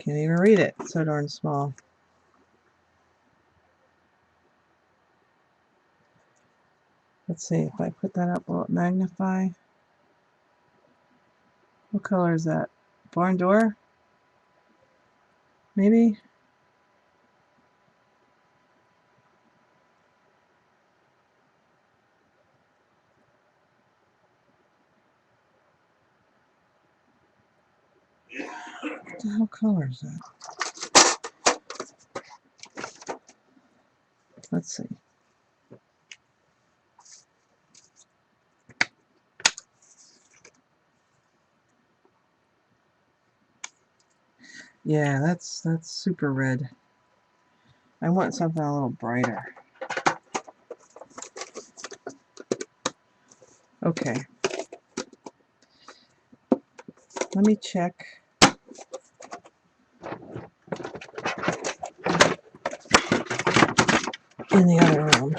even read it. It's so darn small. Let's see, if I put that up, will it magnify? What color is that? Barn door? Maybe? What the hell color is that? Let's see. Yeah, that's super red. I want something a little brighter. Okay. Let me check. In the other room.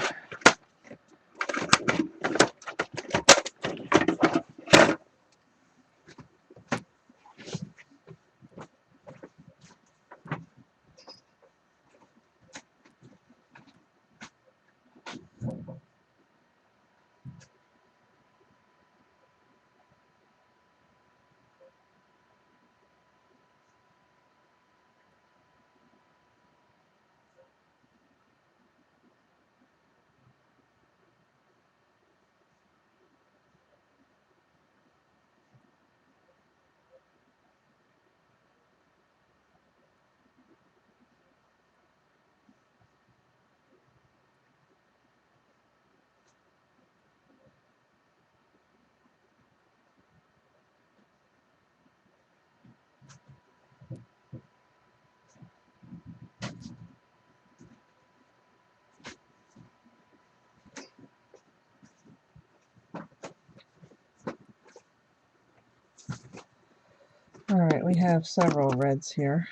Alright, we have several reds here.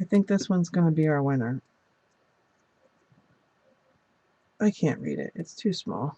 I think this one's going to be our winner. I can't read it. It's too small.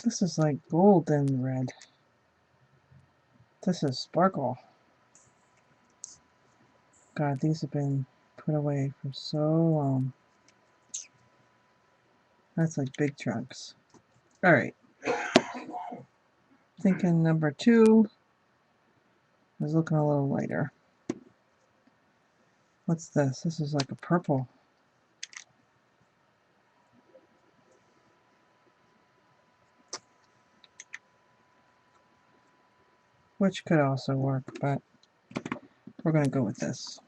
This is like golden red. This is sparkle. God, these have been put away for so long. That's like big chunks. Alright. Thinking number 2 is looking a little lighter. What's this? This is like a purple. Which could also work, but we're going to go with this.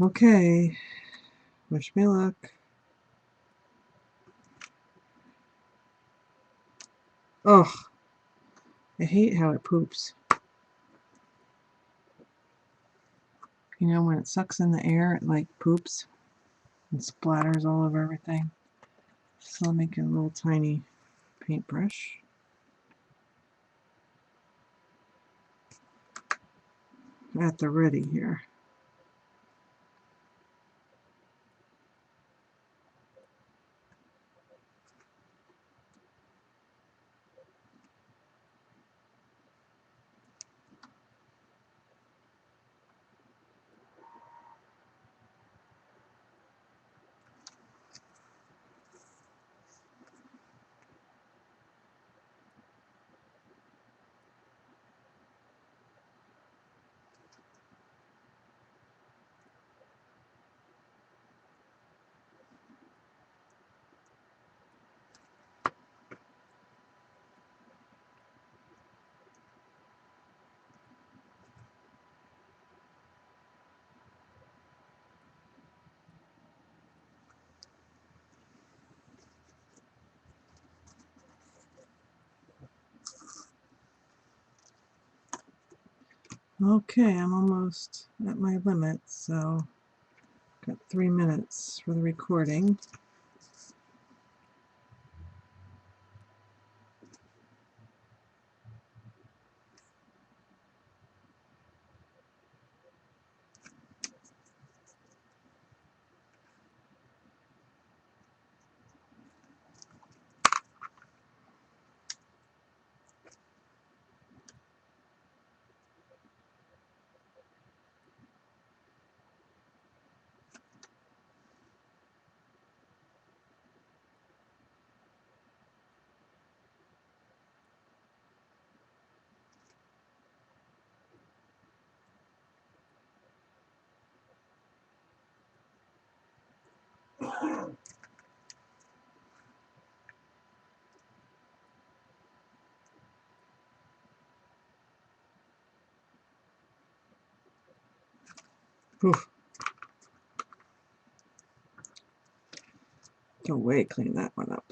Okay, wish me luck. Oh, I hate how it poops. You know, when it sucks in the air, it like poops and splatters all over everything. So I'll make a little tiny paintbrush. At the ready here. Okay, I'm almost at my limit, so got 3 minutes for the recording. Oof. Go away, clean that one up.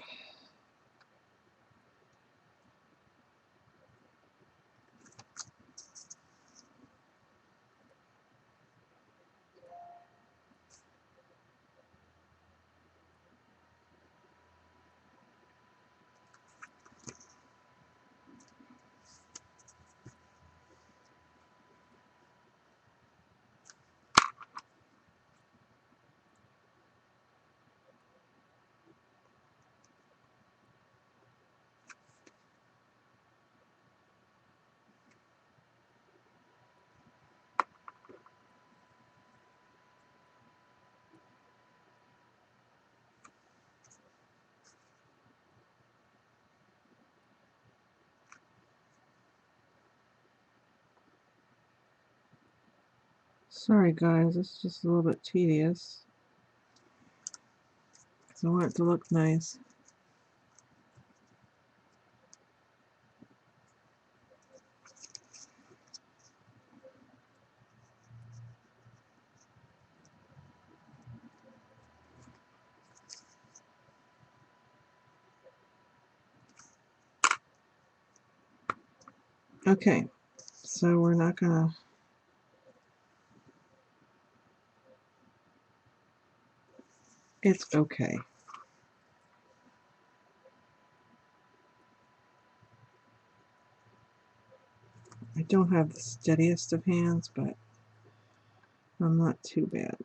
Sorry guys, it's just a little bit tedious because I want it to look nice. Okay, so we're not gonna. It's okay. I don't have the steadiest of hands, but I'm not too bad.